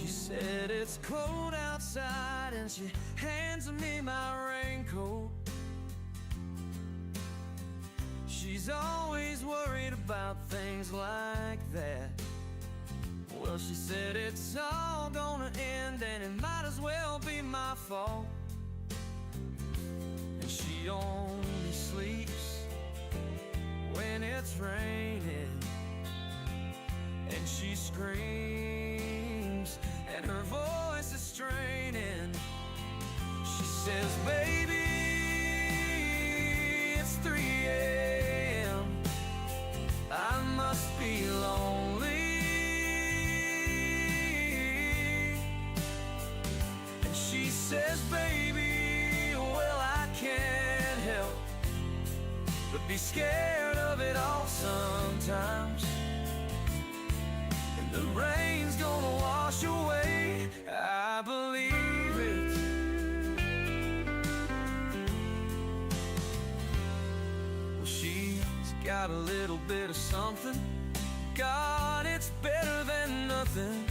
She said it's cold outside and she hands me my raincoat. She's always worried about things like that. Well, she said it's all gonna end and it might as well be my fault. And she only sleeps when it's raining, and she screams and her voice is straining. She says, baby, it's 3 a.m. I must be lonely. And she says, baby, well, I can't help but be scared of it all sometimes. And the rain's gonna wash away, I believe it. Well, she's got a little bit of something. God, it's better than nothing.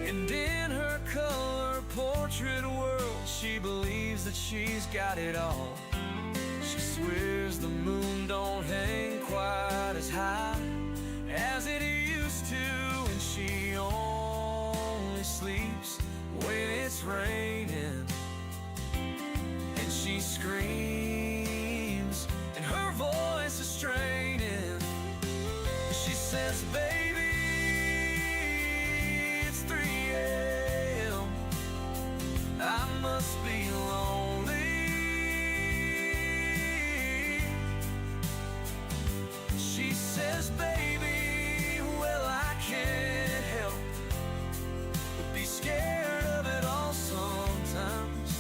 And in her color portrait world, she believes that she's got it all. She swears the moon don't hang quite as high as it used to, and she only sleeps when it's raining. And she screams and her voice is straining. She says, baby, it's 3 a.m. I must be lonely. She says, baby, well, I can't help but be scared of it all sometimes.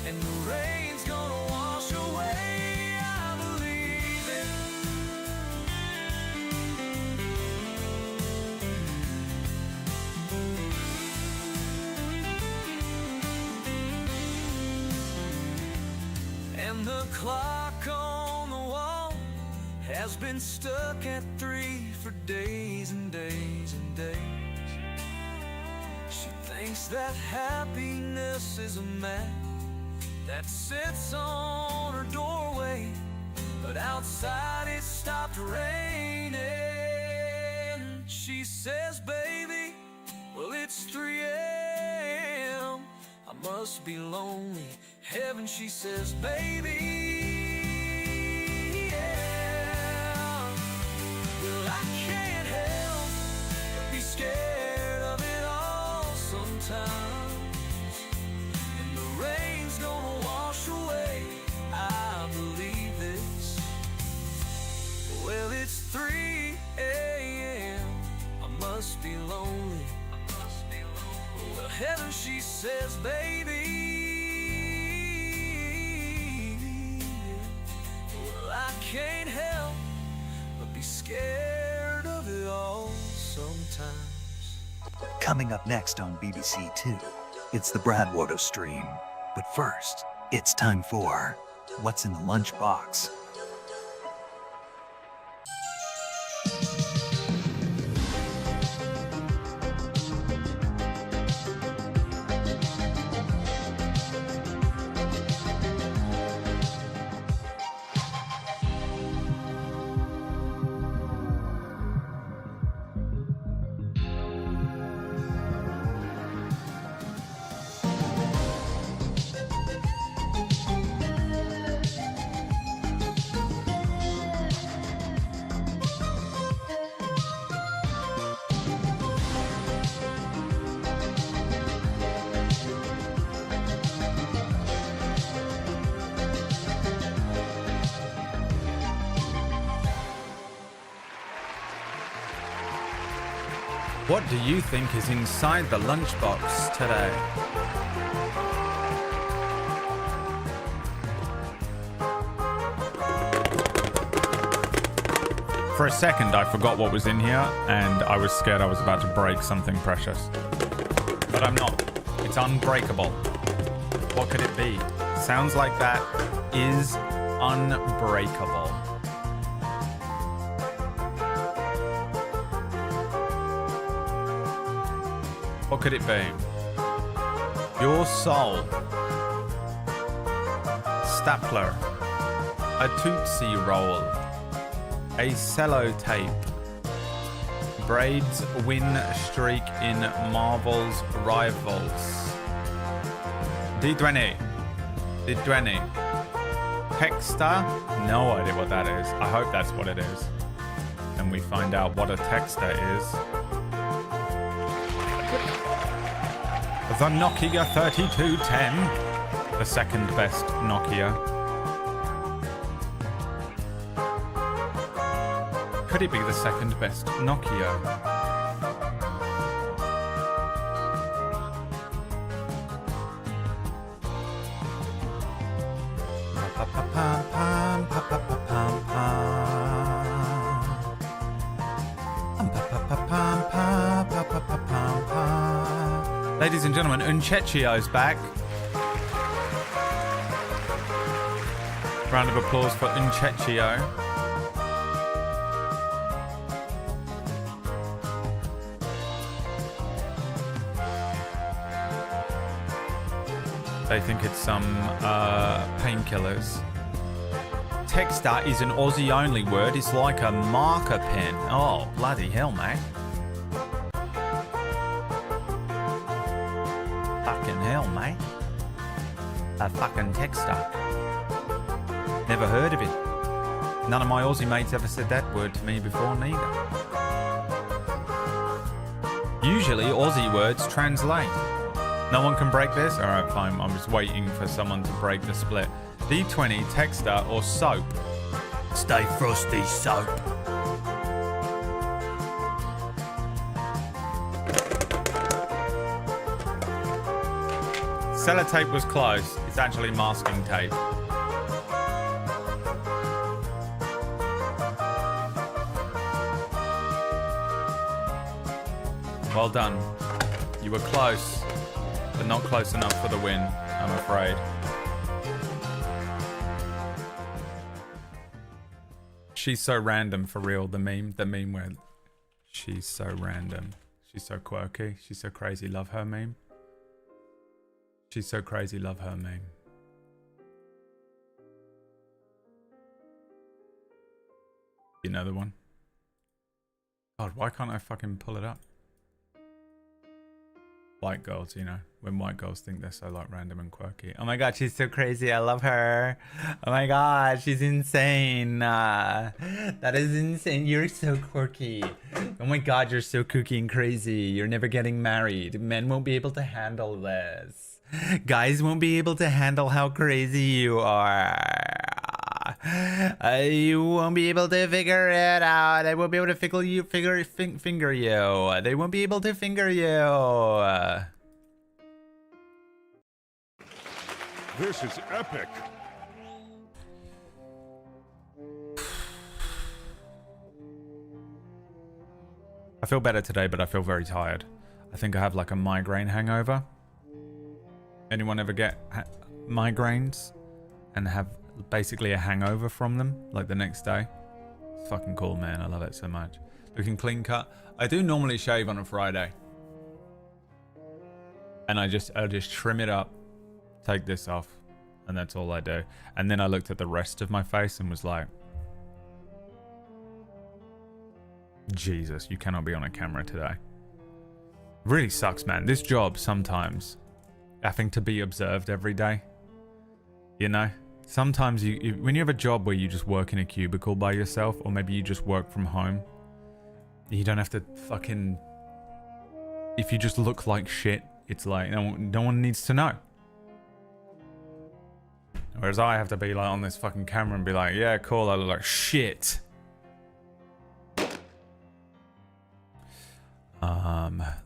And the rain's gonna wash away, I believe it. And the clock on the wall has been stuck at 3 for days and days and days. She thinks that happiness is a mat that sits on her doorway, but outside it stopped raining. She says, baby, well, it's 3 a.m. I must be lonely. Heaven, she says, baby, yeah. Well, I can't help but be scared of it all sometimes. And the rain's gonna wash away, I believe this. Well, it's 3 a.m. I must be lonely. Well, heaven, she says, baby, well, I can't help but be scared of it all sometimes. Coming up next on BBC Two, it's the Bradwater stream. But first, it's time for What's in the Lunchbox? What do you think is inside the lunchbox today? For a second, I forgot what was in here, and I was scared I was about to break something precious. But I'm not. It's unbreakable. What could it be? Sounds like that is unbreakable. What could it be? Your soul. Stapler. A Tootsie Roll. A Sellotape. Braid's win streak in Marvel's Rivals. D20. D20. Texter? No idea what that is. I hope that's what it is. And we find out what a texter is. The Nokia 3210. The second best Nokia. Could it be the second best Nokia? Ladies and gentlemen, Unchechio's back. Round of applause for Unchechio. They think it's some painkillers. Texter is an Aussie only word. It's like a marker pen. Oh, bloody hell, mate. Fucking hell, mate. A fucking texter. Never heard of it. None of my Aussie mates ever said that word to me before, neither. Usually, Aussie words translate. No one can break this? Alright, fine. I'm just waiting for someone to break the split. D20, texter, or soap? Stay frosty, soap. Sellotape was close. It's actually masking tape. Well done. You were close, but not close enough for the win, I'm afraid. She's so random, for real. The meme where she's so random. She's so quirky. She's so crazy. Love her meme. She's so crazy. Love her meme. You know the one? God, why can't I fucking pull it up? White girls, you know, when white girls think they're so like random and quirky. Oh my god, she's so crazy. I love her. Oh my god, she's insane. That is insane. You're so quirky. Oh my god, you're so kooky and crazy. You're never getting married. Men won't be able to handle this. Guys won't be able to handle how crazy you are. You won't be able to figure it out. They won't be able to finger you. They won't be able to finger you. This is epic. I feel better today, but I feel very tired. I think I have like a migraine hangover. Anyone ever get migraines and have basically a hangover from them like the next day? It's fucking cool, man. I love it so much. Looking clean cut. I do normally shave on a Friday, and I'll just trim it up, take this off, and that's all I do. And then I looked at the rest of my face and was like, Jesus, you cannot be on a camera today. Really sucks, man. This job sometimes having to be observed every day, you know. Sometimes when you have a job where you just work in a cubicle by yourself, or maybe you just work from home, you don't have to fucking... If you just look like shit, it's like no one needs to know. Whereas I have to be like on this fucking camera and be like, yeah, cool, I look like shit.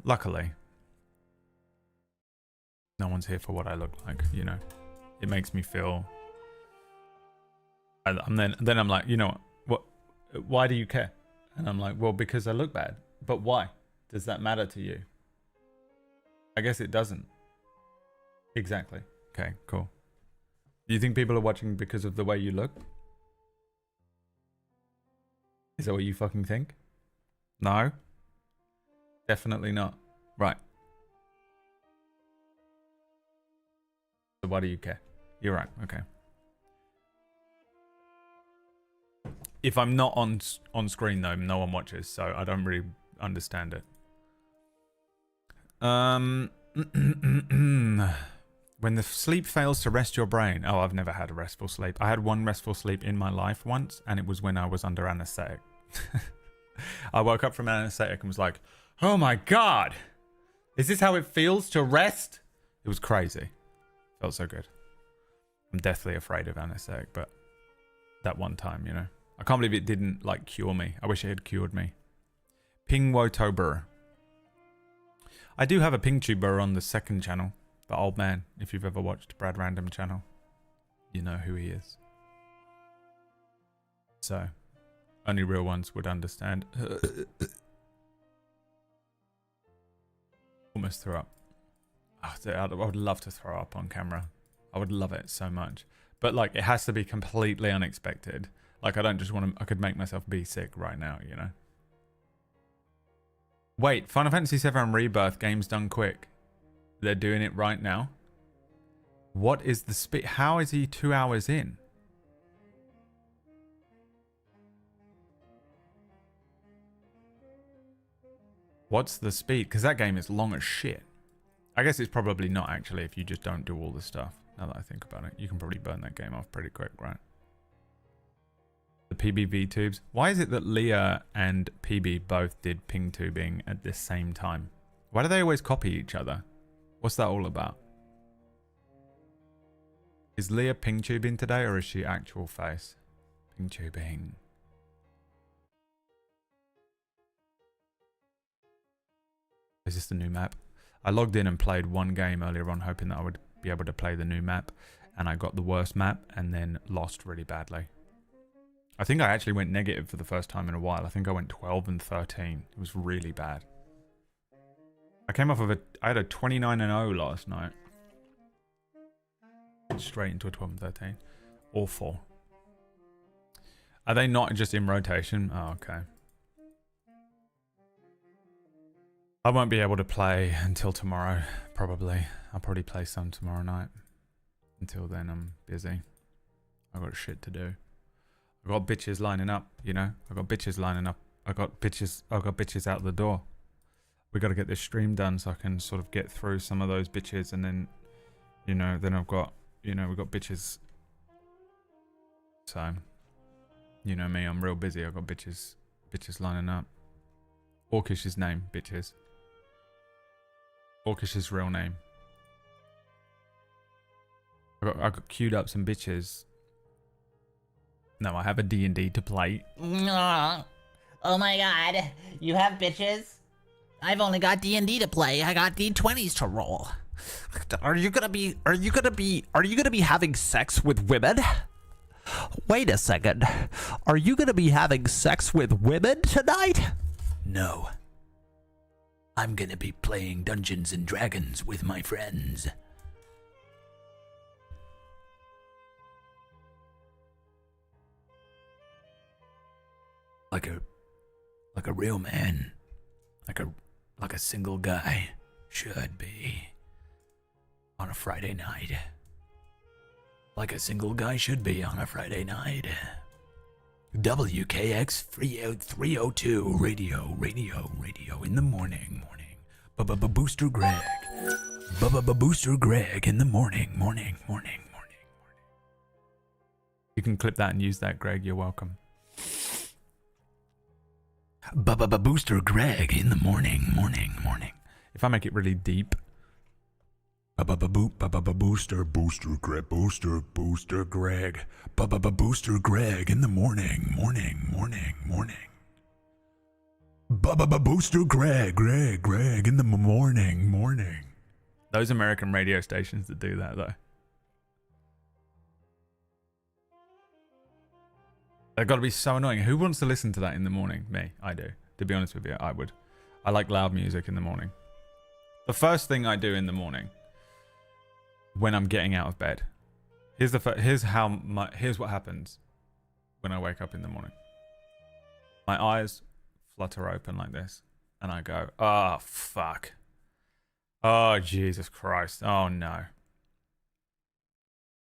Luckily, no one's here for what I look like, you know. It makes me feel... And then I'm like, you know what? Why do you care? And I'm like, well, because I look bad. But why? Does that matter to you? I guess it doesn't. Exactly. Okay, cool. Do you think people are watching because of the way you look? Is that what you fucking think? No? Definitely not. Right. why do you care? You're right. Okay. If I'm not on screen though, no one watches, so I don't really understand it. When the sleep fails to rest your brain. Oh, I've never had a restful sleep. I had one restful sleep in my life once, and it was when I was under anesthetic. I woke up from anesthetic and was like, oh my God, is this how it feels to rest? It was crazy. Felt so good. I'm deathly afraid of anesthetic, but that one time, you know. I can't believe it didn't, like, cure me. I wish it had cured me. Pingwotober. I do have a PingTuber on the second channel. The old man, if you've ever watched Brad Random channel, you know who he is. So, only real ones would understand. Almost threw up. Oh, I would love to throw up on camera. I would love it so much. But, like, it has to be completely unexpected. Like, I don't just want to... I could make myself be sick right now, you know? Wait, Final Fantasy VII Rebirth game's done quick. They're doing it right now. What is the speed? How is he 2 hours in? What's the speed? Because that game is long as shit. I guess it's probably not actually if you just don't do all the stuff. Now that I think about it, you can probably burn that game off pretty quick, right? The PBV tubes. Why is it that Leah and PB both did ping tubing at the same time? Why do they always copy each other? What's that all about? Is Leah ping tubing today or is she actual face? Ping tubing. Is this the new map? I logged in and played one game earlier on hoping that I would be able to play the new map, and I got the worst map and then lost really badly. I think I actually went negative for the first time in a while. I think I went 12 and 13. It was really bad. I came off of I had a 29-0 last night. Straight into a 12 and 13. Awful. Are they not just in rotation? Oh, okay. I won't be able to play until tomorrow, probably. I'll probably play some tomorrow night. Until then, I'm busy. I've got shit to do. I've got bitches lining up, you know? I've got bitches lining up. I've got bitches out the door. We got to get this stream done so I can sort of get through some of those bitches, and then, you know, then I've got, you know, we've got bitches. So, you know me, I'm real busy. I've got bitches lining up. Orkish's name, bitches. Orkish's real name. I got queued up some bitches. No, I have a D&D to play. Oh my God, you have bitches? I've only got D&D to play. I got D20s to roll. Are you gonna be having sex with women? Wait a second. Are you gonna be having sex with women tonight? No. I'm gonna be playing Dungeons and Dragons with my friends. Like a real man. Like a single guy should be on a Friday night. Like a single guy should be on a Friday night. WKX 302 radio in the morning. Booster Greg. Booster Greg in the morning. You can clip that and use that, Greg. You're welcome. Booster Greg in the morning. If I make it really deep. Booster Greg. Booster Greg in the morning. Booster Greg in the morning. Those American radio stations that do that, though. They've got to be so annoying. Who wants to listen to that in the morning? Me. I do. To be honest with you, I would. I like loud music in the morning. The first thing I do in the morning when I'm getting out of bed. Here's what happens when I wake up in the morning. My eyes flutter open like this, and I go, "Oh fuck! Oh Jesus Christ! Oh no!"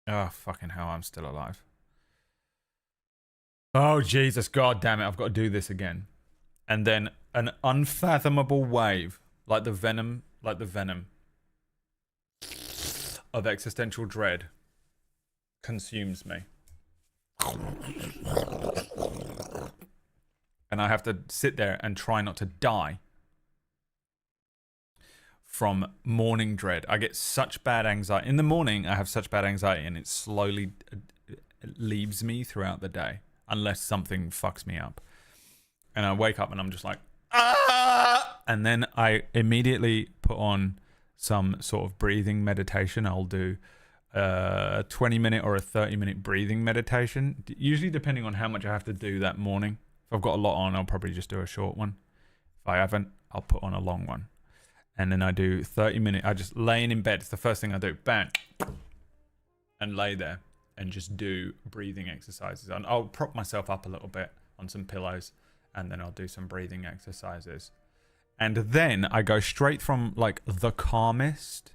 Oh, fucking hell, I'm still alive. Oh, Jesus, God damn it, I've got to do this again. And then an unfathomable wave, like the venom of existential dread consumes me. And I have to sit there and try not to die from morning dread. I get such bad anxiety. In the morning, I have such bad anxiety, and it slowly leaves me throughout the day, unless something fucks me up. And I wake up and I'm just like, ah! And then I immediately put on some sort of breathing meditation. I'll do a 20-minute or a 30-minute breathing meditation, usually depending on how much I have to do that morning. If I've got a lot on, I'll probably just do a short one. If I haven't, I'll put on a long one. And then I do 30-minute, I just laying in bed. It's the first thing I do, bang, and lay there and just do breathing exercises. And I'll prop myself up a little bit on some pillows, and then I'll do some breathing exercises. And then I go straight from like the calmest,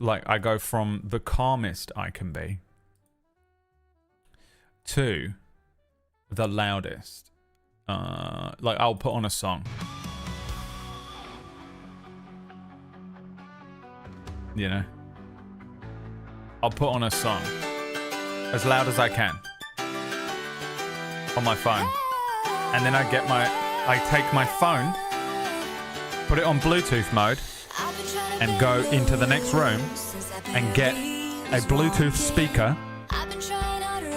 I go from the calmest I can be to the loudest. Like I'll put on a song. You know? I'll put on a song as loud as I can on my phone. And then I take my phone, put it on Bluetooth mode, and go into the next room and get a Bluetooth speaker,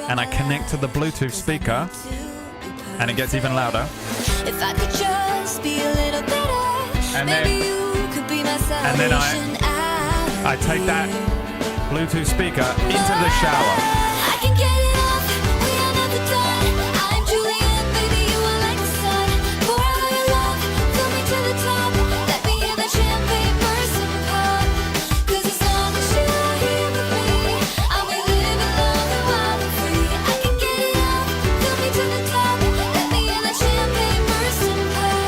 and I connect to the Bluetooth speaker, and it gets even louder. If I could just be a little better, maybe you could be my salvation. I take that Bluetooth speaker into the shower. I can get it off, we are never done. I'm Julian, baby, you are like the sun. Pour out your love, fill me to the top. Let me hear that champagne burst and pop. 'Cause as long as you're here with me, I'll be living long and wild and free. I can get it off, fill me to the top. Let me hear that champagne burst and pop.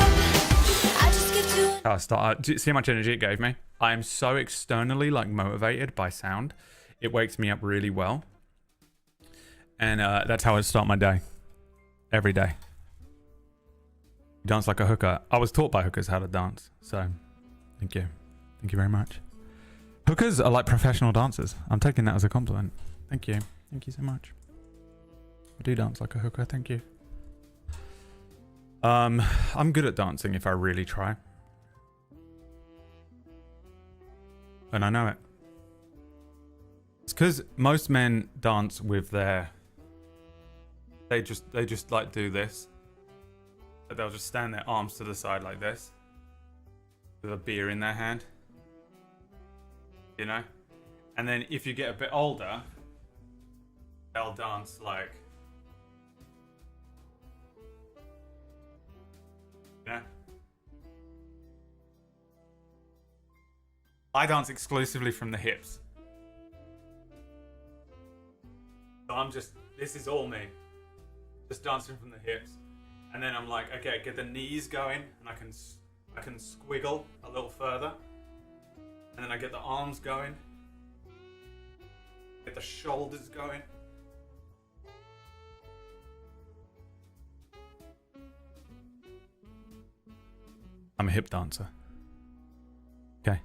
I just get to Do you see how much energy it gave me? I am so externally motivated by sound. It wakes me up really well. And that's how I start my day. Every day. Dance like a hooker. I was taught by hookers how to dance. So, thank you. Thank you very much. Hookers are like professional dancers. I'm taking that as a compliment. Thank you. Thank you so much. I do dance like a hooker. Thank you. I'm good at dancing if I really try. And I know it. It's because most men dance with their... They just like do this. They'll just stand their arms to the side like this. With a beer in their hand. You know? And then if you get a bit older, they'll dance like... You know? I dance exclusively from the hips. So I'm just, this is all me. Just dancing from the hips. And then I'm like, okay, get the knees going, and I can squiggle a little further. And then I get the arms going. Get the shoulders going. I'm a hip dancer. Okay.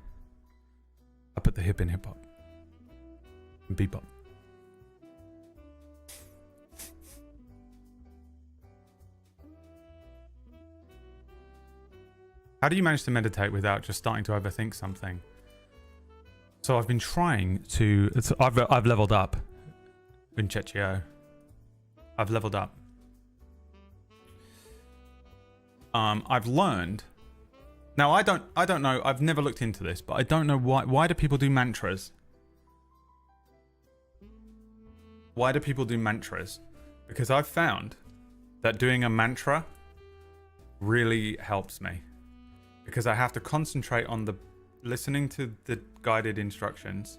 I put the hip in hip hop. And bebop. How do you manage to meditate without just starting to overthink something? So I've been trying to... I've leveled up in Chechio. I've leveled up. I've learned... Now, I don't know. I've never looked into this, but I don't know why. Why do people do mantras? Why do people do mantras? Because I've found that doing a mantra really helps me. Because I have to concentrate on listening to the guided instructions,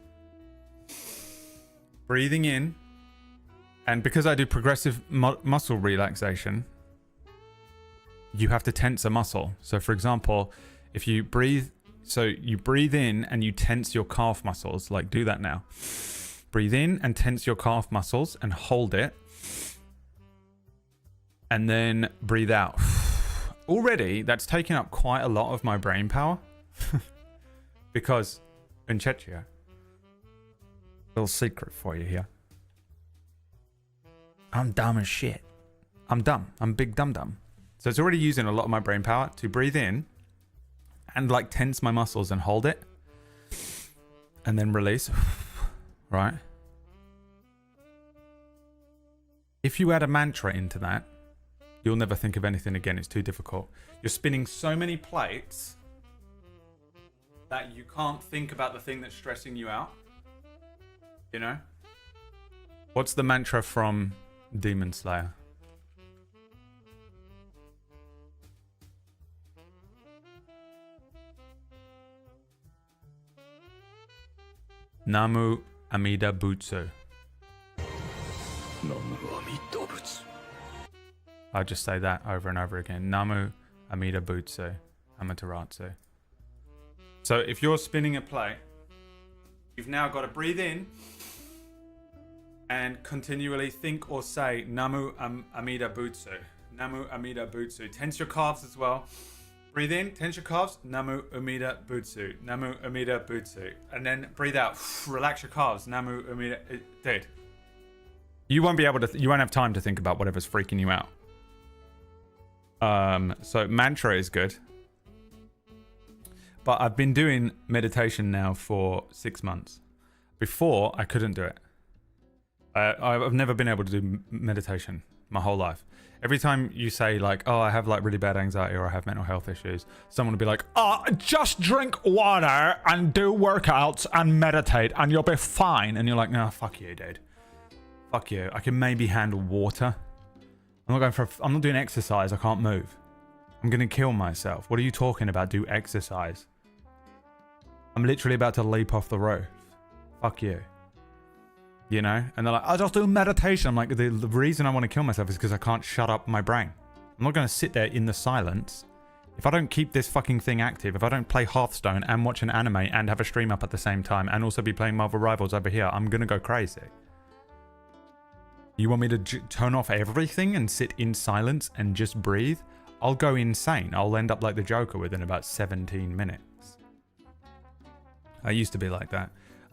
breathing in, and because I do progressive muscle relaxation, you have to tense a muscle. So for example, if you breathe in and you tense your calf muscles, like do that now. Breathe in and tense your calf muscles and hold it. And then breathe out. Already, that's taking up quite a lot of my brain power. Because, in Czechia, little secret for you here. I'm dumb as shit. I'm dumb. I'm big dum-dum. So it's already using a lot of my brain power to breathe in and like tense my muscles and hold it. And then release. Right? If you add a mantra into that, you'll never think of anything again. It's too difficult. You're spinning so many plates that you can't think about the thing that's stressing you out. You know? What's the mantra from Demon Slayer? Namu Amida Butsu. I'll just say that over and over again. Namu Amida Butsu Amaterasu. So if you're spinning a plate, you've now got to breathe in and continually think or say Namu Amida Butsu. Namu Amida Butsu. Tense your calves as well. Breathe in, tense your calves. Namu Amida Butsu. Namu Amida Butsu. And then breathe out. Relax your calves. Namu Amida. Dude. You won't be able to. You won't have time to think about whatever's freaking you out. So mantra is good. But I've been doing meditation now for 6 months. Before, I couldn't do it. I've never been able to do meditation my whole life. Every time you say like, oh, I have like really bad anxiety or I have mental health issues, someone will be like, oh, just drink water and do workouts and meditate and you'll be fine. And you're like, no, fuck you, dude. Fuck you. I can maybe handle water. I'm not doing exercise. I can't move. I'm going to kill myself. What are you talking about? Do exercise. I'm literally about to leap off the roof. Fuck you. You know? And they're like, I'll just do meditation. I'm like, the reason I want to kill myself is because I can't shut up my brain. I'm not going to sit there in the silence. If I don't keep this fucking thing active, if I don't play Hearthstone and watch an anime and have a stream up at the same time and also be playing Marvel Rivals over here, I'm going to go crazy. You want me to turn off everything and sit in silence and just breathe? I'll go insane. I'll end up like the Joker within about 17 minutes. I used to be like that.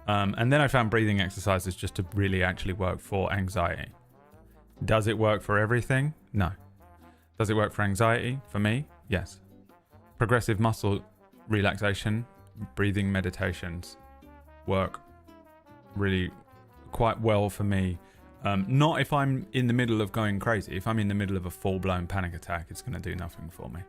And then I found breathing exercises just to really actually work for anxiety. Does it work for everything? No. Does it work for anxiety? For me? Yes. Progressive muscle relaxation, breathing meditations work really quite well for me. Not if I'm in the middle of going crazy. If I'm in the middle of a full-blown panic attack, it's going to do nothing for me.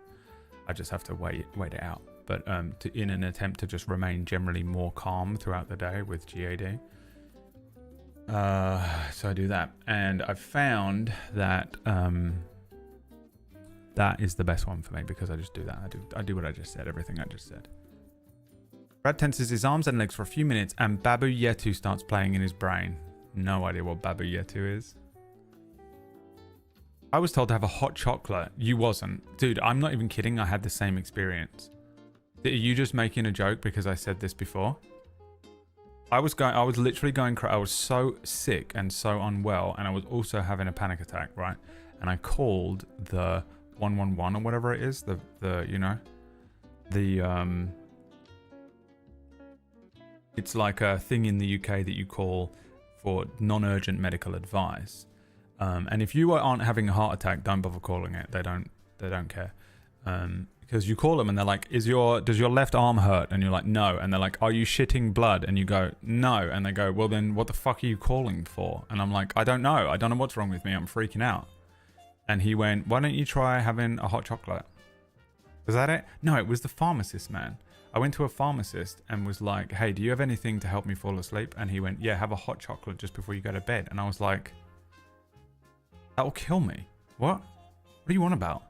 I just have to wait it out. But in an attempt to just remain generally more calm throughout the day with GAD. So I do that. And I've found that that is the best one for me because I just do that. I do what I just said, everything I just said. Brad tenses his arms and legs for a few minutes and Babu Yetu starts playing in his brain. No idea what Babu Yetu is. I was told to have a hot chocolate. You wasn't. Dude, I'm not even kidding. I had the same experience. Are you just making a joke because I said this before? I was literally going crazy. I was so sick and so unwell and I was also having a panic attack, right? And I called the 111 or whatever it is, it's like a thing in the UK that you call for non-urgent medical advice. And if you aren't having a heart attack, don't bother calling it. They don't care. Because you call them and they're like, does your left arm hurt? And you're like, no. And they're like, are you shitting blood? And you go, no. And they go, well then what the fuck are you calling for? And I'm like, I don't know. I don't know what's wrong with me. I'm freaking out. And he went, why don't you try having a hot chocolate? Was that it? No, it was the pharmacist, man. I went to a pharmacist and was like, hey, do you have anything to help me fall asleep? And he went, yeah, have a hot chocolate just before you go to bed. And I was like, that will kill me. What? What do you want about?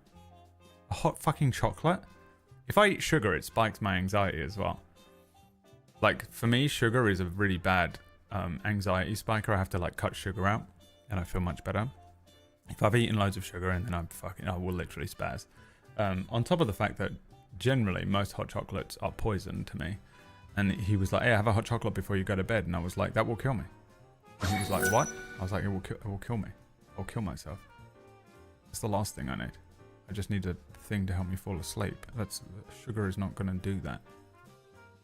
A hot fucking chocolate? If I eat sugar, it spikes my anxiety as well. Like, for me, sugar is a really bad anxiety spiker. I have to, like, cut sugar out, and I feel much better. If I've eaten loads of sugar, and then I will literally spaz. On top of the fact that, generally, most hot chocolates are poison to me. And he was like, hey, have a hot chocolate before you go to bed. And I was like, that will kill me. And he was like, what? I was like, it will kill me. I'll kill myself. It's the last thing I need. I just need a thing to help me fall asleep. Sugar is not going to do that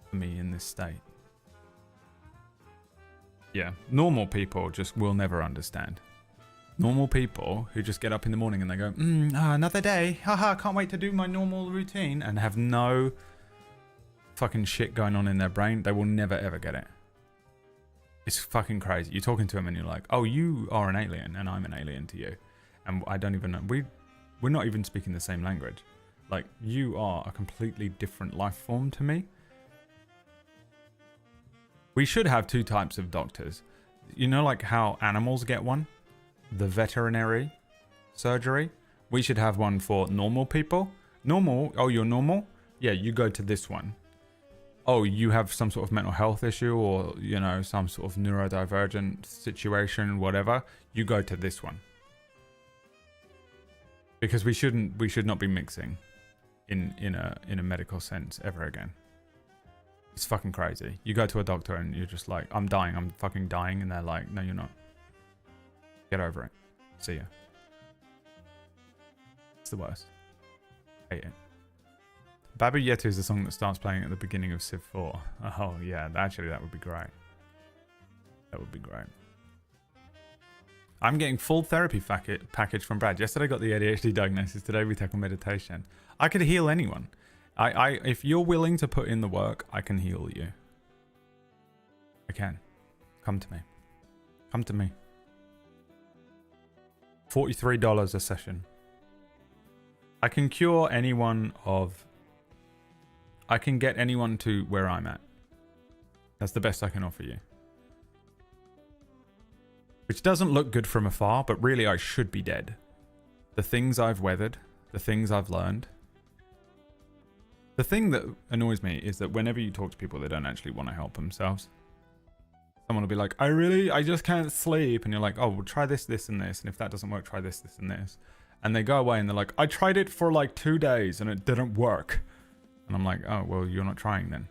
for me in this state. Yeah, normal people just will never understand. Normal people who just get up in the morning and they go, another day. Haha, can't wait to do my normal routine, and have no fucking shit going on in their brain. They will never ever get it. It's fucking crazy. You're talking to them and you're like, oh, you are an alien and I'm an alien to you. And I don't even know. We're not even speaking the same language. Like, you are a completely different life form to me. We should have two types of doctors. You know, like how animals get one? The veterinary surgery. We should have one for normal people. Normal? Oh, you're normal? Yeah, you go to this one. Oh, you have some sort of mental health issue, or, you know, some sort of neurodivergent situation, whatever. You go to this one. Because we should not be mixing in a medical sense ever again. It's fucking crazy. You go to a doctor and you're just like, I'm dying, I'm fucking dying, and they're like, no, you're not. Get over it. See ya. It's the worst. Hate it. Babu Yetu is the song that starts playing at the beginning of Civ 4. Oh yeah, actually that would be great. That would be great. I'm getting full therapy package from Brad. Yesterday I got the ADHD diagnosis. Today we tackle meditation. I could heal anyone. If you're willing to put in the work, I can heal you. I can. Come to me. Come to me. $43 a session. I can cure anyone of... I can get anyone to where I'm at. That's the best I can offer you. Which doesn't look good from afar, but really I should be dead. The things I've weathered, the things I've learned. The thing that annoys me is that whenever you talk to people, they don't actually want to help themselves. Someone will be like, I just can't sleep. And you're like, oh, well, try this, this, and this. And if that doesn't work, try this, this, and this. And they go away and they're like, I tried it for like 2 days and it didn't work. And I'm like, oh, well, you're not trying then.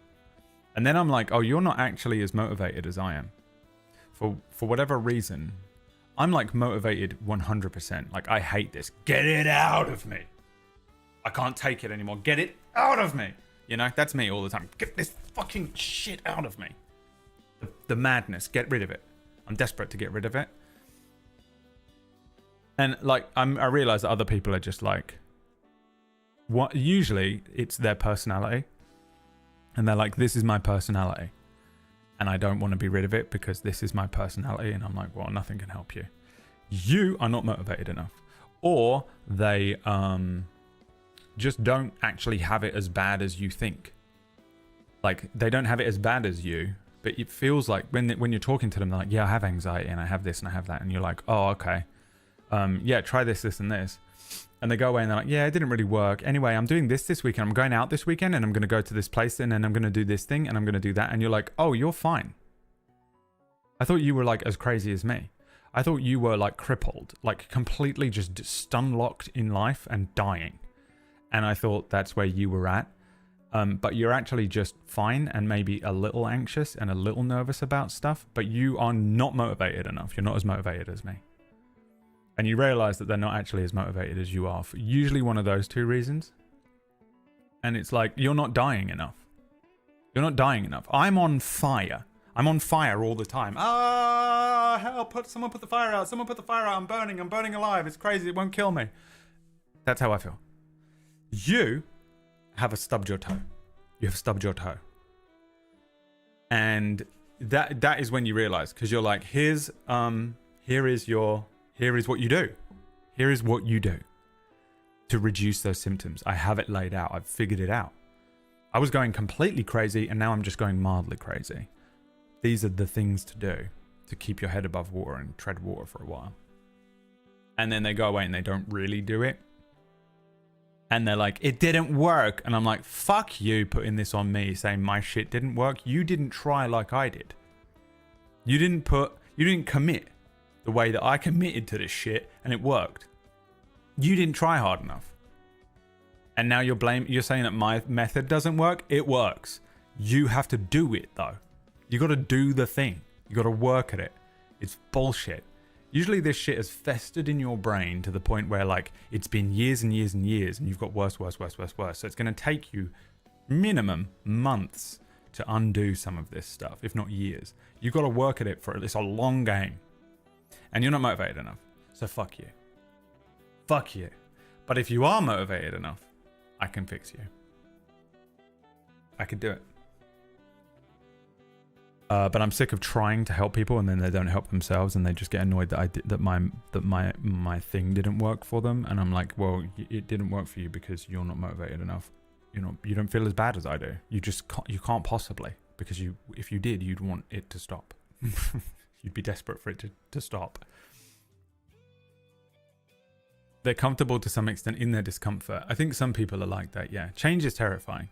And then I'm like, oh, you're not actually as motivated as I am. For whatever reason, I'm like motivated 100%. Like, I hate this. Get it out of me. I can't take it anymore. Get it out of me. You know, that's me all the time. Get this fucking shit out of me. The madness. Get rid of it. I'm desperate to get rid of it. And like, I realize that other people are just like, what? Usually it's their personality. And they're like, this is my personality. And I don't want to be rid of it because this is my personality. And I'm like, well, nothing can help you. You are not motivated enough. Or they just don't actually have it as bad as you think. Like, they don't have it as bad as you, but it feels like when you're talking to them, they're like, yeah, I have anxiety and I have this and I have that. And you're like, oh, okay. Yeah, try this, this, and this. And they go away and they're like, yeah, it didn't really work. Anyway, I'm doing this weekend. I'm going out this weekend and I'm going to go to this place and then I'm going to do this thing and I'm going to do that. And you're like, oh, you're fine. I thought you were like as crazy as me. I thought you were like crippled, like completely just stun-locked in life and dying. And I thought that's where you were at. But you're actually just fine and maybe a little anxious and a little nervous about stuff. But you are not motivated enough. You're not as motivated as me. And you realize that they're not actually as motivated as you are for usually one of those two reasons. And it's like, you're not dying enough. You're not dying enough. I'm on fire. I'm on fire all the time. Ah, help, someone put the fire out. Someone put the fire out. I'm burning alive. It's crazy. It won't kill me. That's how I feel. You have stubbed your toe. You have stubbed your toe. And that is when you realize, because you're like, here is what you do. Here is what you do to reduce those symptoms. I have it laid out. I've figured it out. I was going completely crazy and now I'm just going mildly crazy. These are the things to do to keep your head above water and tread water for a while. And then they go away and they don't really do it. And they're like, it didn't work. And I'm like, fuck you putting this on me, saying my shit didn't work. You didn't try like I did. You didn't commit the way that I committed to this shit and it worked. You didn't try hard enough. And now you're saying that my method doesn't work. It works. You have to do it though. You got to do the thing. You got to work at it. It's bullshit. Usually this shit has festered in your brain to the point where like it's been years and years and years and you've got worse. So it's going to take you minimum months to undo some of this stuff, if not years. You've got to work at it for it's a long game. And you're not motivated enough. So fuck you. Fuck you. But if you are motivated enough, I can fix you. I could do it. But I'm sick of trying to help people and then they don't help themselves and they just get annoyed that my thing didn't work for them. And I'm like, well, it didn't work for you because you're not motivated enough. You don't feel as bad as I do. You can't possibly, because if you did, you'd want it to stop. You'd be desperate for it to stop. They're comfortable to some extent in their discomfort. I think some people are like that. Yeah, change is terrifying.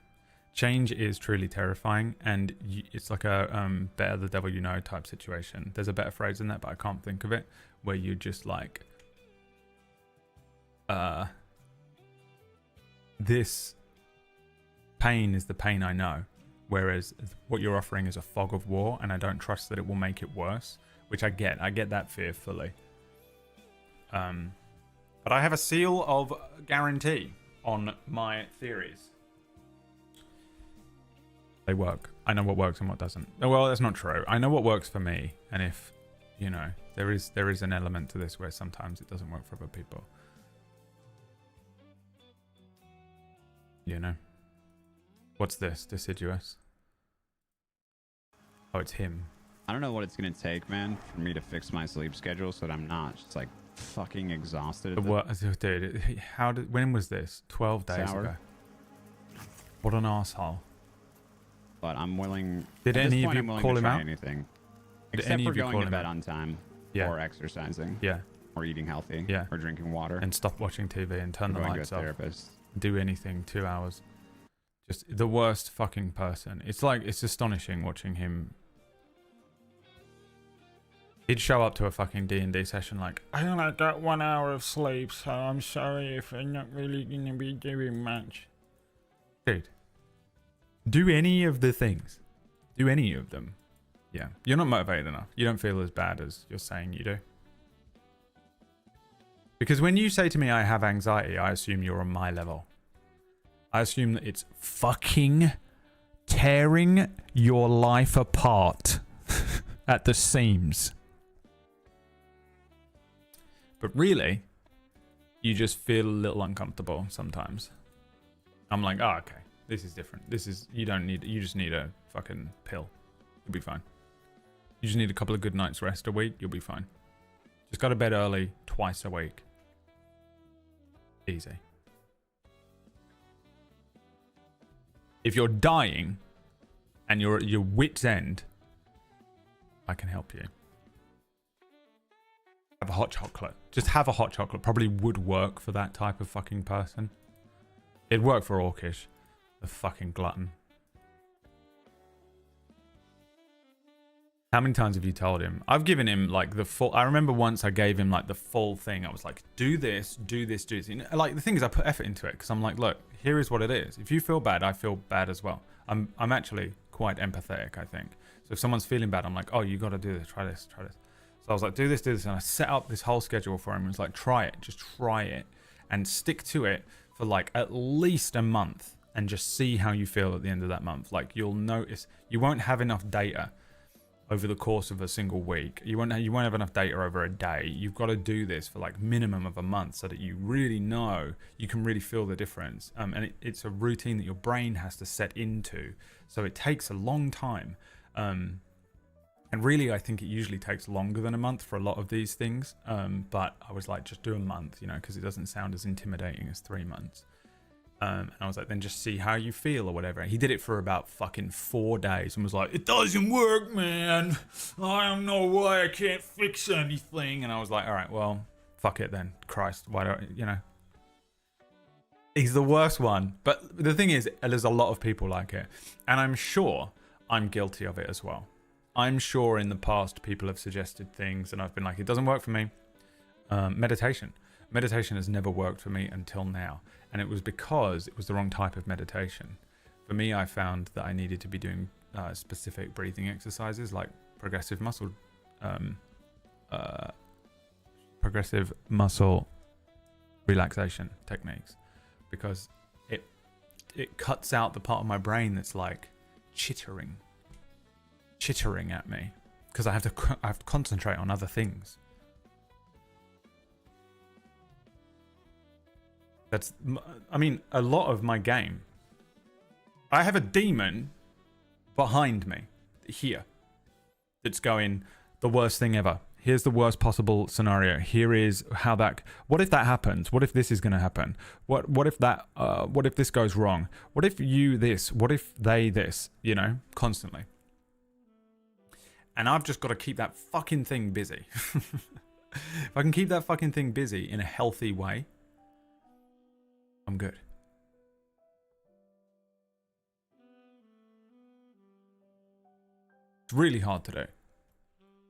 Change is truly terrifying, and it's like a better the devil you know type situation. There's a better phrase than that, but I can't think of it, where you just like this pain is the pain I know, whereas what you're offering is a fog of war, and I don't trust that it will make it worse, which I get that fear fully. But I have a seal of guarantee on my theories. They work. I know what works and what doesn't. Well, that's not true. I know what works for me, and if there is an element to this where sometimes it doesn't work for other people. What's this? Deciduous. Oh, it's him. I don't know what it's gonna take, man, for me to fix my sleep schedule so that I'm not just like fucking exhausted. Dude, when was this? 12 days ago. What an asshole. But I'm willing. Did any of you call him out? Anything, except for going to bed on time, or exercising, or eating healthy, or drinking water, and stop watching TV and turn the lights off. Therapist. Do anything. 2 hours. Just the worst fucking person. It's astonishing watching him. He'd show up to a fucking D&D session like, I only got 1 hour of sleep, so I'm sorry if I'm not really gonna be doing much. Dude. Do any of the things. Do any of them. Yeah. You're not motivated enough. You don't feel as bad as you're saying you do. Because when you say to me I have anxiety, I assume you're on my level. I assume that it's fucking tearing your life apart at the seams. But really, you just feel a little uncomfortable sometimes. I'm like, oh, okay. This is different. You just need a fucking pill. You'll be fine. You just need a couple of good nights rest a week. You'll be fine. Just go to bed early twice a week. Easy. If you're dying and you're at your wit's end, I can help you. Have a hot chocolate. Just have a hot chocolate. Probably would work for that type of fucking person. It'd work for Orcish. The fucking glutton. How many times have you told him? I've given him like the full. I remember once I gave him like the full thing. I was like, do this, do this, do this. Like the thing is, I put effort into it because I'm like, look, here is what it is. If you feel bad, I feel bad as well. I'm actually quite empathetic, I think. So if someone's feeling bad, I'm like, oh, you got to do this. Try this. Try this. So I was like, do this, and I set up this whole schedule for him. It was like, try it, just try it, and stick to it for like at least a month. And just see how you feel at the end of that month. Like you'll notice you won't have enough data over the course of a single week. You won't have enough data over a day. You've got to do this for like minimum of a month so that you really know, you can really feel the difference. And it's a routine that your brain has to set into. So it takes a long time. And really, I think it usually takes longer than a month for a lot of these things. But I was like, just do a month, because it doesn't sound as intimidating as 3 months. And I was like, then just see how you feel or whatever. He did it for about fucking 4 days and was like, it doesn't work, man. I don't know why I can't fix anything. And I was like, all right, well, fuck it then. Christ, why don't He's the worst one. But the thing is, there's a lot of people like it. And I'm sure I'm guilty of it as well. I'm sure in the past people have suggested things and I've been like, it doesn't work for me. Meditation. Meditation has never worked for me until now. And it was because it was the wrong type of meditation. For me, I found that I needed to be doing specific breathing exercises like progressive muscle progressive muscle relaxation techniques, because it cuts out the part of my brain that's like chittering at me, because I have to concentrate on other things. That's, I mean, a lot of my game. I have a demon behind me here that's going, the worst thing ever. Here's the worst possible scenario. Here is how that. What if that happens? What if this is going to happen? What if that? What if this goes wrong? What if you this? What if they this? You know, constantly. And I've just got to keep that fucking thing busy. If I can keep that fucking thing busy in a healthy way, I'm good. It's really hard to do.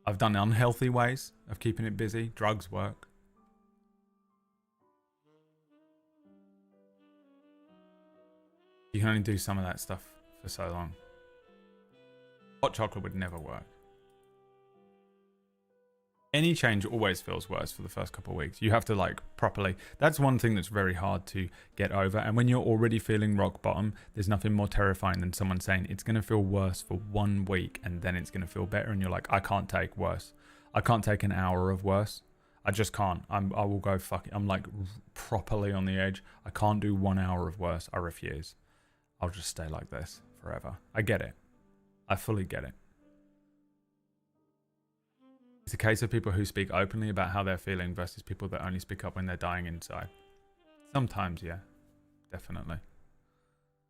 I've done unhealthy ways of keeping it busy. Drugs work. You can only do some of that stuff for so long. Hot chocolate would never work. Any change always feels worse for the first couple of weeks. You have to like properly. That's one thing that's very hard to get over. And when you're already feeling rock bottom, there's nothing more terrifying than someone saying it's going to feel worse for 1 week and then it's going to feel better. And you're like, I can't take worse. I can't take an hour of worse. I just can't. I will go fucking. I'm like properly on the edge. I can't do 1 hour of worse. I refuse. I'll just stay like this forever. I get it. I fully get it. It's a case of people who speak openly about how they're feeling versus people that only speak up when they're dying inside. Sometimes, yeah. Definitely.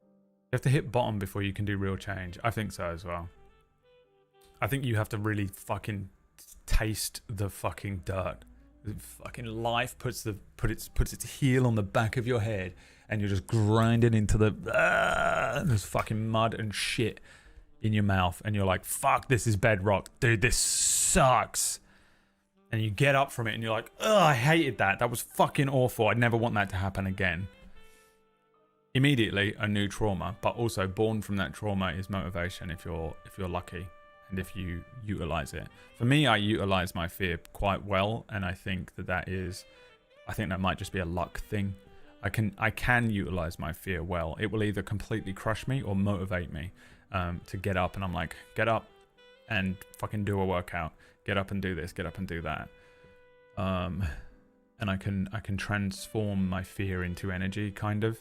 You have to hit bottom before you can do real change. I think so as well. I think you have to really fucking taste the fucking dirt. Fucking life puts its heel on the back of your head and you're just grinding into there's fucking mud and shit in your mouth and you're like, fuck, this is bedrock. Dude, this sucks. And you get up from it and you're like, oh, I hated that. That was fucking awful. I'd never want that to happen again. Immediately a new trauma, but also born from that trauma is motivation if you're lucky and if you utilize it. For me, I utilize my fear quite well, and I think that might just be a luck thing. I can utilize my fear well. It will either completely crush me or motivate me to get up, and I'm like, get up and fucking do a workout. Get up and do this. Get up and do that. And I can transform my fear into energy, kind of.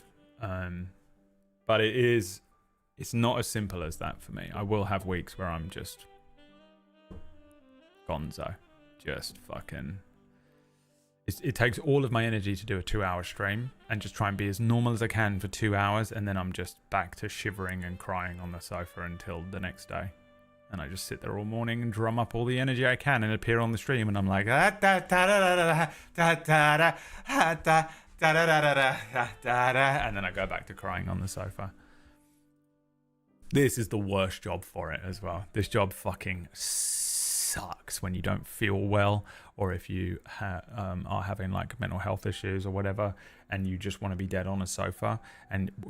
But it's not as simple as that for me. I will have weeks where I'm just gonzo, just fucking. It takes all of my energy to do a 2-hour stream and just try and be as normal as I can for 2 hours, and then I'm just back to shivering and crying on the sofa until the next day. And I just sit there all morning and drum up all the energy I can and appear on the stream, and I'm like, and then I go back to crying on the sofa. This is the worst job for it as well. This job fucking sucks when you don't feel well, or if you are having like mental health issues or whatever, and you just want to be dead on a sofa,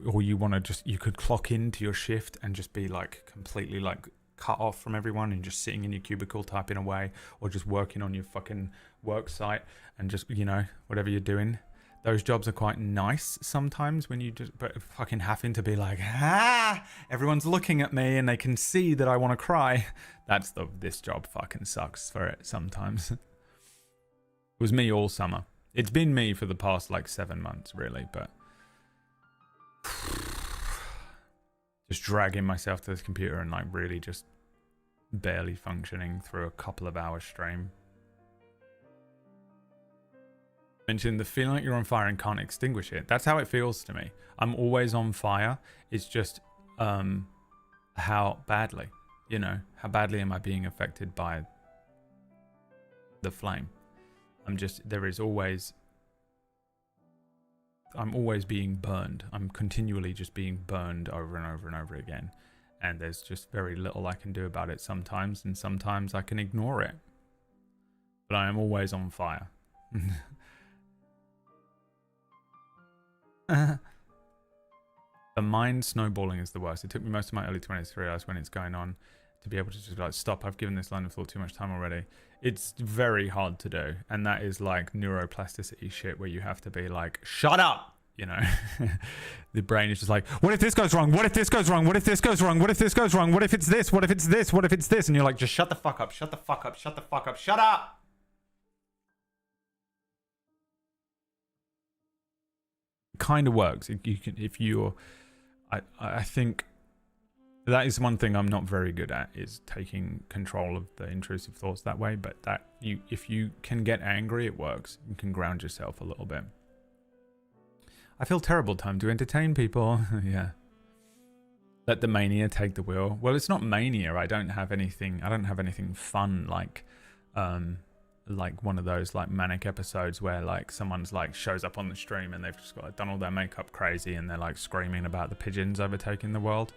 or you want to you could clock into your shift and just be like completely like cut off from everyone and just sitting in your cubicle typing away, or just working on your fucking work site and just, you know, whatever you're doing. Those jobs are quite nice sometimes when you but fucking having to be like, everyone's looking at me and they can see that I want to cry. This job fucking sucks for it sometimes. It was me all summer. It's been me for the past like 7 months really, but just dragging myself to this computer and like really just barely functioning through a couple of hours stream. Mentioned the feeling like you're on fire and can't extinguish it. That's how it feels to me. I'm always on fire. It's just how badly, how badly am I being affected by the flame? I'm always being burned. I'm continually just being burned over and over and over again. And there's just very little I can do about it sometimes, and sometimes I can ignore it. But I am always on fire. The mind snowballing is the worst. It took me most of my early 20s to realize when it's going on to be able to just be like, stop, I've given this line of thought too much time already. It's very hard to do. And that is like neuroplasticity shit where you have to be like, shut up, you know. The brain is just like, what if this goes wrong? What if this goes wrong? What if this goes wrong? What if this goes wrong? What if it's this? What if it's this? What if it's this? And you're like, just shut the fuck up, shut the fuck up, shut the fuck up, shut up. Kind of works. You can, if you're, I think that is one thing I'm not very good at, is taking control of the intrusive thoughts that way. But that if you can get angry, it works. You can ground yourself a little bit. I feel terrible. Time to entertain people. Yeah. Let the mania take the wheel. Well, it's not mania. I don't have anything fun like one of those like manic episodes where like someone's like shows up on the stream and they've just got done all their makeup crazy and they're like screaming about the pigeons overtaking the world.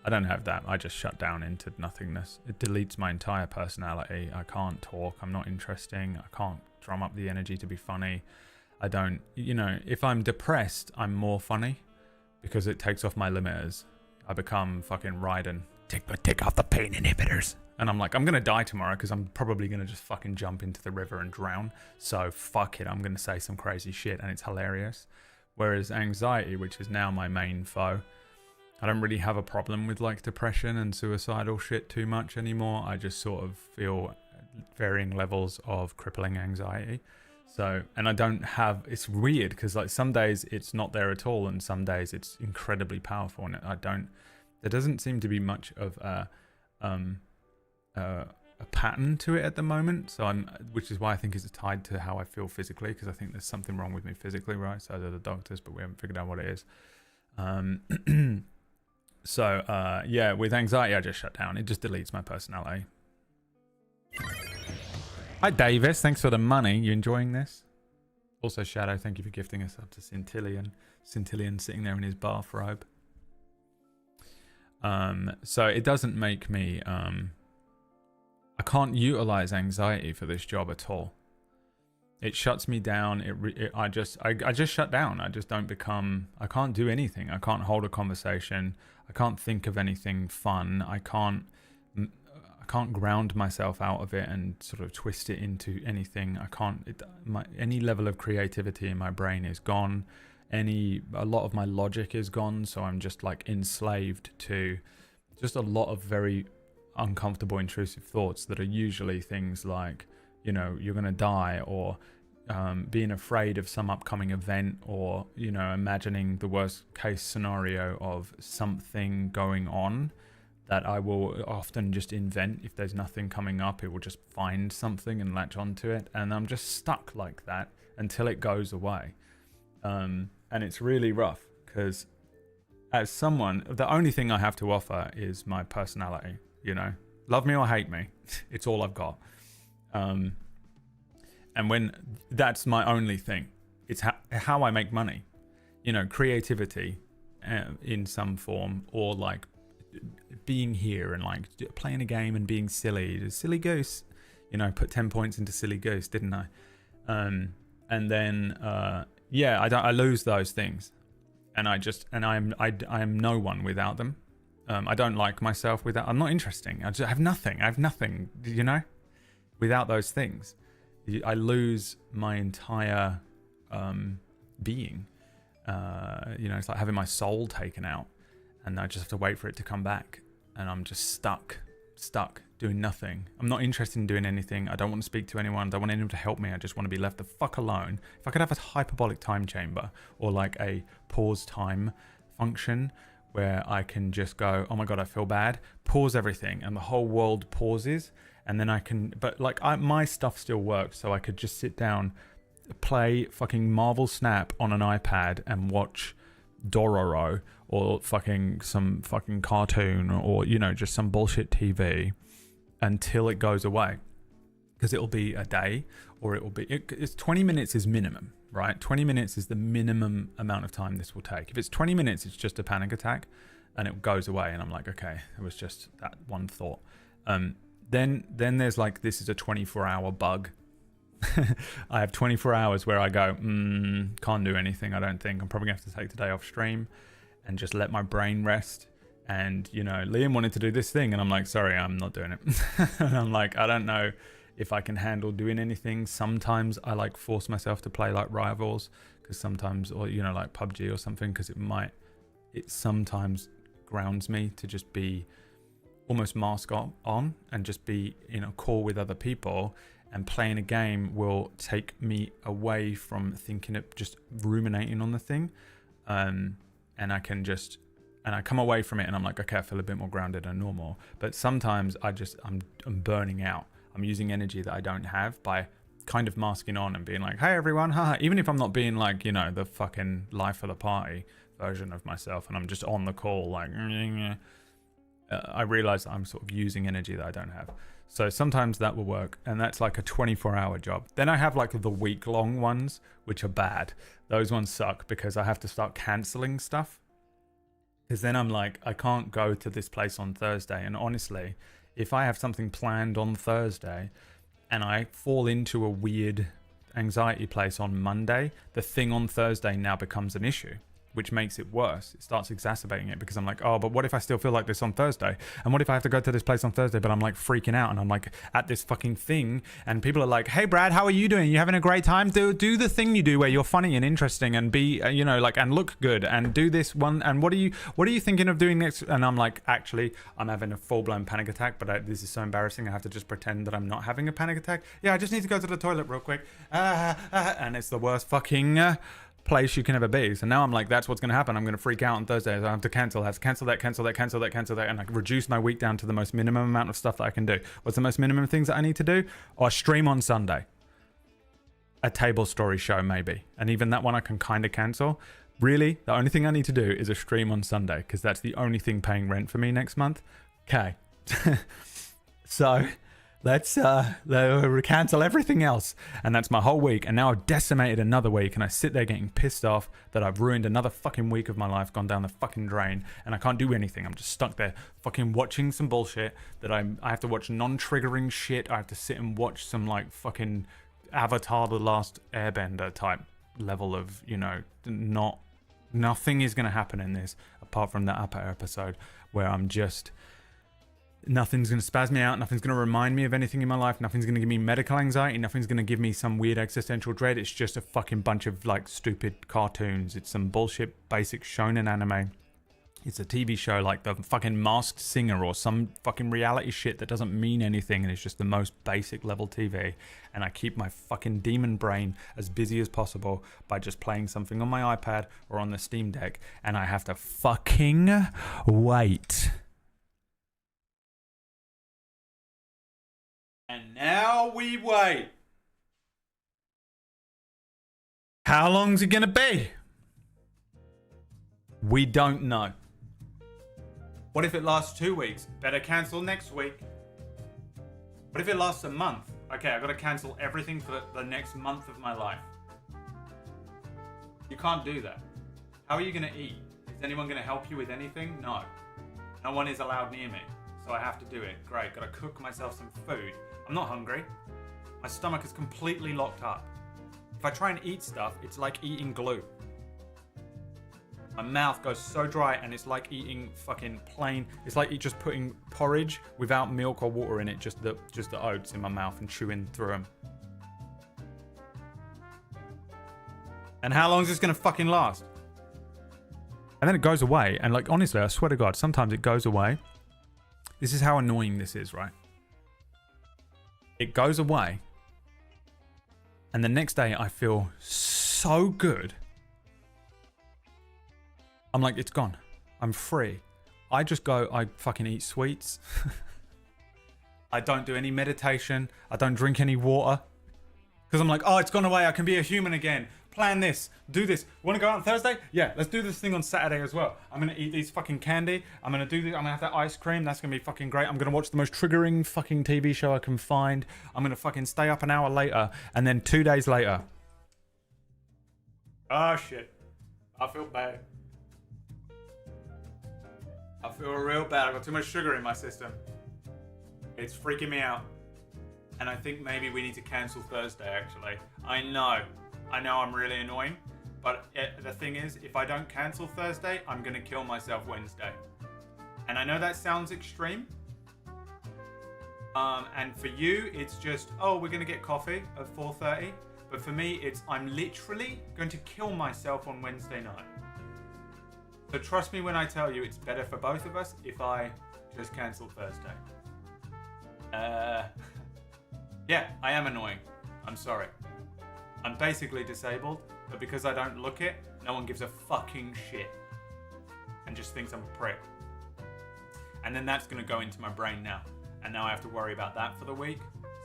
I don't have that. I just shut down into nothingness. It deletes my entire personality. I can't talk. I'm not interesting. I can't drum up the energy to be funny. I don't, you know, if I'm depressed, I'm more funny because it takes off my limiters. I become fucking Raiden. Take off the pain inhibitors. And I'm like, I'm going to die tomorrow because I'm probably going to just fucking jump into the river and drown. So fuck it. I'm going to say some crazy shit and it's hilarious. Whereas anxiety, which is now my main foe, I don't really have a problem with like depression and suicidal shit too much anymore. I just sort of feel varying levels of crippling anxiety. So, and I don't have, it's weird because like some days it's not there at all and some days it's incredibly powerful, and there doesn't seem to be much of a pattern to it at the moment. So which is why I think it's tied to how I feel physically, because I think there's something wrong with me physically, right? So they're the doctors, but we haven't figured out what it is. So, yeah, with anxiety, I just shut down. It just deletes my personality. Hi, Davis. Thanks for the money. You enjoying this? Also, Shadow, thank you for gifting us up to Scintillion. Scintillion sitting there in his bathrobe. So it doesn't make me... I can't utilize anxiety for this job at all. It shuts me down. I just shut down. I just don't become... I can't do anything. I can't hold a conversation. I can't think of anything fun. I can't ground myself out of it and sort of twist it into anything. I can't... any level of creativity in my brain is gone. A lot of my logic is gone. So I'm just like enslaved to just a lot of very uncomfortable, intrusive thoughts that are usually things like, you know, you're going to die, or being afraid of some upcoming event, or, you know, imagining the worst case scenario of something going on that I will often just invent. If there's nothing coming up, it will just find something and latch onto it. And I'm just stuck like that until it goes away. And it's really rough because as someone, the only thing I have to offer is my personality, you know, love me or hate me. It's all I've got. And when that's my only thing, it's how I make money, you know, creativity in some form, or like being here and like playing a game and being silly, silly goose, you know, put 10 points into silly goose, didn't I? And then, yeah, I lose those things, and I am no one without them. I don't like myself without, I'm not interesting. I have nothing, you know, without those things. I lose my entire being. You know, it's like having my soul taken out, and I just have to wait for it to come back, and I'm just stuck doing nothing. I'm not interested in doing anything. I don't want to speak to anyone. I don't want anyone to help me. I just want to be left the fuck alone. If I could have a hyperbolic time chamber, or like a pause time function where I can just go, oh my god, I feel bad, pause everything, and the whole world pauses. And then I can, but like my stuff still works, so I could just sit down, play fucking Marvel Snap on an iPad and watch Dororo, or fucking some fucking cartoon, or, you know, just some bullshit TV until it goes away. Because it'll be a day, or it's 20 minutes is minimum, right? 20 minutes is the minimum amount of time this will take. If it's 20 minutes, it's just a panic attack and it goes away. And I'm like, okay, it was just that one thought. Then there's like, this is a 24-hour bug. I have 24 hours where I go, can't do anything, I don't think. I'm probably going to have to take the day off stream and just let my brain rest And, you know, Liam wanted to do this thing, and I'm like, sorry, I'm not doing it. And I'm like, I don't know if I can handle doing anything. Sometimes I like force myself to play like Rivals, because sometimes, or, you know, like PUBG or something, because it sometimes grounds me to just be almost mask on and just be in a call with other people, and playing a game will take me away from thinking of just ruminating on the thing. And I can just, and I come away from it and I'm like, okay, I feel a bit more grounded than normal. But sometimes I'm burning out. I'm using energy that I don't have by kind of masking on and being like, hey everyone, haha. Even if I'm not being like, you know, the fucking life of the party version of myself, and I'm just on the call like, I realize that I'm sort of using energy that I don't have. So sometimes that will work, and that's like a 24-hour job. Then I have like the week-long ones, which are bad. Those ones suck because I have to start canceling stuff. Because then I'm like, I can't go to this place on Thursday. And honestly, if I have something planned on Thursday and I fall into a weird anxiety place on Monday, the thing on Thursday now becomes an issue, which makes it worse. It starts exacerbating it, because I'm like, oh, but what if I still feel like this on Thursday? And what if I have to go to this place on Thursday, but I'm like freaking out, and I'm like at this fucking thing, and people are like, hey Brad, how are you doing? You having a great time? Do the thing you do where you're funny and interesting and be, you know, like, and look good, and do this one. And what are you thinking of doing next? And I'm like, actually, I'm having a full-blown panic attack, but this is so embarrassing. I have to just pretend that I'm not having a panic attack. Yeah, I just need to go to the toilet real quick. And it's the worst fucking place you can ever be. So now I'm like, that's what's going to happen. I'm going to freak out on Thursday. So I have to cancel that, and I reduce my week down to the most minimum amount of stuff that I can do. What's the most minimum things that I need to do? Or stream on Sunday. A table story show maybe. And even that one I can kind of cancel. Really, the only thing I need to do is a stream on Sunday, because that's the only thing paying rent for me next month. Okay. So let's cancel everything else. And that's my whole week. And now I've decimated another week, and I sit there getting pissed off that I've ruined another fucking week of my life, gone down the fucking drain, and I can't do anything. I'm just stuck there fucking watching some bullshit that I have to watch non-triggering shit. I have to sit and watch some like fucking Avatar The Last Airbender type level of, you know, nothing is going to happen in this apart from that upper episode where I'm just, nothing's going to spaz me out. Nothing's going to remind me of anything in my life. Nothing's going to give me medical anxiety. Nothing's going to give me some weird existential dread. It's just a fucking bunch of like stupid cartoons. It's some bullshit basic shonen anime. It's a TV show like the fucking Masked Singer or some fucking reality shit that doesn't mean anything, and it's just the most basic level TV. And I keep my fucking demon brain as busy as possible by just playing something on my iPad or on the Steam Deck, and I have to fucking wait. And now we wait. How long's it gonna be? We don't know. What if it lasts 2 weeks? Better cancel next week. What if it lasts a month? Okay, I've got to cancel everything for the next month of my life. You can't do that. How are you going to eat? Is anyone going to help you with anything? No. No one is allowed near me, so I have to do it. Great, got to cook myself some food. I'm not hungry. My stomach is completely locked up. If I try and eat stuff, it's like eating glue. My mouth goes so dry, and it's like eating fucking plain. It's like just putting porridge without milk or water in it, just the oats in my mouth and chewing through them. And how long is this gonna fucking last? And then it goes away, and like honestly, I swear to God, sometimes it goes away. This is how annoying this is, right? It goes away, and the next day I feel so good. I'm like, it's gone. I'm free. I just go, I fucking eat sweets. I don't do any meditation. I don't drink any water. Because I'm like, oh, it's gone away. I can be a human again. Plan this. Do this. Want to go out on Thursday? Yeah, let's do this thing on Saturday as well. I'm going to eat these fucking candy. I'm going to do this. I'm going to have that ice cream. That's going to be fucking great. I'm going to watch the most triggering fucking TV show I can find. I'm going to fucking stay up an hour later. And then 2 days later. Oh, shit. I feel bad. I feel real bad. I've got too much sugar in my system. It's freaking me out. And I think maybe we need to cancel Thursday, actually. I know I'm really annoying. But the thing is, if I don't cancel Thursday, I'm going to kill myself Wednesday. And I know that sounds extreme. And for you, it's just, oh, we're going to get coffee at 4:30. But for me, it's I'm literally going to kill myself on Wednesday night. So trust me when I tell you it's better for both of us if I just cancel Thursday. Yeah, I am annoying. I'm sorry. I'm basically disabled, but because I don't look it, no one gives a fucking shit. And just thinks I'm a prick. And then that's going to go into my brain now. And now I have to worry about that for the week.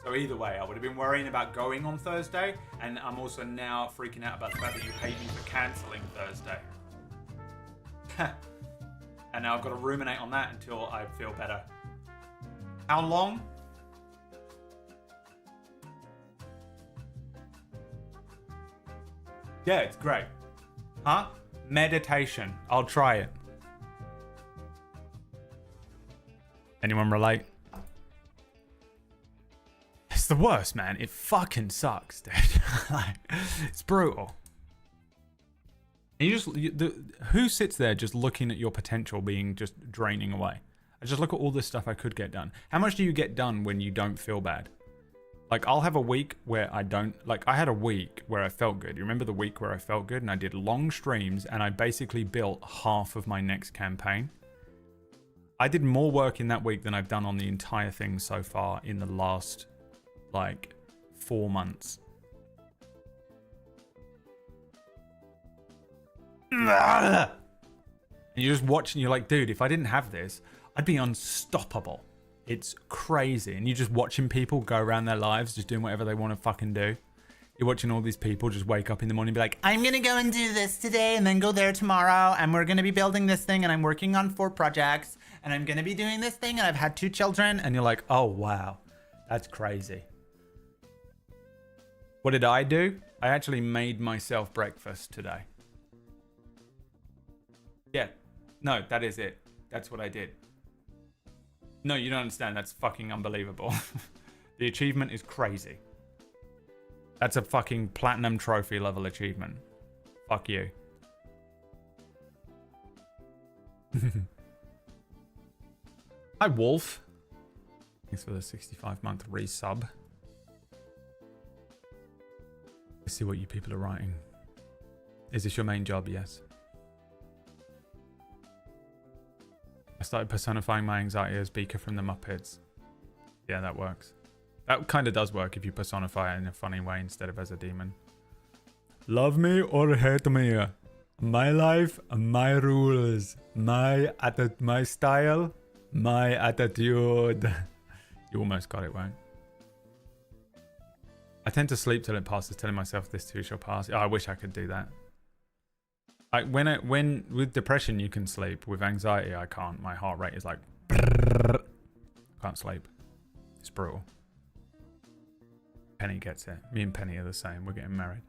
So either way, I would have been worrying about going on Thursday, and I'm also now freaking out about the fact that you hate me for cancelling Thursday. And now I've got to ruminate on that until I feel better. How long? Yeah, it's great. Huh? Meditation. I'll try it. Anyone relate? It's the worst, man. It fucking sucks, dude. Like, it's brutal. And who sits there just looking at your potential being just draining away? I just look at all this stuff I could get done. How much do you get done when you don't feel bad? Like, I'll have a week where I don't... Like, I had a week where I felt good. You remember the week where I felt good? And I did long streams, and I basically built half of my next campaign. I did more work in that week than I've done on the entire thing so far in the last, like, 4 months. And you're just watching, you're like, dude, if I didn't have this, I'd be unstoppable. It's crazy. And you're just watching people go around their lives just doing whatever they want to fucking do. You're watching all these people just wake up in the morning and be like, I'm going to go and do this today and then go there tomorrow. And we're going to be building this thing and I'm working on 4 projects and I'm going to be doing this thing and I've had 2 children. And you're like, oh, wow, that's crazy. What did I do? I actually made myself breakfast today. Yeah, no, that is it. That's what I did. No, you don't understand. That's fucking unbelievable. The achievement is crazy. That's a fucking platinum trophy level achievement. Fuck you. Hi, Wolf. Thanks for the 65-month resub. Let's see what you people are writing. Is this your main job? Yes. I started personifying my anxiety as Beaker from the Muppets. Yeah, that works. That kind of does work if you personify it in a funny way instead of as a demon. Love me or hate me. My life, my rules. My style, my attitude. You almost got it right. I tend to sleep till it passes, telling myself this too shall pass. Oh, I wish I could do that. When with depression you can sleep. With anxiety I can't. My heart rate is like can't sleep. It's brutal. Penny gets it. Me and Penny are the same. We're getting married.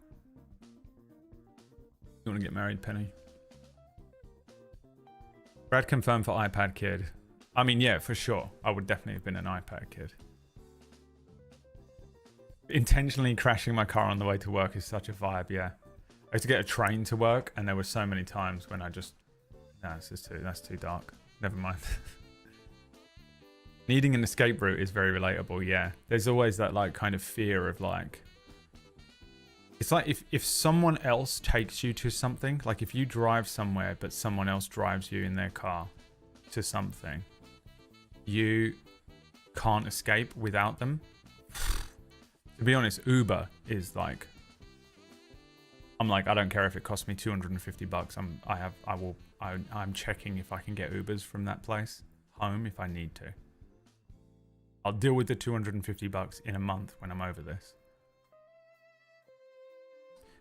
You want to get married, Penny? Brad confirmed for iPad kid. I mean, yeah, for sure. I would definitely have been an iPad kid. Intentionally crashing my car on the way to work is such a vibe, yeah. I used to get a train to work, and there were so many times when I just... No, that's too dark. Never mind. Needing an escape route is very relatable, yeah. There's always that, like, kind of fear of, like... It's like if someone else takes you to something, like if you drive somewhere, but someone else drives you in their car to something, you can't escape without them. To be honest, Uber is like... I'm like, I don't care if it costs me $250. I'm checking if I can get Ubers from that place home if I need to. I'll deal with the $250 in a month when I'm over this.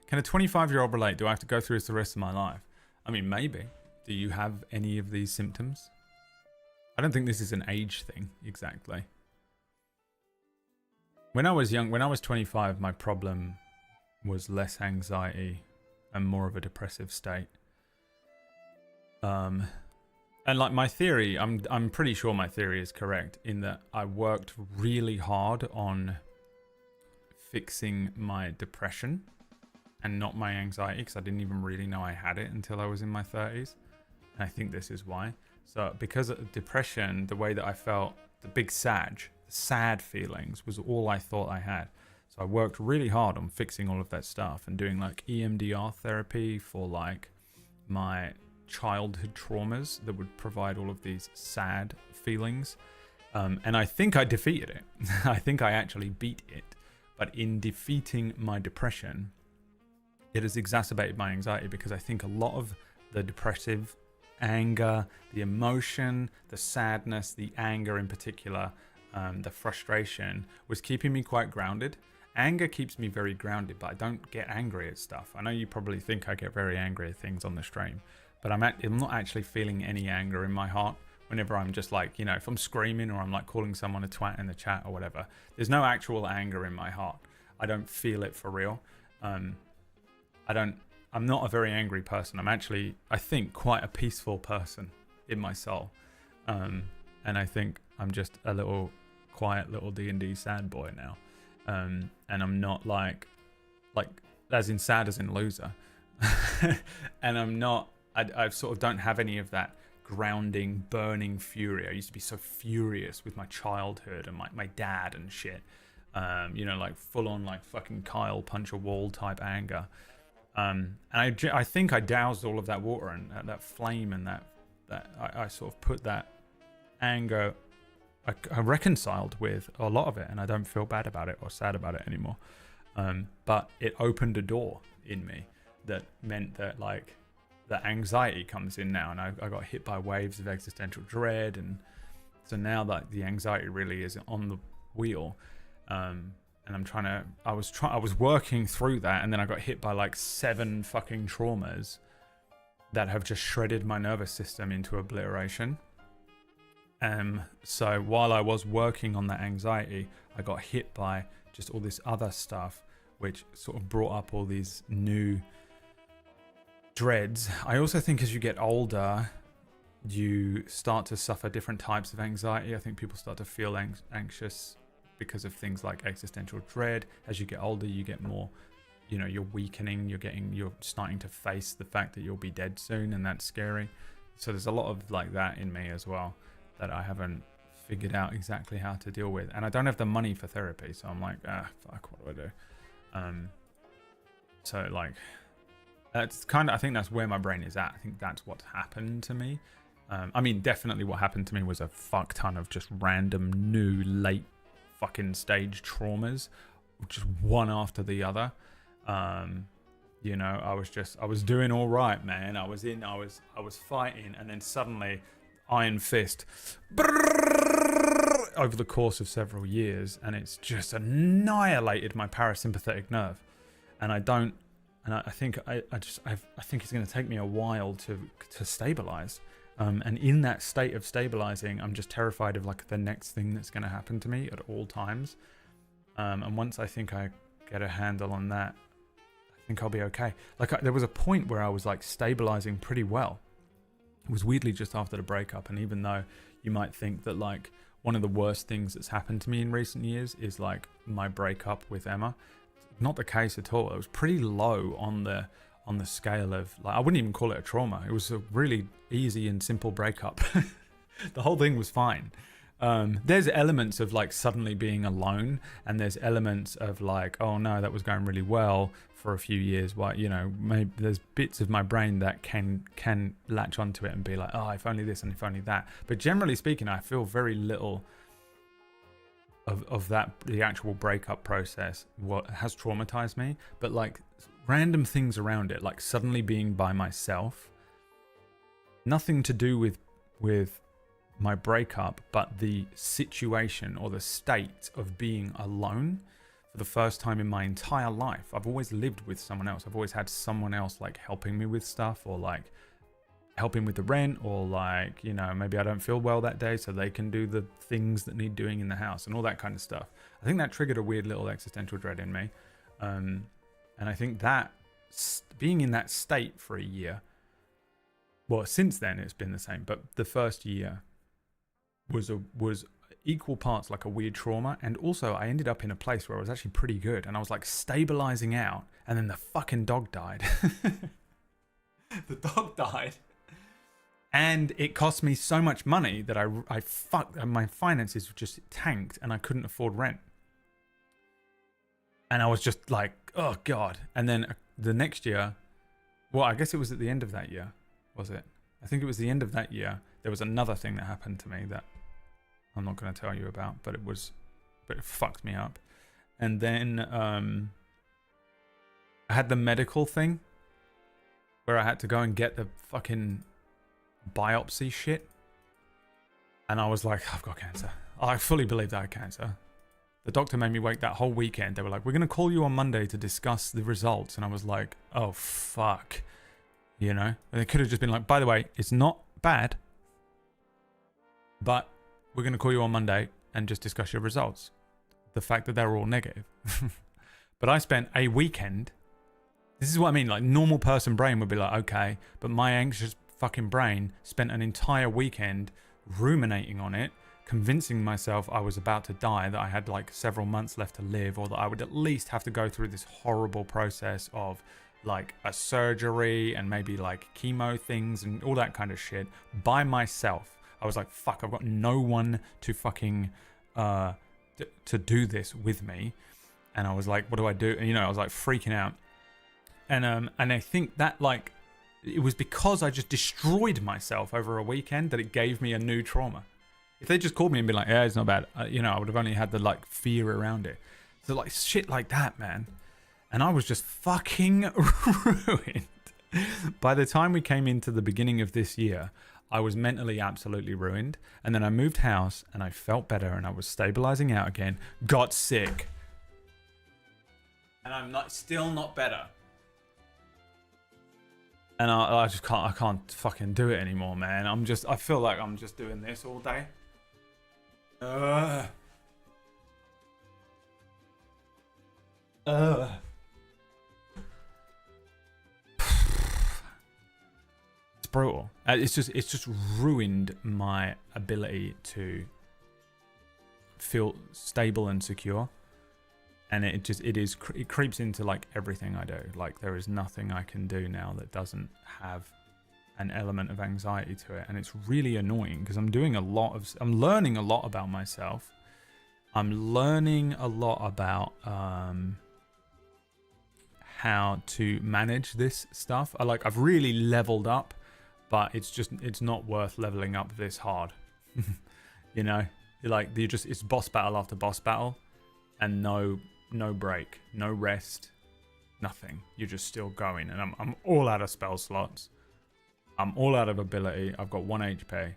Can a 25-year-old relate? Do I have to go through this the rest of my life? I mean, maybe. Do you have any of these symptoms? I don't think this is an age thing exactly. When I was young, when I was 25, my problem was less anxiety and more of a depressive state. And like my theory, I'm pretty sure my theory is correct in that I worked really hard on fixing my depression and not my anxiety because I didn't even really know I had it until I was in my 30s. And I think this is why. So because of depression, the way that I felt, the big sad feelings was all I thought I had. So I worked really hard on fixing all of that stuff and doing like EMDR therapy for like my childhood traumas that would provide all of these sad feelings. And I think I defeated it. I think I actually beat it. But in defeating my depression, it has exacerbated my anxiety, because I think a lot of the depressive anger, the emotion, the sadness, the anger in particular, the frustration was keeping me quite grounded. Anger keeps me very grounded, but I don't get angry at stuff. I know you probably think I get very angry at things on the stream, but I'm not actually feeling any anger in my heart whenever I'm just like, you know, if I'm screaming or I'm like calling someone a twat in the chat or whatever. There's no actual anger in my heart. I don't feel it for real. I'm not a very angry person. I'm actually, I think, quite a peaceful person in my soul. And I think I'm just a little quiet little D&D sad boy now. And I'm not like as in sad as in loser. And I'm not, I sort of don't have any of that grounding, burning fury. I used to be so furious with my childhood and my dad and shit. You know, like full on like fucking Kyle punch a wall type anger. And I think I doused all of that water and that flame, and that I sort of put that anger, I reconciled with a lot of it, and I don't feel bad about it or sad about it anymore. But it opened a door in me that meant that like the anxiety comes in now, and I got hit by waves of existential dread, and so now that the anxiety really is on the wheel. And I was working through that, and then I got hit by like 7 fucking traumas that have just shredded my nervous system into obliteration. So while I was working on that anxiety, I got hit by just all this other stuff, which sort of brought up all these new dreads. I also think as you get older, you start to suffer different types of anxiety. I think people start to feel anxious because of things like existential dread. As you get older, you get more, you know, you're weakening, you're starting to face the fact that you'll be dead soon, and that's scary. So there's a lot of like that in me as well that I haven't figured out exactly how to deal with. And I don't have the money for therapy, so I'm like, fuck, what do I do? So like, that's kind of, I think that's where my brain is at. I think that's what's happened to me. I mean, definitely what happened to me was a fuck ton of just random new late fucking stage traumas, just one after the other. You know, I was doing all right, man. I was fighting, and then suddenly Iron Fist over the course of several years, and it's just annihilated my parasympathetic nerve. And I think it's going to take me a while to stabilize. And in that state of stabilizing, I'm just terrified of like the next thing that's going to happen to me at all times. And once I think I get a handle on that, I think I'll be okay. Like there was a point where I was like stabilizing pretty well. It was weirdly just after the breakup. And even though you might think that like one of the worst things that's happened to me in recent years is like my breakup with Emma, not the case at all. It was pretty low on the scale of, like, I wouldn't even call it a trauma. It was a really easy and simple breakup. The whole thing was fine. There's elements of like suddenly being alone, and there's elements of like, oh no, that was going really well for a few years. Well, you know, maybe there's bits of my brain that can latch onto it and be like, oh, if only this and if only that. But generally speaking, I feel very little of that, the actual breakup process, what has traumatized me. But like random things around it, like suddenly being by myself, nothing to do with my breakup, but the situation or the state of being alone for the first time in my entire life. I've always lived with someone else. I've always had someone else like helping me with stuff, or like helping with the rent, or like, you know, maybe I don't feel well that day, so they can do the things that need doing in the house and all that kind of stuff. I think that triggered a weird little existential dread in me. And I think that being in that state for a year, well, since then it's been the same, but the first year was equal parts like a weird trauma, and also I ended up in a place where I was actually pretty good, and I was like stabilizing out, and then the fucking dog died. The dog died, And it cost me so much money that my finances just tanked and I couldn't afford rent. And I was just like, oh God. And then the next year, well, I guess it was at the end of that year, was it? I think it was the end of that year. There was another thing that happened to me that I'm not going to tell you about, but it fucked me up. And then I had the medical thing where I had to go and get the fucking biopsy shit. And I was like, I've got cancer. I fully believed I had cancer. The doctor made me wait that whole weekend. They were like, we're going to call you on Monday to discuss the results. And I was like, oh, fuck. You know? And they could have just been like, by the way, it's not bad, but we're going to call you on Monday and just discuss your results. The fact that they were all negative. But I spent a weekend. This is what I mean. Like, normal person brain would be like, okay. But my anxious fucking brain spent an entire weekend ruminating on it, convincing myself I was about to die, that I had like several months left to live, or that I would at least have to go through this horrible process of like a surgery and maybe like chemo things and all that kind of shit by myself. I was like, fuck, I've got no one to fucking to do this with me. And I was like, what do I do? And, you know, I was like freaking out. And I think that like it was because I just destroyed myself over a weekend that it gave me a new trauma. If they just called me and been like, yeah, it's not bad, you know, I would have only had the like fear around it. So like shit like that, man. And I was just fucking ruined. By the time we came into the beginning of this year, I was mentally absolutely ruined. And then I moved house and I felt better and I was stabilizing out again, got sick. And I'm still not better. And I just can't fucking do it anymore, man. I feel like I'm just doing this all day. It's brutal. It's just ruined my ability to feel stable and secure. And it creeps into like everything I do. Like there is nothing I can do now that doesn't have an element of anxiety to it. And it's really annoying because I'm learning a lot about myself. I'm learning a lot about how to manage this stuff. I've really leveled up, but it's not worth leveling up this hard. You know, it's boss battle after boss battle and no break, no rest, nothing. You're just still going, and I'm all out of spell slots. I'm all out of ability. I've got 1 HP,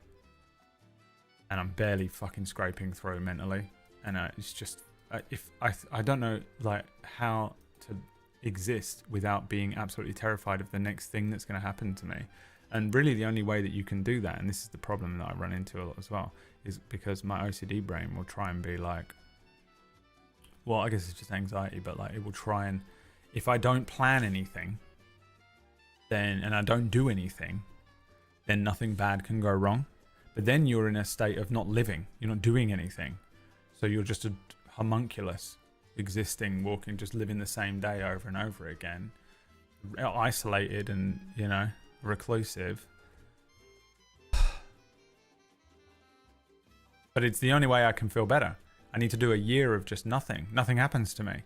and I'm barely fucking scraping through mentally. And it's just I don't know like how to exist without being absolutely terrified of the next thing that's going to happen to me. And really, the only way that you can do that, and this is the problem that I run into a lot as well, is because my OCD brain will try and be like, well, I guess it's just anxiety, but like it will try and, if I don't plan anything, and I don't do anything, then nothing bad can go wrong. But then you're in a state of not living. You're not doing anything. So you're just a homunculus existing, walking, just living the same day over and over again, isolated and, you know, reclusive. But it's the only way I can feel better. I need to do a year of just nothing. Nothing happens to me.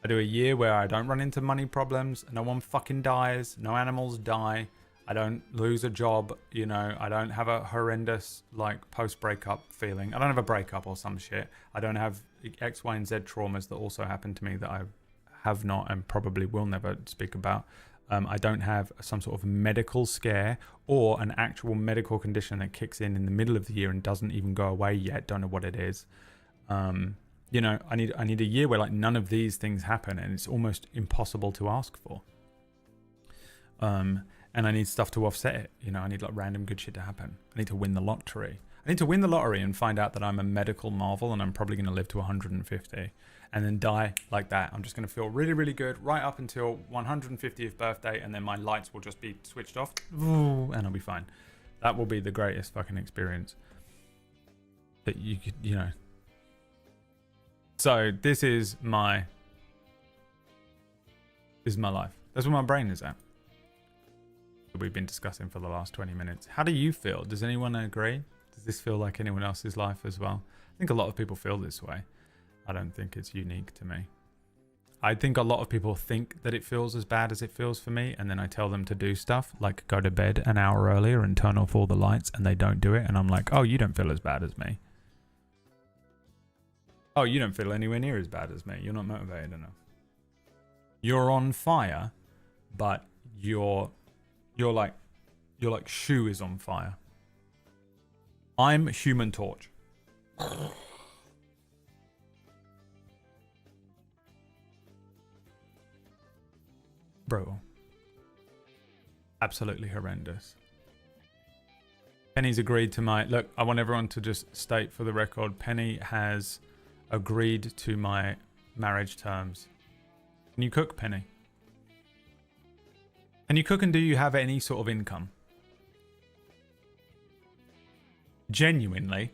I do a year where I don't run into money problems. No one fucking dies. No animals die. I don't lose a job. You know, I don't have a horrendous like post-breakup feeling. I don't have a breakup or some shit. I don't have X, Y, and Z traumas that also happened to me that I have not and probably will never speak about. I don't have some sort of medical scare or an actual medical condition that kicks in the middle of the year and doesn't even go away yet. Don't know what it is. You know, I need a year where like none of these things happen and it's almost impossible to ask for. And I need stuff to offset it. You know, I need like random good shit to happen. I need to win the lottery. I need to win the lottery and find out that I'm a medical marvel and I'm probably going to live to 150 and then die like that. I'm just going to feel really, really good right up until 150th birthday, and then my lights will just be switched off and I'll be fine. That will be the greatest fucking experience that you could, you know. So this is my life. That's where my brain is at. we've been discussing for the last 20 minutes. How do you feel? Does anyone agree? Does this feel like anyone else's life as well? I think a lot of people feel this way. I don't think it's unique to me. I think a lot of people think that it feels as bad as it feels for me, and then I tell them to do stuff like go to bed an hour earlier and turn off all the lights, and they don't do it, and I'm like, oh, you don't feel as bad as me. Oh, you don't feel anywhere near as bad as me. You're not motivated enough. You're on fire, but you're like shoe is on fire. I'm Human Torch. Bro. Absolutely horrendous. Penny's agreed to my... Look, I want everyone to just state for the record, Penny has agreed to my marriage terms. Can you cook, Penny? Can you cook, and do you have any sort of income? Genuinely.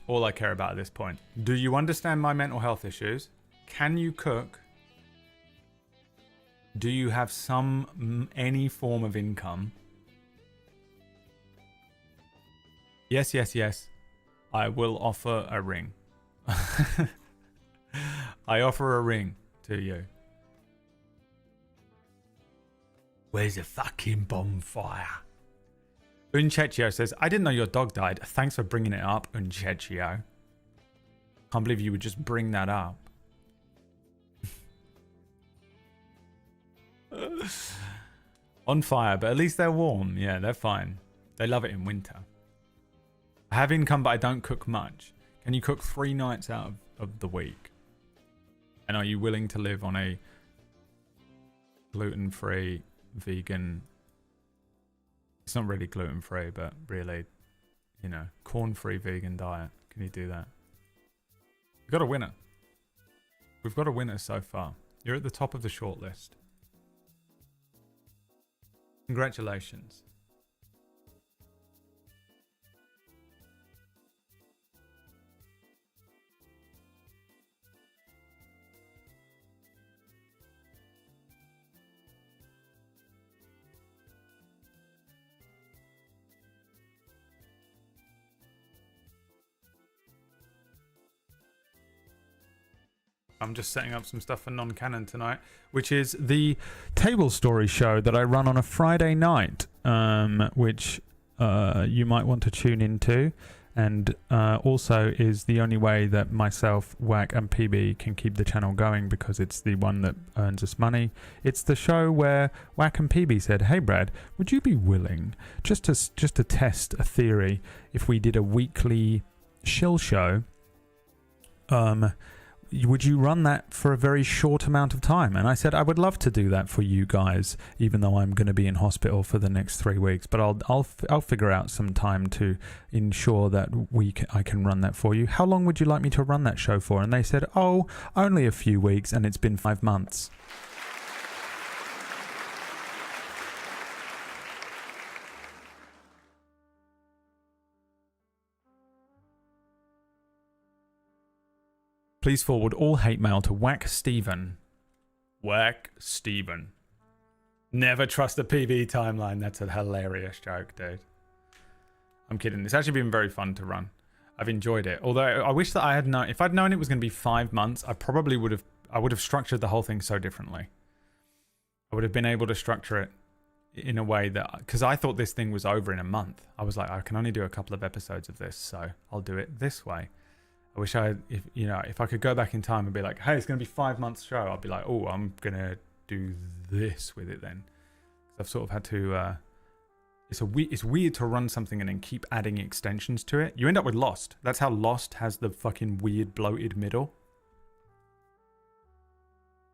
All I care about at this point. Do you understand my mental health issues? Can you cook? Do you have any form of income? Yes, yes, yes. I will offer a ring. I offer a ring to you. Where's the fucking bonfire? Unchechio says, I didn't know your dog died. Thanks for bringing it up, Unchechio. Can't believe you would just bring that up. On fire, but at least they're warm. Yeah, they're fine. They love it in winter. I have income, but I don't cook much. Can you cook 3 nights out of the week? And are you willing to live on a gluten-free, vegan... It's not really gluten-free, but really, you know, corn-free vegan diet. Can you do that? We've got a winner. We've got a winner so far. You're at the top of the shortlist. Congratulations. I'm just setting up some stuff for non-canon tonight, which is the table story show that I run on a Friday night, which you might want to tune into, and also is the only way that myself, Whack, and PB can keep the channel going, because it's the one that earns us money. It's the show where Whack and PB said, "Hey Brad, would you be willing just to test a theory if we did a weekly shill show? Would you run that for a very short amount of time?" And I said, I would love to do that for you guys, even though I'm going to be in hospital for the next 3 weeks. But I'll figure out some time to ensure that I can run that for you. How long would you like me to run that show for? And they said, oh, only a few weeks, and it's been 5 months. Please forward all hate mail to Whack Steven. Whack Steven. Never trust a PB timeline. That's a hilarious joke, dude. I'm kidding. It's actually been very fun to run. I've enjoyed it. Although I wish that I had known, if I'd known it was going to be 5 months, I probably would have structured the whole thing so differently. I would have been able to structure it in a way that, because I thought this thing was over in a month. I was like, I can only do a couple of episodes of this, so I'll do it this way. I wish if I could go back in time and be like, hey, it's going to be 5 months show, I'd be like, oh, I'm going to do this with it then. I've sort of had to, it's weird to run something and then keep adding extensions to it. You end up with Lost. That's how Lost has the fucking weird bloated middle.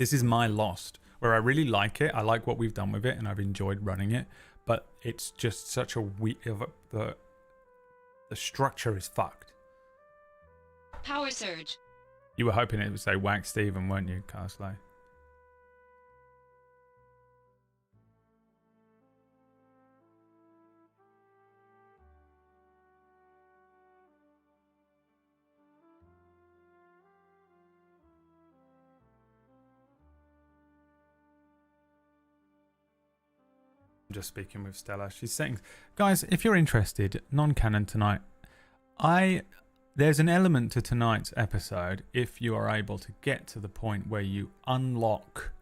This is my Lost, where I really like it. I like what we've done with it and I've enjoyed running it, but it's just such a weird, the structure is fucked. Power surge. You were hoping it would say Whack Steven, weren't you, Carsley? I'm just speaking with Stella. She's saying, guys, if you're interested, non-canon tonight, there's an element to tonight's episode if you are able to get to the point where you unlock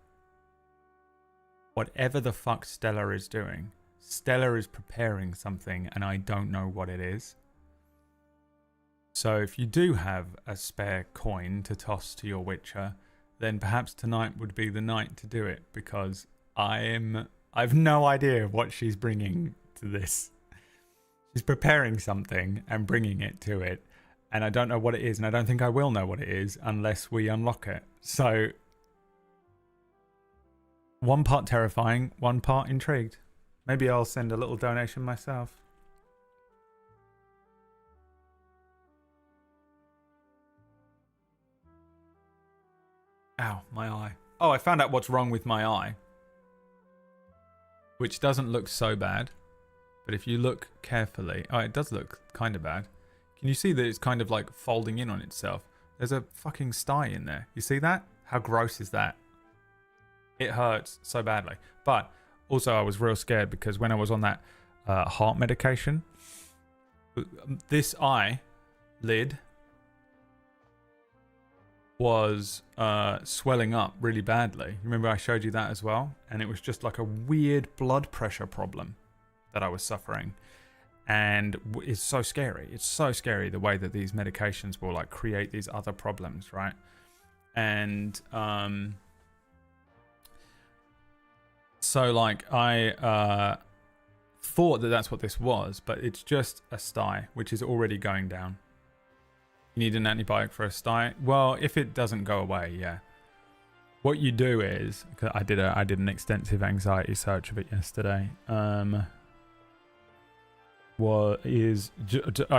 whatever the fuck Stella is doing. Stella is preparing something and I don't know what it is. So if you do have a spare coin to toss to your Witcher, then perhaps tonight would be the night to do it, because I've no idea what she's bringing to this. She's preparing something and bringing it to it, and I don't know what it is, and I don't think I will know what it is unless we unlock it. So one part terrifying, one part intrigued. Maybe I'll send a little donation myself. Ow, my eye. Oh, I found out what's wrong with my eye. Which doesn't look so bad. But if you look carefully... Oh, it does look kind of bad. Can you see that it's kind of like folding in on itself? There's a fucking sty in there. You see that? How gross is that? It hurts so badly. But also I was real scared because when I was on that heart medication, this eye lid was swelling up really badly. Remember I showed you that as well? And it was just like a weird blood pressure problem that I was suffering. And it's so scary. It's so scary the way that these medications will like create these other problems, right? And so like I thought that that's what this was, but it's just a sty, which is already going down. You need an antibiotic for a sty? Well, if it doesn't go away, yeah. What you do is, cause I did an extensive anxiety search of it yesterday. I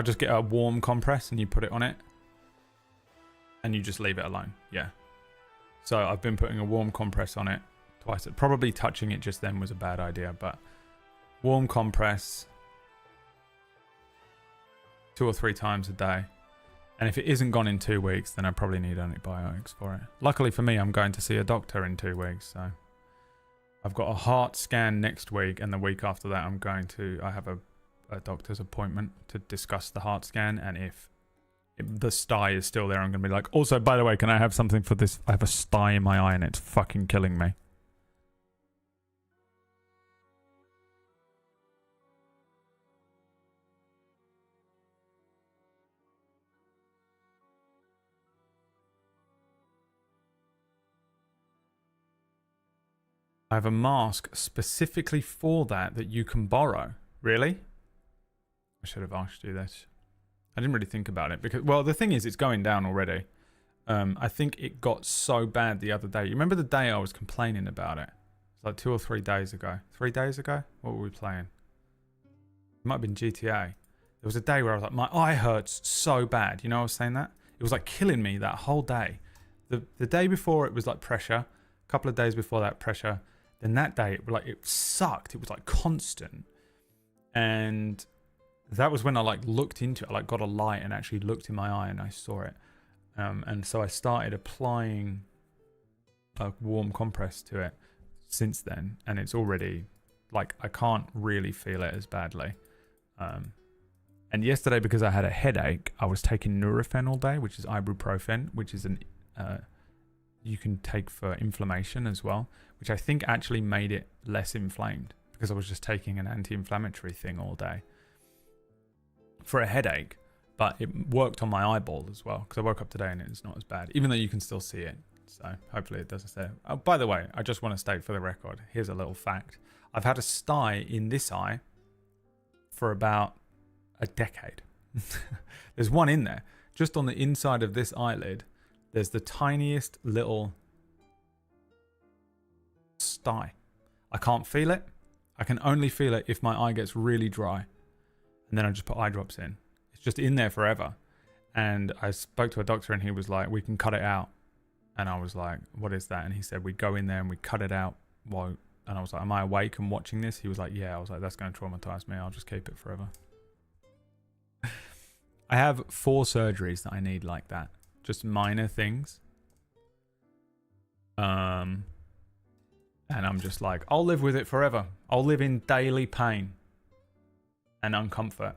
just get a warm compress and you put it on it, and you just leave it alone. Yeah. So I've been putting a warm compress on it twice. Probably touching it just then was a bad idea, but warm compress 2 or 3 times a day. And if it isn't gone in 2 weeks, then I probably need antibiotics for it. Luckily for me, I'm going to see a doctor in 2 weeks. So I've got a heart scan next week, and the week after that, I have a doctor's appointment to discuss the heart scan. And if the sty is still there, I'm going to be like, also, by the way, can I have something for this? I have a sty in my eye and it's fucking killing me. I have a mask specifically for that you can borrow. Really? I should have asked you this. I didn't really think about it because, well, the thing is, it's going down already. I think it got so bad the other day. You remember the day I was complaining about it? It's like 2 or 3 days ago. 3 days ago? What were we playing? It might have been GTA. There was a day where I was like, my eye hurts so bad. You know I was saying that? It was like killing me that whole day. The day before it was like pressure. A couple of days before that, pressure. Then that day, it sucked. It was like constant. And that was when I like looked into it. I like got a light and actually looked in my eye and I saw it. And so I started applying a warm compress to it since then. And it's already like, I can't really feel it as badly. And yesterday, because I had a headache, I was taking Nurofen all day, which is ibuprofen, which is an you can take for inflammation as well, which I think actually made it less inflamed because I was just taking an anti-inflammatory thing all day for a headache. But it worked on my eyeball as well because I woke up today and it's not as bad, even though you can still see it. So hopefully it doesn't stay. Oh, by the way, I just want to state for the record, here's a little fact. I've had a sty in this eye for about a decade. There's one in there. Just on the inside of this eyelid, there's the tiniest little sty. I can't feel it. I can only feel it if my eye gets really dry. And then I just put eye drops in. It's just in there forever. And I spoke to a doctor and he was like, we can cut it out. And I was like, what is that? And he said, we go in there and we cut it out. And I was like, am I awake and watching this? He was like, yeah. I was like, that's going to traumatize me. I'll just keep it forever. I have 4 surgeries that I need like that. Just minor things. And And I'm just like, I'll live with it forever. I'll live in daily pain and uncomfort.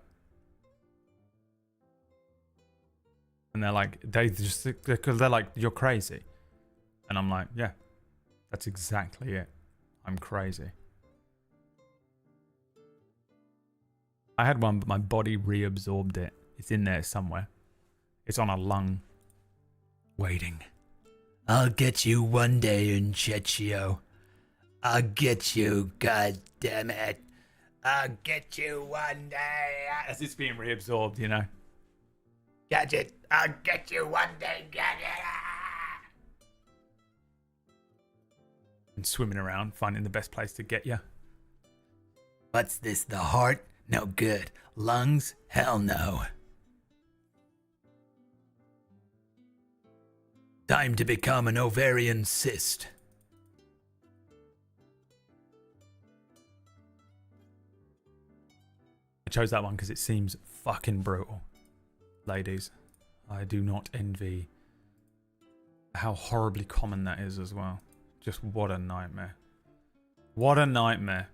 And they're like, they're like, you're crazy. And I'm like, yeah, that's exactly it. I'm crazy. I had one, but my body reabsorbed it. It's in there somewhere. It's on a lung. Waiting. I'll get you one day, Incecchio. I'll get you, god damn it. I'll get you one day. As it's being reabsorbed, you know. Gadget, I'll get you one day, Gadget. And swimming around, finding the best place to get you. What's this, the heart? No good. Lungs? Hell no. Time to become an ovarian cyst. I chose that one because it seems fucking brutal. Ladies, I do not envy how horribly common that is as well. Just what a nightmare. What a nightmare.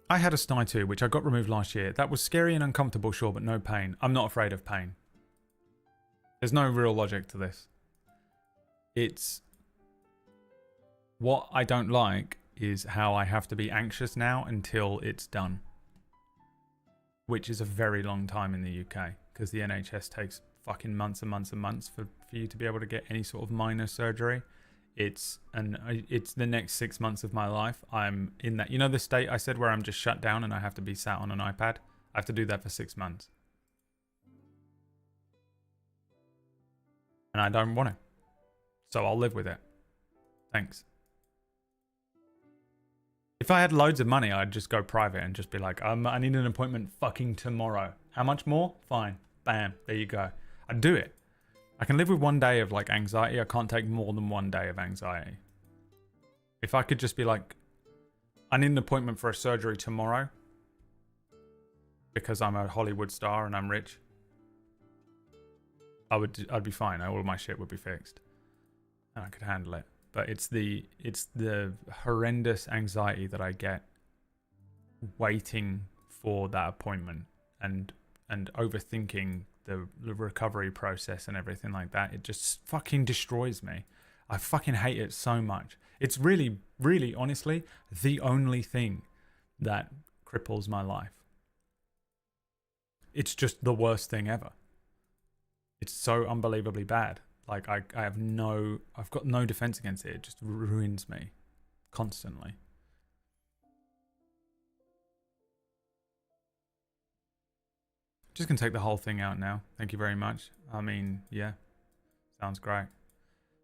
I had a sty too, which I got removed last year. That was scary and uncomfortable, sure, but no pain. I'm not afraid of pain. There's no real logic to this. It's... What I don't like is how I have to be anxious now until it's done. Which is a very long time in the UK, because the NHS takes fucking months and months and months for you to be able to get any sort of minor surgery. It's the next 6 months of my life. I'm in that, you know, the state I said where I'm just shut down and I have to be sat on an iPad. I have to do that for 6 months. And I don't want it. So I'll live with it. Thanks. If I had loads of money, I'd just go private and just be like, I need an appointment fucking tomorrow. How much more? Fine. Bam. There you go. I'd do it. I can live with 1 day of like anxiety. I can't take more than 1 day of anxiety. If I could just be like, I need an appointment for a surgery tomorrow because I'm a Hollywood star and I'm rich, I'd be fine. All of my shit would be fixed and I could handle it. But it's the horrendous anxiety that I get waiting for that appointment and overthinking the recovery process and everything like that. It just fucking destroys me. I fucking hate it so much. It's really, really, honestly, the only thing that cripples my life. It's just the worst thing ever. It's so unbelievably bad. Like I've got no defense against it. It just ruins me constantly. Just gonna take the whole thing out now. Thank you very much. I mean, yeah, sounds great.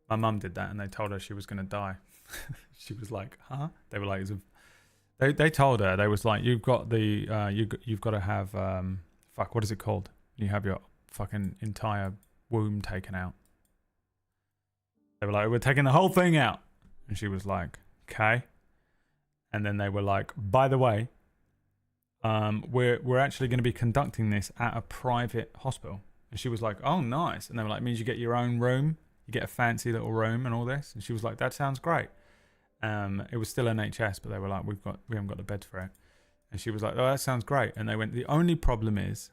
My mum did that, and they told her she was gonna die. She was like, "Huh?" They were like, they told her, they was like, "You've got the you've got to have fuck, what is it called? You have your fucking entire womb taken out." They were like, "We're taking the whole thing out," and she was like, "Okay." And then they were like, "By the way, we're actually going to be conducting this at a private hospital." And she was like, "Oh, nice." And they were like, "It means you get your own room, you get a fancy little room and all this." And she was like, "That sounds great." It was still NHS, but they were like, we haven't got the beds for it." And she was like, "Oh, that sounds great." And they went, "The only problem is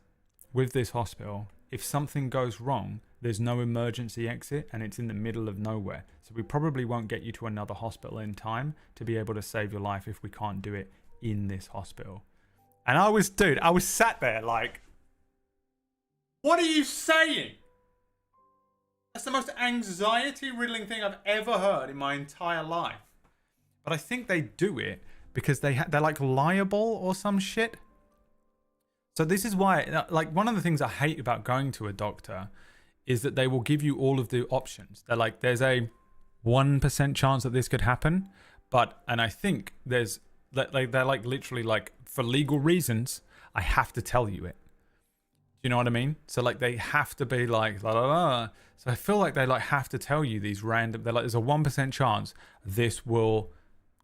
with this hospital, if something goes wrong, there's no emergency exit and it's in the middle of nowhere. So we probably won't get you to another hospital in time to be able to save your life if we can't do it in this hospital." And I was sat there like, what are you saying? That's the most anxiety-riddling thing I've ever heard in my entire life. But I think they do it because they're like liable or some shit. So this is why, like, one of the things I hate about going to a doctor is that they will give you all of the options. They're like, there's a 1% chance that this could happen, and I think they're like literally like, for legal reasons, I have to tell you it. Do you know what I mean? So like they have to be like, la, la, la. So I feel like they like have to tell you these random, they're like, there's a 1% chance this will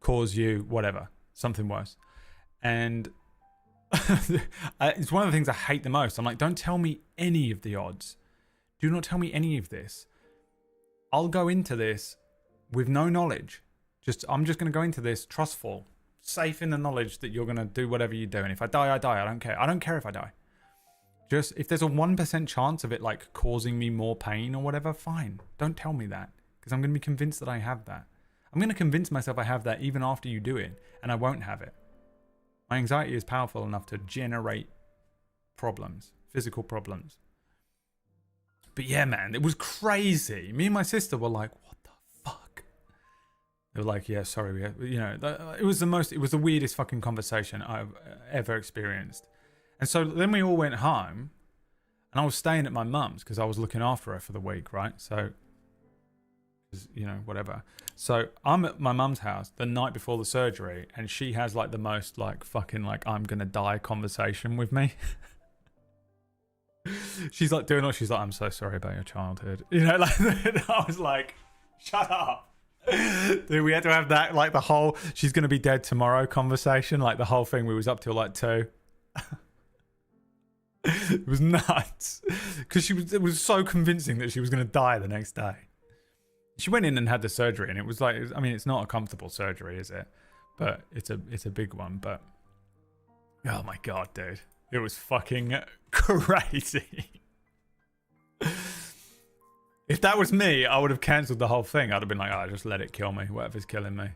cause you whatever, something worse. And It's one of the things I hate the most. I'm like, don't tell me any of the odds. Do not tell me any of this. I'll go into this with no knowledge. I'm just going to go into this trustful, safe in the knowledge that you're going to do whatever you do. And if I die, I die. I don't care. I don't care if I die. Just if there's a 1% chance of it like causing me more pain or whatever, fine. Don't tell me that, because I'm going to be convinced that I have that. I'm going to convince myself I have that even after you do it, and I won't have it. My anxiety is powerful enough to generate problems, physical problems. But yeah, man, it was crazy. Me and my sister were like, what the fuck? They were like, yeah, sorry. It was the weirdest fucking conversation I've ever experienced. And so then we all went home, and I was staying at my mum's because I was looking after her for the week, right? So, whatever. So I'm at my mum's house the night before the surgery, and she has like the most like fucking like I'm gonna die conversation with me. She's like doing all, she's like, I'm so sorry about your childhood. Like I was like, shut up. Dude, we had to have that like the whole she's gonna be dead tomorrow conversation, like the whole thing we was up till like 2. It was nuts. Because it was so convincing that she was gonna die the next day. She went in and had the surgery, and it was like, I mean, it's not a comfortable surgery, is it? But it's a big one. But oh my god, dude, it was fucking crazy. If that was me, I would have cancelled the whole thing. I'd have been like, oh, just let it kill me, whatever's killing me.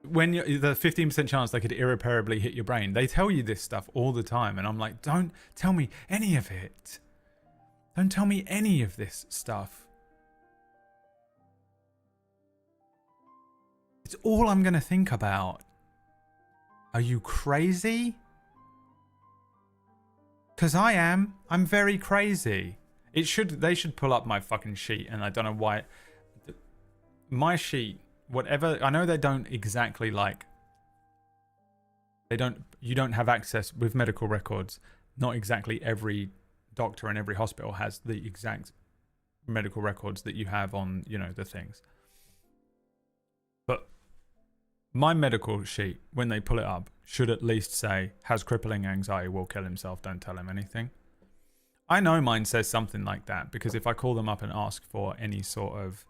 When the 15% chance they could irreparably hit your brain, they tell you this stuff all the time, and I'm like, don't tell me any of it. Don't tell me any of this stuff. It's all I'm going to think about. Are you crazy? Because I am. I'm very crazy. They should pull up my fucking sheet, and I don't know why. My sheet, whatever, I know they don't exactly like, you don't have access with medical records. Not exactly every doctor in every hospital has the exact medical records that you have on, the things. But my medical sheet, when they pull it up, should at least say, has crippling anxiety, will kill himself, don't tell him anything. I know mine says something like that, because if I call them up and ask for any sort of,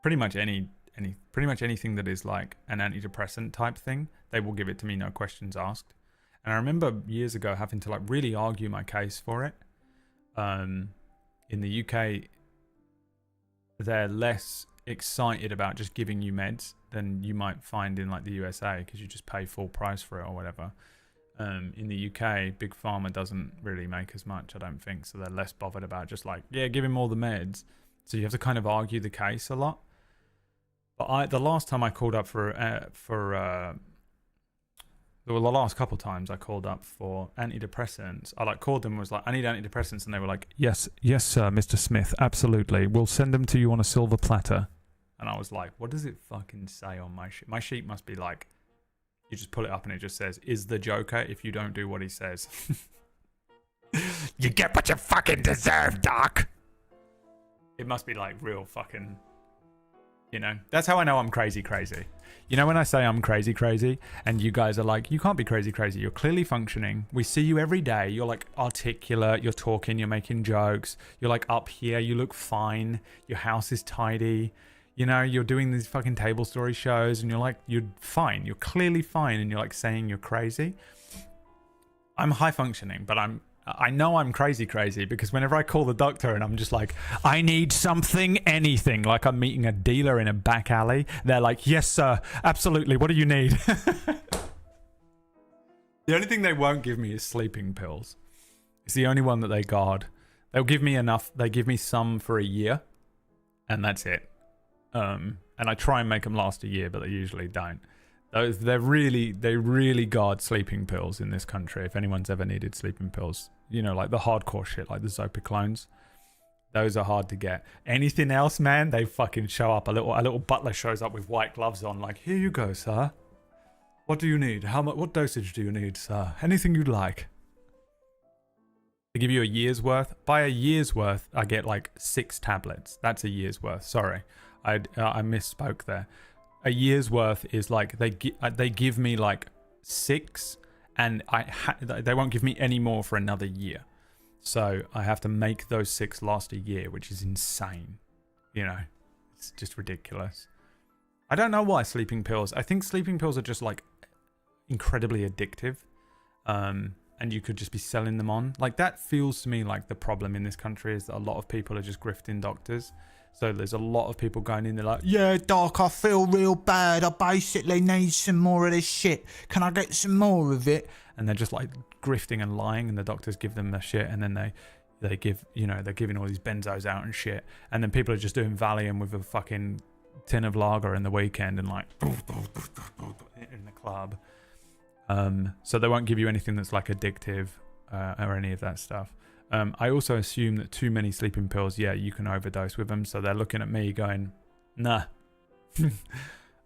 pretty much anything that is like an antidepressant type thing, they will give it to me, no questions asked. And I remember years ago having to like really argue my case for it. In the UK, they're less excited about just giving you meds than you might find in like the USA, because you just pay full price for it or whatever. In the UK, Big Pharma doesn't really make as much, I don't think. So they're less bothered about just like, yeah, give him all the meds. So you have to kind of argue the case a lot. But the last time I called up the last couple times I called up for antidepressants, I called them and was like, I need antidepressants, and they were like, yes sir, Mr. Smith, absolutely, we'll send them to you on a silver platter. And I was like, what does it fucking say on my sheet? My sheet must be like, you just pull it up and it just says, is the Joker if you don't do what he says. You get what you fucking deserve, Doc. It must be like real fucking, that's how I know I'm crazy. When I say I'm crazy, and you guys are like, you can't be crazy. You're clearly functioning. We see you every day. You're like articulate. You're talking. You're making jokes. You're like up here. You look fine. Your house is tidy. You're doing these fucking table story shows, and you're fine. You're clearly fine, and you're like saying you're crazy. I'm high functioning, but I know I'm crazy because whenever I call the doctor and I'm just like, I need something, anything, like I'm meeting a dealer in a back alley, they're like, yes, sir, absolutely. What do you need? The only thing they won't give me is sleeping pills. It's the only one that they guard. They'll give me enough. They give me some for a year, and that's it. And I try and make them last a year, but they usually don't. They really guard sleeping pills in this country. If anyone's ever needed sleeping pills, like the hardcore shit, like the Zopiclones, those are hard to get. Anything else, man, they fucking show up. A little butler shows up with white gloves on, like, here you go, sir. What do you need? What dosage do you need, sir? Anything you'd like. They give you a year's worth. By a year's worth, I get like 6 tablets. That's a year's worth. Sorry, I misspoke there. a year's worth is like they give me like 6, and they won't give me any more for another year. So I have to make those 6 last a year, which is insane. You know, it's just ridiculous. I don't know why sleeping pills. I think sleeping pills are just like incredibly addictive. And you could just be selling them on. Like, that feels to me like the problem in this country is that a lot of people are just grifting doctors. So there's a lot of people going in there like, yeah, doc, I feel real bad. I basically need some more of this shit. Can I get some more of it? And they're just like grifting and lying, and the doctors give them the shit, and then they give, you know, they're giving all these benzos out and shit. And then people are just doing Valium with a fucking tin of lager in the weekend and like in the club. So they won't give you anything that's like addictive or any of that stuff. I also assume that too many sleeping pills, yeah, you can overdose with them. So they're looking at me going, nah.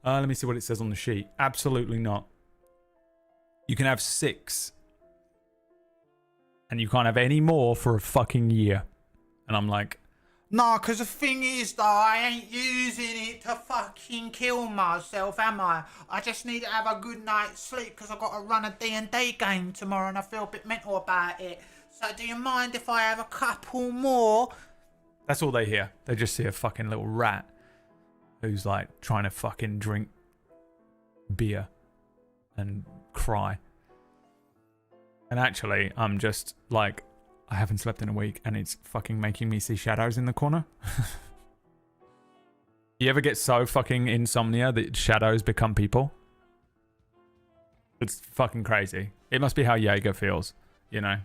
Let me see what it says on the sheet. Absolutely not. You can have 6. And you can't have any more for a fucking year. And I'm like, Nah, because the thing is, though, I ain't using it to fucking kill myself, am I? I just need to have a good night's sleep because I've got to run a D&D game tomorrow and I feel a bit mental about it. So do you mind if I have a couple more? That's all they hear. They just see a fucking little rat who's like trying to fucking drink beer and cry. And actually, I'm just like, I haven't slept in a week and it's fucking making me see shadows in the corner. You ever get so fucking insomnia that shadows become people? It's fucking crazy. It must be how Jaeger feels, you know?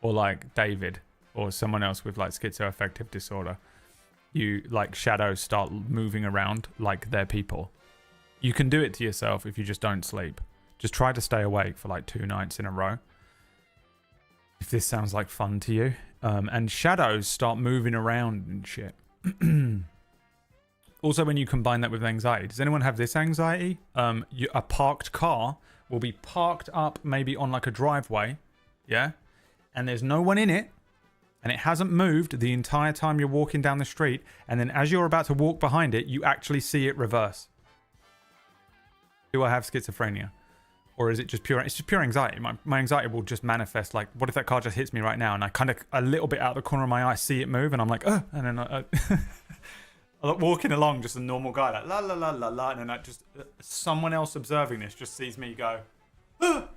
Or like David or someone else with like schizoaffective disorder. You like shadows start moving around like they're people. You can do it to yourself if you just don't sleep. Just try to stay awake for like 2 nights in a row. If this sounds like fun to you. And shadows start moving around and shit. Also, when you combine that with anxiety, does anyone have this anxiety? A parked car will be parked up maybe on like a driveway, yeah? And there's no one in it, and it hasn't moved the entire time you're walking down the street, and then as you're about to walk behind it, you actually see it reverse. Do I have schizophrenia? Or is it just pure? It's just pure anxiety. My anxiety will just manifest like, what if that car just hits me right now? And I kind of, a little bit out of the corner of my eye, see it move, and I'm like, oh, and then I'm like walking along, just a normal guy, like la la la la la, and then just someone else observing this just sees me go, oh.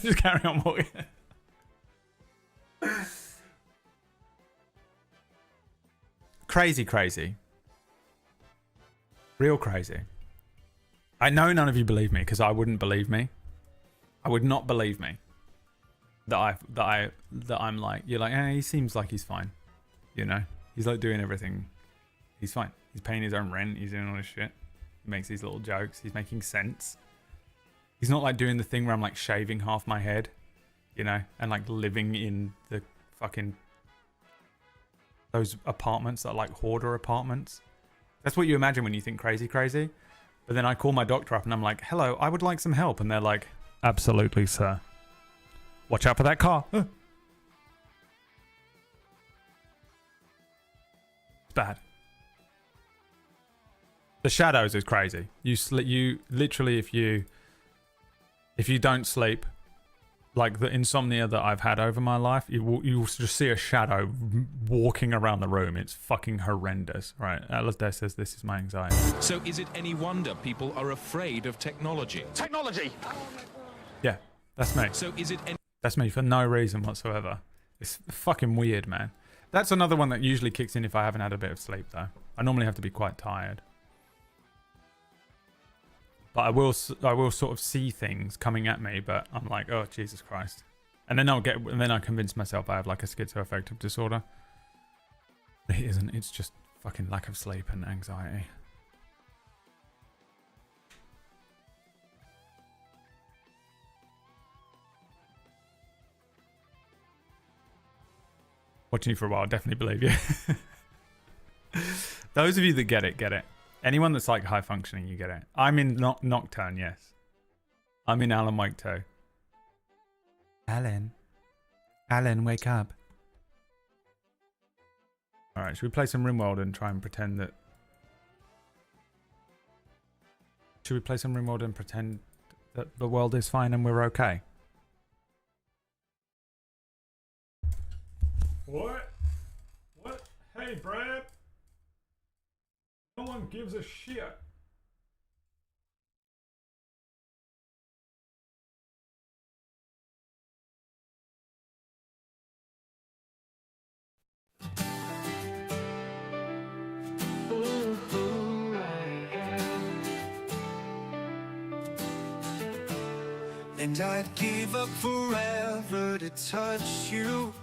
Just carry on walking. Crazy. Real crazy. I know none of you believe me because I wouldn't believe me. I would not believe me that I'm like, you're like, he seems like he's fine. You know, he's like doing everything. He's fine. He's paying his own rent. He's doing all this shit. He makes these little jokes. He's making sense. He's not like doing the thing where I'm like shaving half my head, you know, and like living in the fucking those apartments that are like hoarder apartments. That's what you imagine when you think crazy. But then I call my doctor up and I'm like, hello, I would like some help. And they're like, absolutely, sir. Watch out for that car. It's bad. The shadows is crazy. You literally, if you don't sleep, like the insomnia that I've had over my life, you'll just see a shadow walking around the room. It's fucking horrendous, right? Alasdair says this is my anxiety. So is it any wonder people are afraid of technology? Technology! Yeah, that's me. So is it That's me for no reason whatsoever. It's fucking weird, man. That's another one that usually kicks in if I haven't had a bit of sleep, though. I normally have to be quite tired. But I will sort of see things coming at me, but I'm like, oh, Jesus Christ. And then I convince myself I have like a schizoaffective disorder. It isn't. It's just fucking lack of sleep and anxiety. Watching you for a while, definitely believe you. Those of you that get it. Anyone that's like high functioning, you get it. I'm in Nocturne, yes. I'm in Alan Wake too. Alan, wake up. Alright, should we play some Rimworld and try and pretend that Should we play some Rimworld and pretend that the world is fine and we're okay? What? What? Hey, Brad. No one gives a shit. And I'd give up forever to touch you,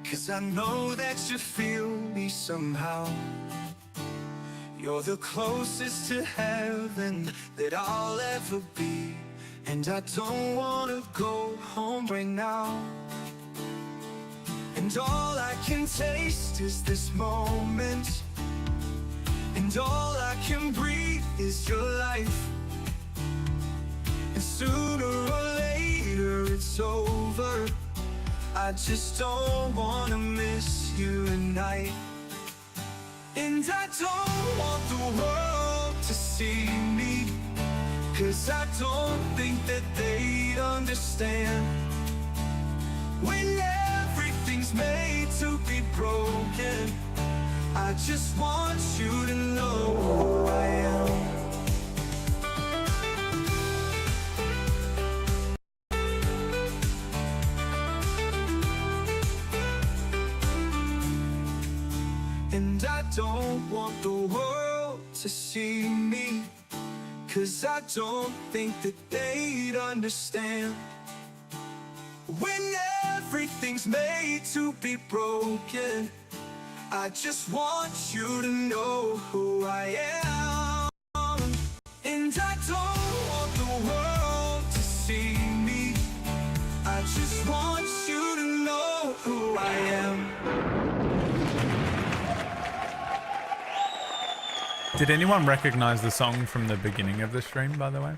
'cause I know that you feel me somehow. You're the closest to heaven that I'll ever be, and I don't wanna go home right now. And all I can taste is this moment, and all I can breathe is your life. And sooner or later it's over. I just don't wanna miss you tonight. And I don't want the world to see me, 'cause I don't think that they'd understand. When everything's made to be broken, I just want you to know who I am. And I don't want the world to see me, 'cause I don't think that they'd understand. When everything's made to be broken, I just want you to know who I am. And I don't want the world to see me, I just want you to know who I am. Did anyone recognize the song from the beginning of the stream, by the way?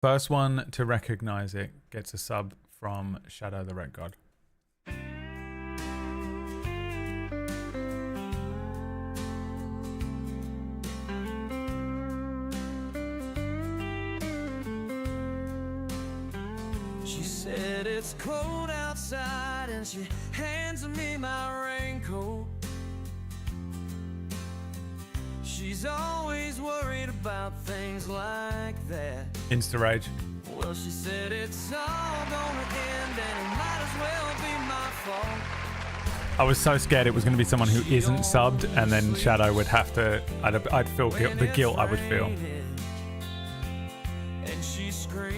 First one to recognize it gets a sub from Shadow the Red God. She said it's cold outside and she hands me my raincoat. She's always worried about things like that. Insta rage. Well, she said it's all gonna end and it might as well be my fault. I was so scared it was going to be someone who isn't subbed, and then Shadow would have to. I'd feel the guilt I would feel. And she screams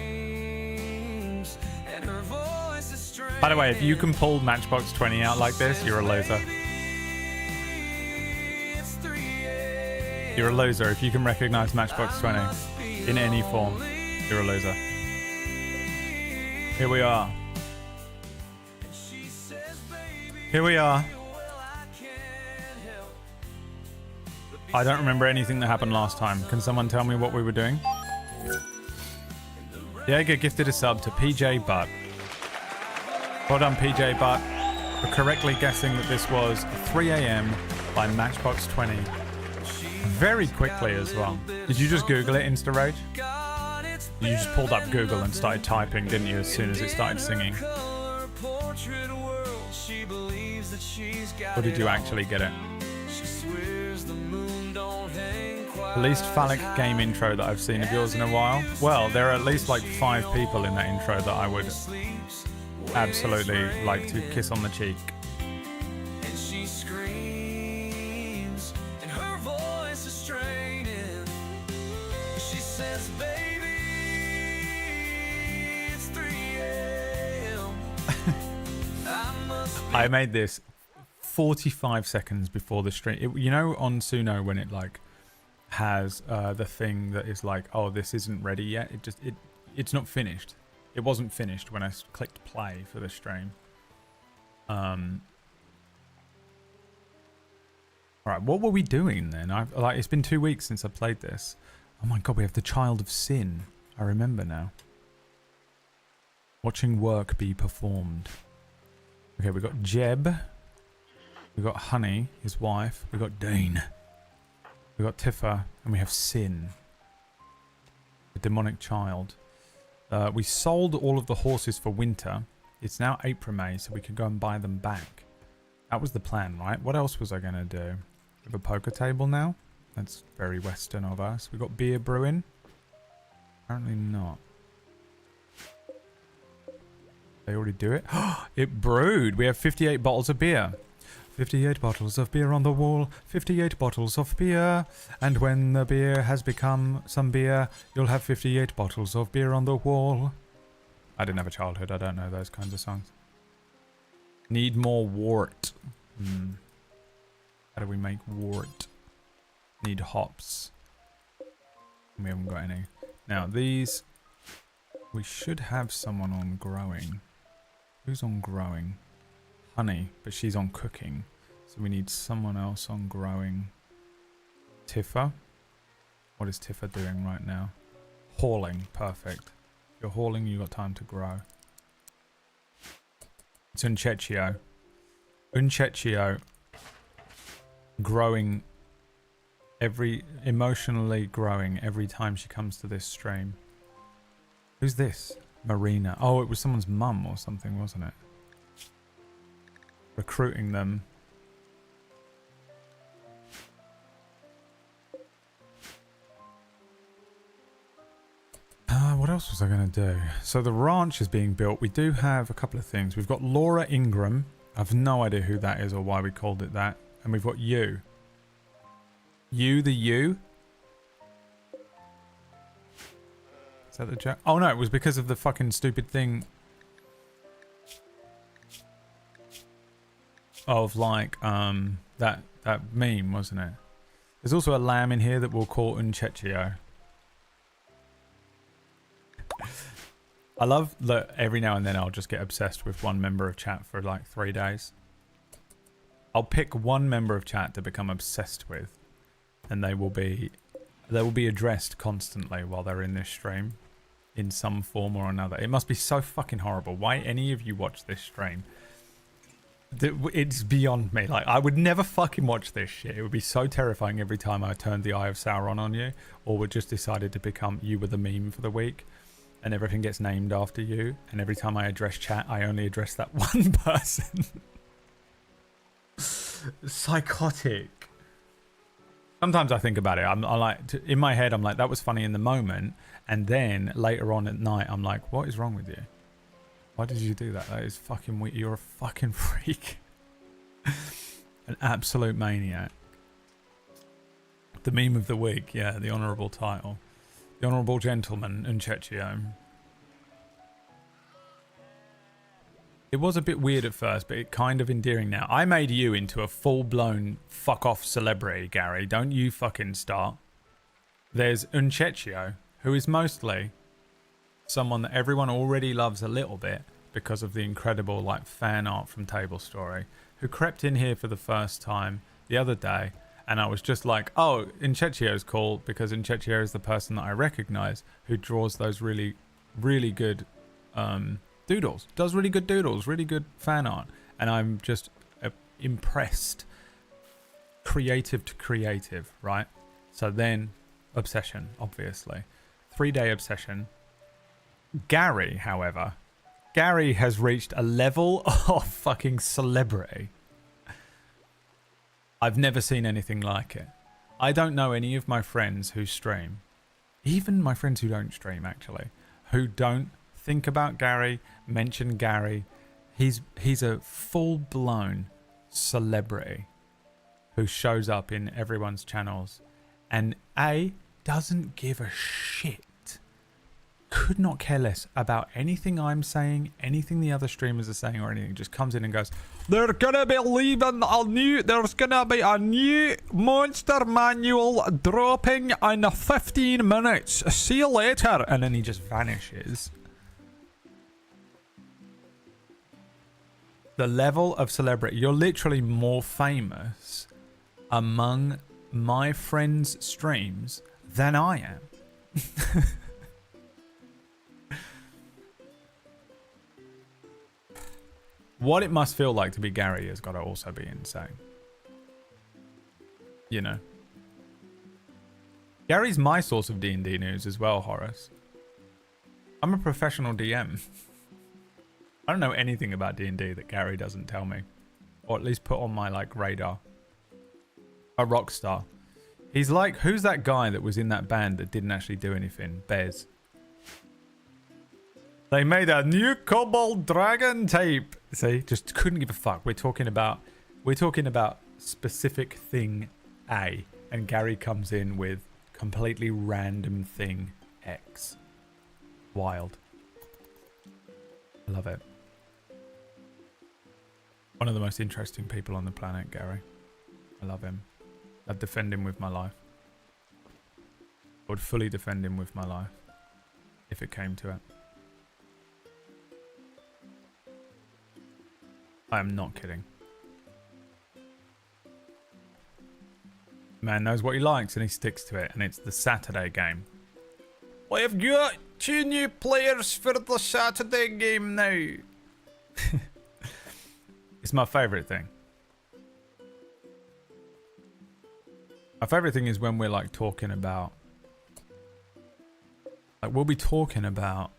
and her voice is strange. By the way, if you can pull Matchbox 20 out like this, you're a loser. You're a loser. If you can recognize Matchbox 20 in any form, you're a loser. Here we are. Here we are. I don't remember anything that happened last time. Can someone tell me what we were doing? Jaeger gifted a sub to PJ Butt. Well done, PJ Butt, for correctly guessing that this was 3 AM by Matchbox 20. Very quickly as well. Did you just Google it, Insta Rage? You just pulled up Google and started typing, didn't you, as soon as it started singing? Or did you actually get it? The least phallic game intro that I've seen of yours in a while? Well, there are at least like 5 people in that intro that I would absolutely like to kiss on the cheek. I made this 45 seconds before the stream. You know, on Suno when it like has the thing that is like, oh, this isn't ready yet. It's not finished. It wasn't finished when I clicked play for the stream. All right, what were we doing then? It's been 2 weeks since I played this. Oh my god, we have the Child of Sin. I remember now. Watching work be performed. Okay, we got Jeb. We got Honey, his wife. We got Dane. We got Tifa, and we have Sin, the demonic child. We sold all of the horses for winter. It's now April, May, so we can go and buy them back. That was the plan, right? What else was I going to do? We have a poker table now. That's very Western of us. We got beer brewing. Apparently not. They already do it? It brewed. We have 58 bottles of beer. 58 bottles of beer on the wall. 58 bottles of beer. And when the beer has become some beer, you'll have 58 bottles of beer on the wall. I didn't have a childhood. I don't know those kinds of songs. Need more wort. How do we make wort? Need hops. We haven't got any. Now these... We should have someone on growing. Who's on growing? Honey, but she's on cooking. So we need someone else on growing. Tifa? What is Tifa doing right now? Hauling. Perfect. If you're hauling, you got time to grow. It's Unchechio. Unchechio growing emotionally growing every time she comes to this stream. Who's this? Marina. Oh, it was someone's mum or something, wasn't it? Recruiting them. What else was I going to do? So the ranch is being built. We do have a couple of things. We've got Laura Ingram. I've no idea who that is or why we called it that. And we've got you. You the you? Is that the joke? Oh no, it was because of the fucking stupid thing of like that meme, wasn't it? There's also a lamb in here that we'll call Unchechio. I love that every now and then I'll just get obsessed with one member of chat for like 3 days. I'll pick one member of chat to become obsessed with, and they will be addressed constantly while they're in this stream in some form or another. It must be so fucking horrible. Why any of you watch this stream? It's beyond me. Like, I would never fucking watch this shit. It would be so terrifying every time I turned the Eye of Sauron on you, or would just decided to become you were the meme for the week, and everything gets named after you, and every time I address chat, I only address that one person. Psychotic. Sometimes I think about it. I'm like, in my head, I'm like, that was funny in the moment. And then later on at night, I'm like, what is wrong with you? Why did you do that? That is fucking weird. You're a fucking freak. An absolute maniac. The meme of the week. Yeah, the honourable title. The Honourable Gentleman Unchechio. It was a bit weird at first, but it kind of endearing now. I made you into a full-blown fuck-off celebrity, Gary. Don't you fucking start. There's Unchechio, who is mostly someone that everyone already loves a little bit because of the incredible like fan art from Table Story, who crept in here for the first time the other day, and I was just like, oh, Unchechio's cool because Unchechio is the person that I recognize who draws those really, really good doodles. Does really good doodles, really good fan art. And I'm just impressed. Creative to creative, right? So then, obsession, obviously. 3-day obsession. Gary, however, Gary has reached a level of fucking celebrity. I've never seen anything like it. I don't know any of my friends who stream, even my friends who don't stream actually, who don't think about Gary, mention Gary. He's a full-blown celebrity who shows up in everyone's channels and doesn't give a shit. Could not care less about anything I'm saying, anything the other streamers are saying or anything. Just comes in and goes, there's gonna be a new monster manual dropping in 15 minutes. See you later. And then he just vanishes. The level of celebrity. You're literally more famous among my friends' streams than I am. What it must feel like to be Gary has got to also be insane. You know? Gary's my source of D&D news as well, Horace. I'm a professional DM. I don't know anything about D&D that Gary doesn't tell me. Or at least put on my, like, radar. A rock star. He's like, who's that guy that was in that band that didn't actually do anything? Bez. They made a new Cobalt Dragon tape. See, just couldn't give a fuck. We're talking about specific thing A. And Gary comes in with completely random thing X. Wild. I love it. One of the most interesting people on the planet, Gary. I love him. I'd defend him with my life. I would fully defend him with my life. If it came to it. I am not kidding. Man knows what he likes and he sticks to it. And it's the Saturday game. We've got 2 new players for the Saturday game now. It's my favourite thing. My favourite thing is when we're like talking about... Like we'll be talking about...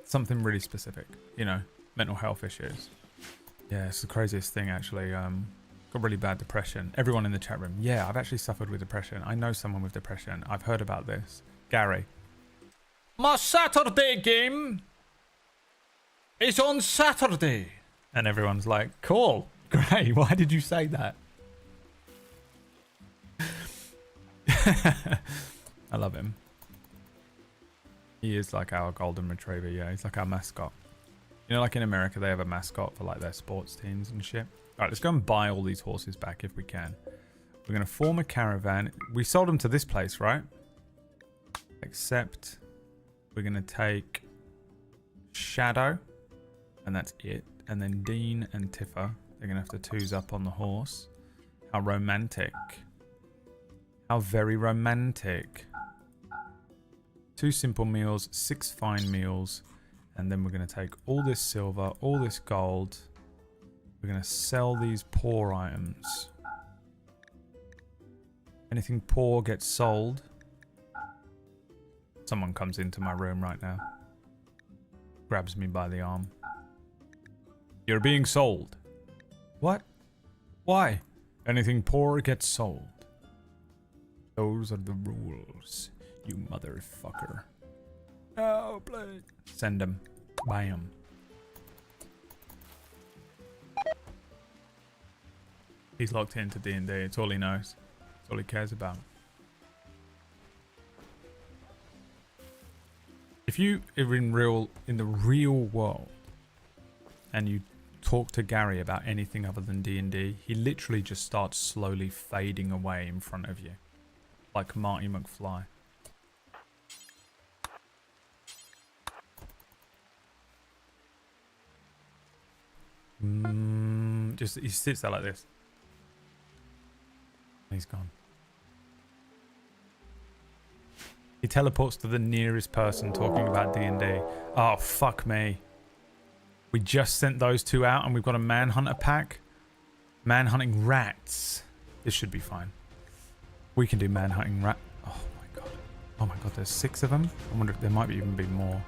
something really specific. You know, mental health issues. Yeah, it's the craziest thing actually. Got really bad depression. Everyone in the chat room. Yeah, I've actually suffered with depression. I know someone with depression. I've heard about this. Gary. My Saturday game is on Saturday. And everyone's like, cool. Great. Why did you say that? I love him. He is like our golden retriever. Yeah, he's like our mascot. You know, like in America, they have a mascot for like their sports teams and shit. All right, let's go and buy all these horses back if we can. We're going to form a caravan. We sold them to this place, right? Except we're going to take Shadow. And that's it. And then Dean and Tiffer. They're going to have to twos up on the horse. How romantic. How very romantic. 2 simple meals, 6 fine meals. And then we're going to take all this silver, all this gold. We're going to sell these poor items. Anything poor gets sold. Someone comes into my room right now. Grabs me by the arm. You're being sold. What? Why? Anything poor gets sold. Those are the rules, you motherfucker. Oh, please. Send him. Bam. He's locked into D&D. It's all he knows. It's all he cares about. If you are in the real world and you talk to Gary about anything other than D&D, he literally just starts slowly fading away in front of you. Like Marty McFly. Just he sits there like this. He's gone. He teleports to the nearest person talking about D&D. Oh, fuck me. We just sent those 2 out and we've got a manhunter pack. Manhunting rats. This should be fine. We can do manhunting rat. Oh my god. Oh my god, there's 6 of them. I wonder if there might even be more.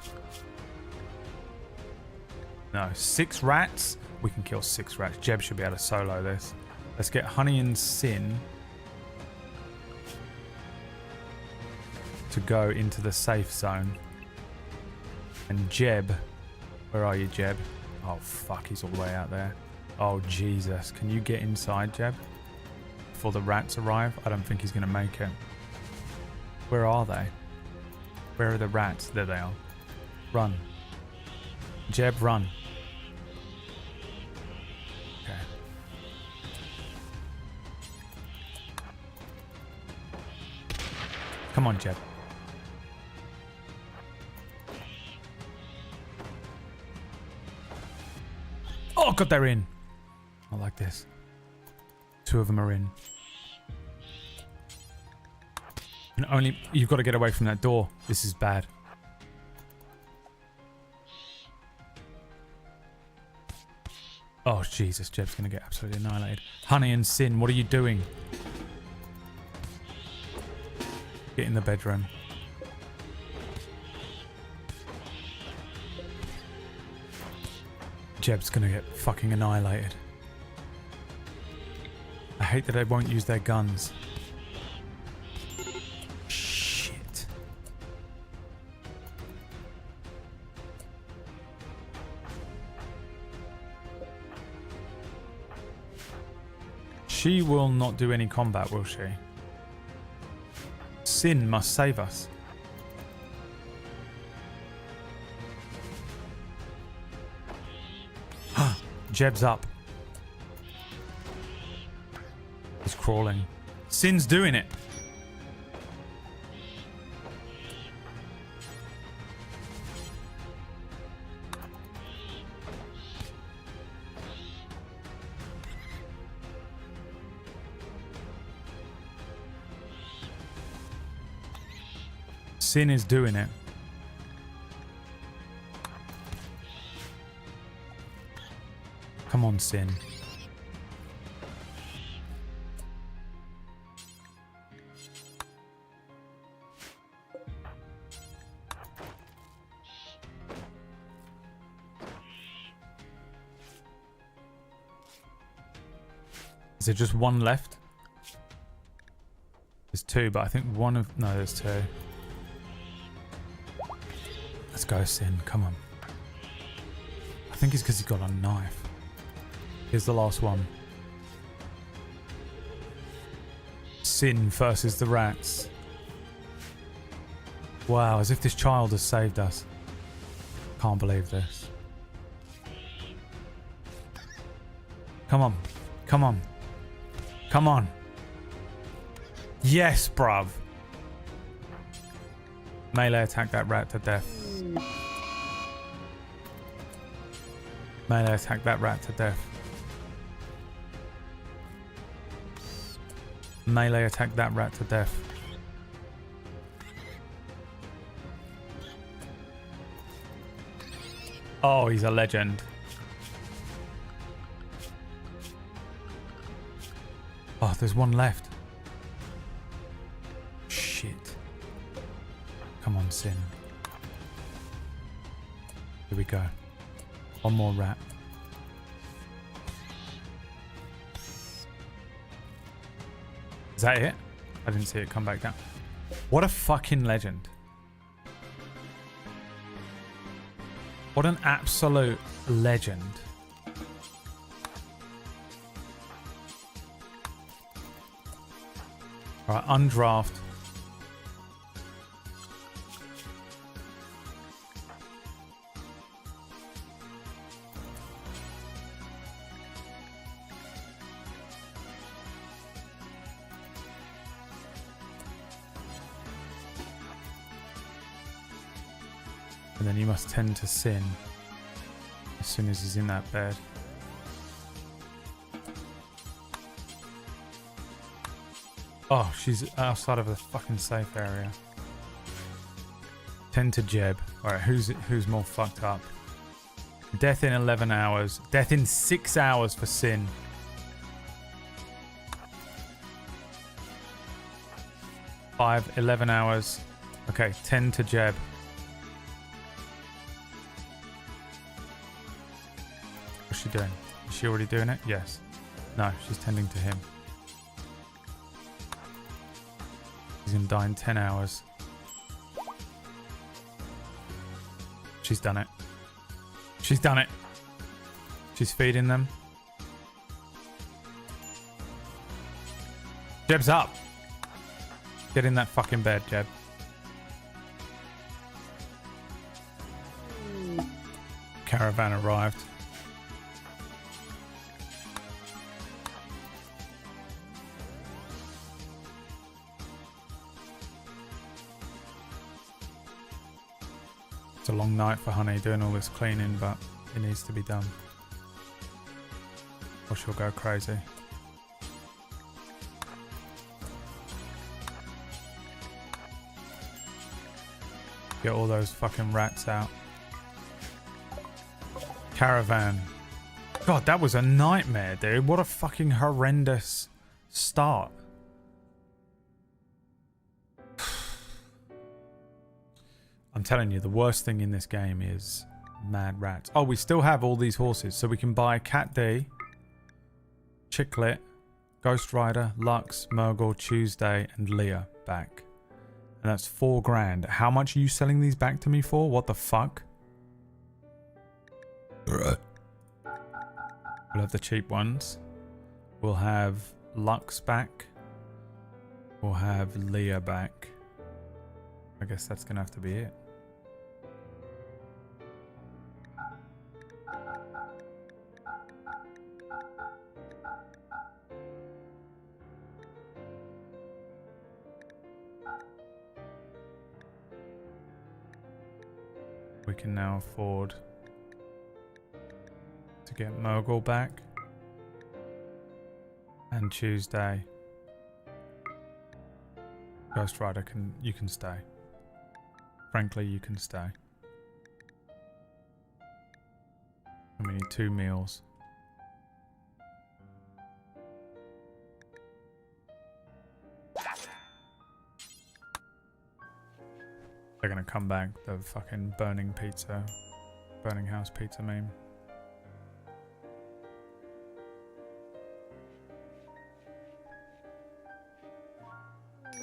No, 6 rats. We can kill 6 rats. Jeb should be able to solo this. Let's get Honey and Sin to go into the safe zone. And Jeb, where are you, Jeb? Oh fuck, he's all the way out there. Oh Jesus, can you get inside, Jeb? Before the rats arrive? I don't think he's gonna make it. Where are they? Where are the rats? There they are. Run. Jeb, run. Okay. Come on, Jeb. Oh god, they're in. I like this. 2 of them are in. And only you've got to get away from that door. This is bad. Oh Jesus, Jeb's gonna get absolutely annihilated. Honey and Sin, what are you doing? Get in the bedroom. Jeb's gonna get fucking annihilated. I hate that they won't use their guns. Shit. She will not do any combat, will she? Sin must save us. Jeb's up. He's crawling. Sin's doing it. Sin is doing it. Come on, Sin. Is there just one left? There's two, but I think one of... No, there's two. Let's go, Sin. Come on. I think it's because he's got a knife. Here's the last one. Sin versus the rats. Wow, as if this child has saved us. Can't believe this. Come on. Come on. Come on. Yes, bruv. Melee attack that rat to death. Melee attack that rat to death. Melee attack that rat to death. Oh, he's a legend. Oh, there's one left. Shit. Come on, Sin. Here we go. One more rat. Is that it? I didn't see it come back down. What a fucking legend. What an absolute legend. Alright, undraft. And then you must tend to Sin as soon as he's in that bed. Oh, she's outside of the fucking safe area. Tend to Jeb. Alright, who's more fucked up? Death in 11 hours. Death in 6 hours for Sin. Five, 11 hours. Okay, 10 to Jeb. What's she doing? Is she already doing it? Yes. No, she's tending to him. He's gonna die in 10 hours. She's done it. She's done it. She's feeding them. Jeb's up. Get in that fucking bed, Jeb. Caravan arrived. It's a long night for Honey doing all this cleaning, but it needs to be done. Or she'll go crazy. Get all those fucking rats out. Caravan. God, that was a nightmare, dude. What a fucking horrendous start. I'm telling you, the worst thing in this game is mad rats. Oh, we still have all these horses, so we can buy Cat D, Chicklet, Ghost Rider, Lux, Murgle, Tuesday, and Leah back. And that's 4 grand. How much are you selling these back to me for? What the fuck? We'll have the cheap ones. We'll have Lux back. We'll have Leah back. I guess that's gonna have to be it. We can now afford to get Murgle back. And Tuesday. Ghost Rider you can stay. Frankly, you can stay. And we need 2 meals. They're gonna come back, the fucking burning house pizza meme.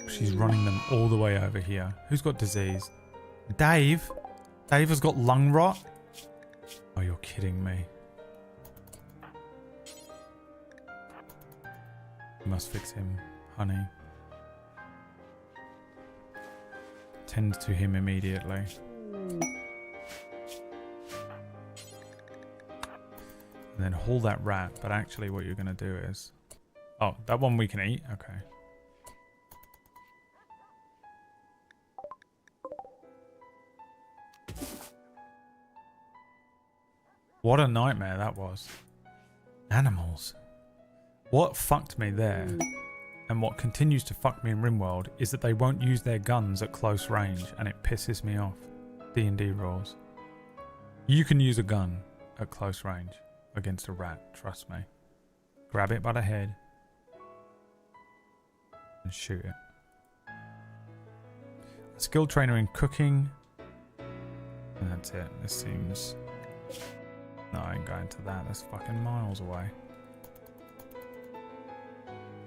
She's running them all the way over here. Who's got disease? Dave? Dave has got lung rot? Oh, you're kidding me. You must fix him, honey. Tend to him immediately. And then haul that rat, but actually what you're going to do is... Oh, that one we can eat? Okay. What a nightmare that was. Animals. What fucked me there, and what continues to fuck me in Rimworld, is that they won't use their guns at close range, and it pisses me off. D&D rules. You can use a gun at close range against a rat, trust me. Grab it by the head and shoot it. A skill trainer in cooking, and that's it. This seems... No, I ain't going to that. That's fucking miles away.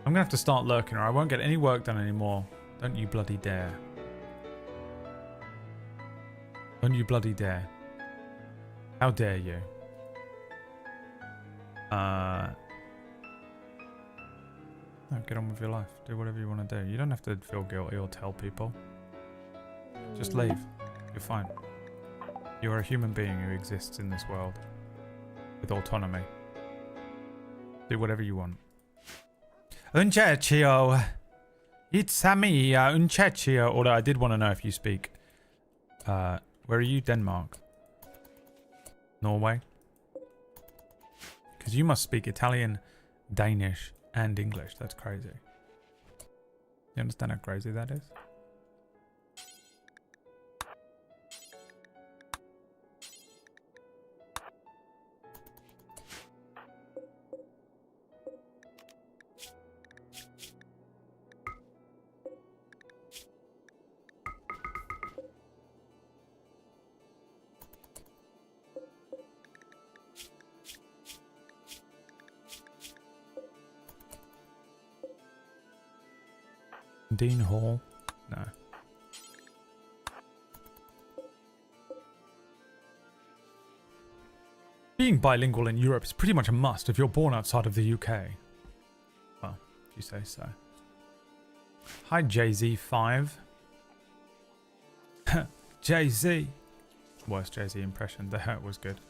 I'm gonna have to start lurking or I won't get any work done anymore. Don't you bloody dare. Don't you bloody dare. How dare you? No, get on with your life. Do whatever you want to do. You don't have to feel guilty or tell people. Just leave. You're fine. You're a human being who exists in this world. With autonomy. Do whatever you want. Unchechio. It's me, Unchechio. Although I did want to know if you speak. Where are you? Denmark? Norway? Because you must speak Italian, Danish, and English. That's crazy. You understand how crazy that is? Dean Hall? No. Being bilingual in Europe is pretty much a must if you're born outside of the UK. Well, if you say so. Hi, Jay-Z5. Jay-Z. Worst Jay-Z impression. The hurt was good.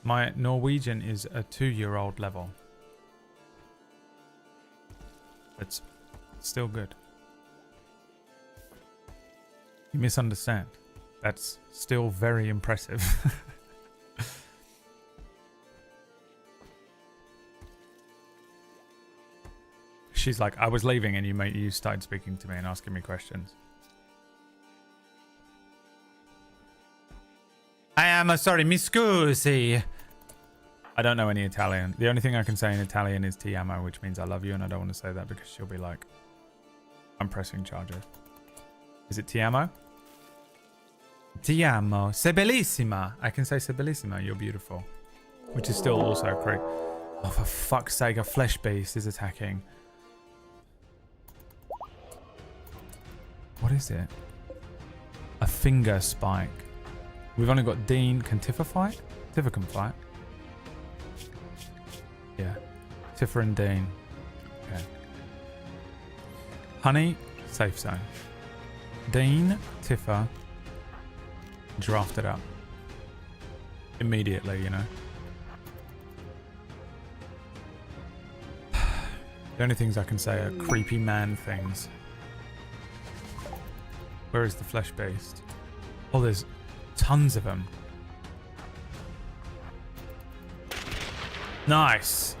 My Norwegian is a 2-year-old level. It's still good. You misunderstand. That's still very impressive. She's like, I was leaving and you started speaking to me and asking me questions. I am sorry, mi scusi. I don't know any Italian. The only thing I can say in Italian is ti amo, which means I love you, and I don't want to say that because she'll be like, I'm pressing charges. Is it ti amo? Ti amo. Sei bellissima. I can say sei bellissima. You're beautiful. Which is still also correct. Oh, for fuck's sake, a flesh beast is attacking. What is it? A finger spike. We've only got Dean. Can Tifa fight? Tifa can fight. Yeah. Tifa and Dean. Okay. Honey, safe zone. Dean, Tifa. Draft it up. Immediately, you know. The only things I can say are creepy man things. Where is the flesh beast? Oh, there's tons of them. Nice.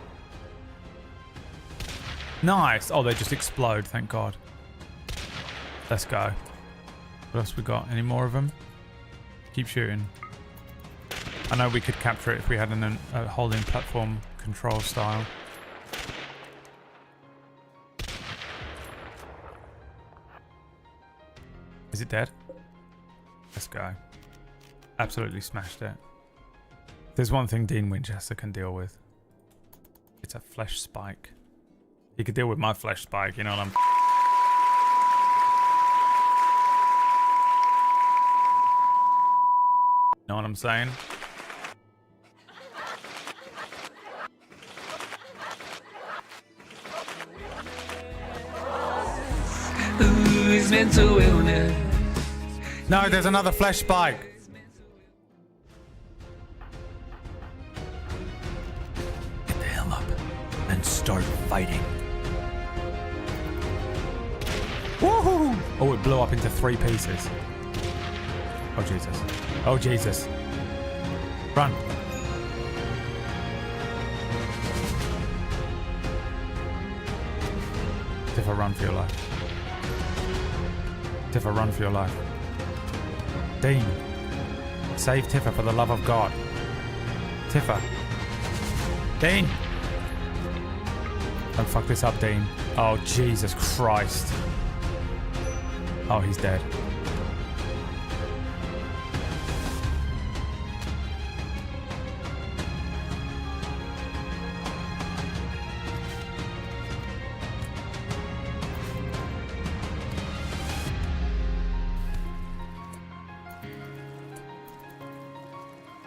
Nice. Oh, they just explode, thank God. Let's go. What else we got? Any more of them? Keep shooting. I know we could capture it if we had a holding platform control style. Is it dead? Let's go. Absolutely smashed it. There's one thing Dean Winchester can deal with. It's a flesh spike. He could deal with my flesh spike, you know what I'm... Know what I'm saying? Who's mental illness? No, there's another flesh spike. Get the hell up and start fighting. Woohoo! Oh, it blew up into 3 pieces. Oh, Jesus. Oh, Jesus. Run. Tifa, run for your life. Tifa, run for your life. Dean. Save Tifa for the love of God. Tifa. Dean. Don't fuck this up, Dean. Oh, Jesus Christ. Oh, he's dead.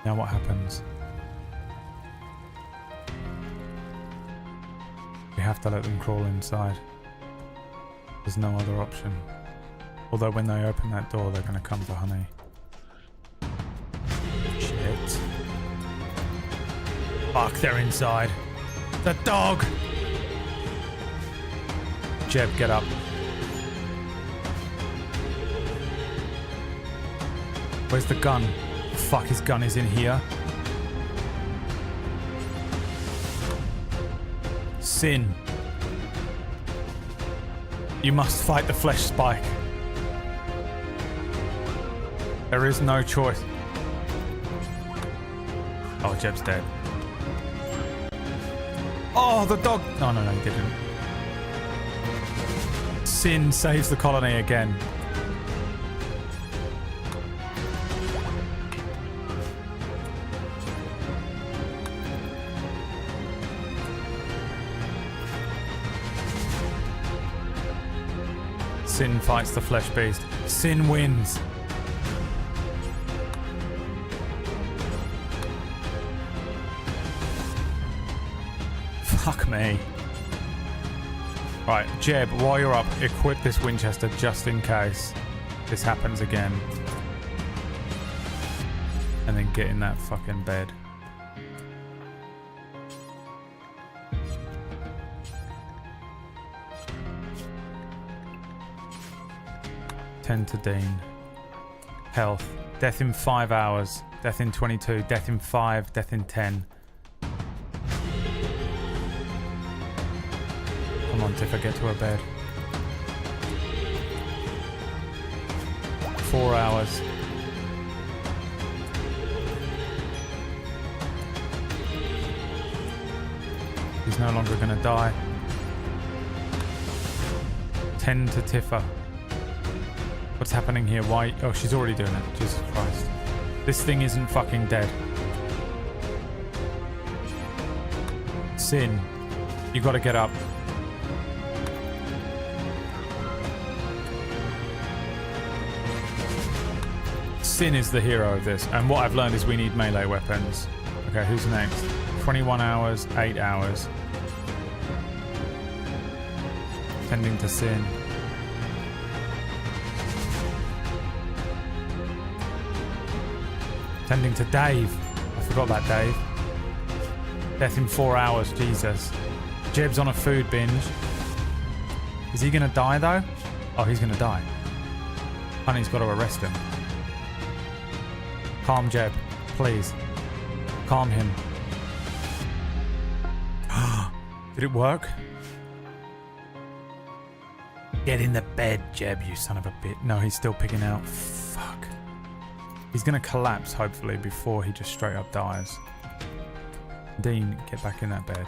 Now what happens? We have to let them crawl inside. There's no other option. Although when they open that door, they're going to come for Honey. Shit. Fuck, they're inside. The dog! Jeb, get up. Where's the gun? Fuck, his gun is in here. Sin. You must fight the flesh spike. There is no choice. Oh, Jeb's dead. Oh, the dog. Oh, no, he didn't. Sin saves the colony again. Sin fights the flesh beast. Sin wins. Fuck me. Right, Jeb, while you're up, equip this Winchester just in case this happens again. And then get in that fucking bed. Tend to Dean. Health. Death in 5 hours. Death in 22. Death in 5. Death in 10. Come on, Tifa, get to her bed. 4 hours. He's no longer gonna die. 10 to Tifa. What's happening here? Why? Oh, she's already doing it. Jesus Christ. This thing isn't fucking dead. Sin. You gotta get up. Sin is the hero of this. And what I've learned is we need melee weapons. Okay, who's next? 21 hours, 8 hours. Tending to Sin. Tending to Dave. I forgot about Dave. Death in 4 hours, Jesus. Jeb's on a food binge. Is he gonna die though? Oh, he's gonna die. Honey's got to arrest him. Calm Jeb, please. Calm him. Did it work? Get in the bed, Jeb, you son of a bitch. No, he's still picking out. Fuck. He's gonna collapse, hopefully, before he just straight up dies. Dean, get back in that bed.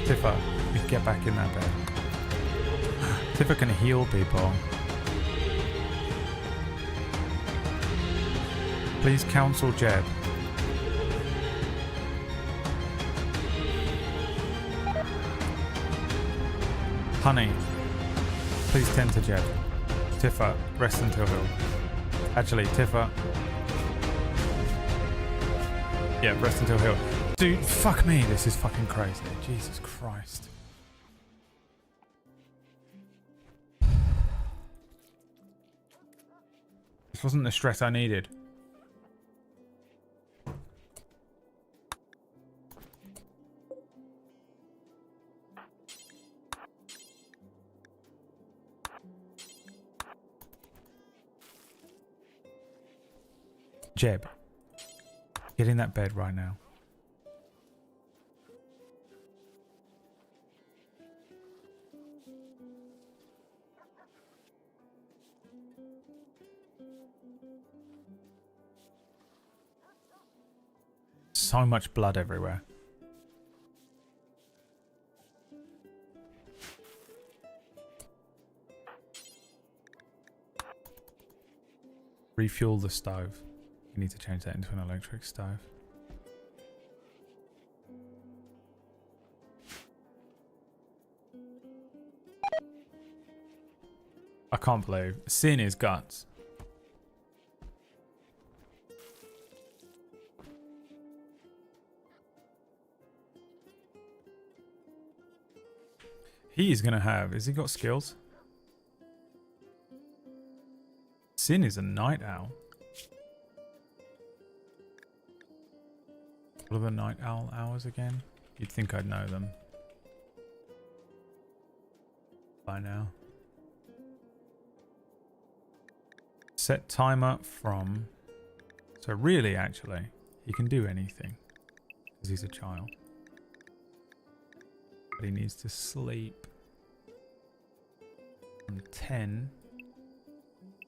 Tifa, you get back in that bed. Tifa can heal people. Please counsel Jeb. Honey, please tend to Jeb. Tifa, rest until he'll. Actually, Tifa. Yeah, rest until he'll. Dude, fuck me, this is fucking crazy. Jesus Christ. This wasn't the stress I needed. Jeb, get in that bed right now. So much blood everywhere. Refuel the stove. We need to change that into an electric stove. I can't believe. Sin is guts. He is going to have... Has he got skills? Sin is a night owl. What are the night owl hours again? You'd think I'd know them by now. Set timer from... So really, actually, he can do anything because he's a child. But he needs to sleep from 10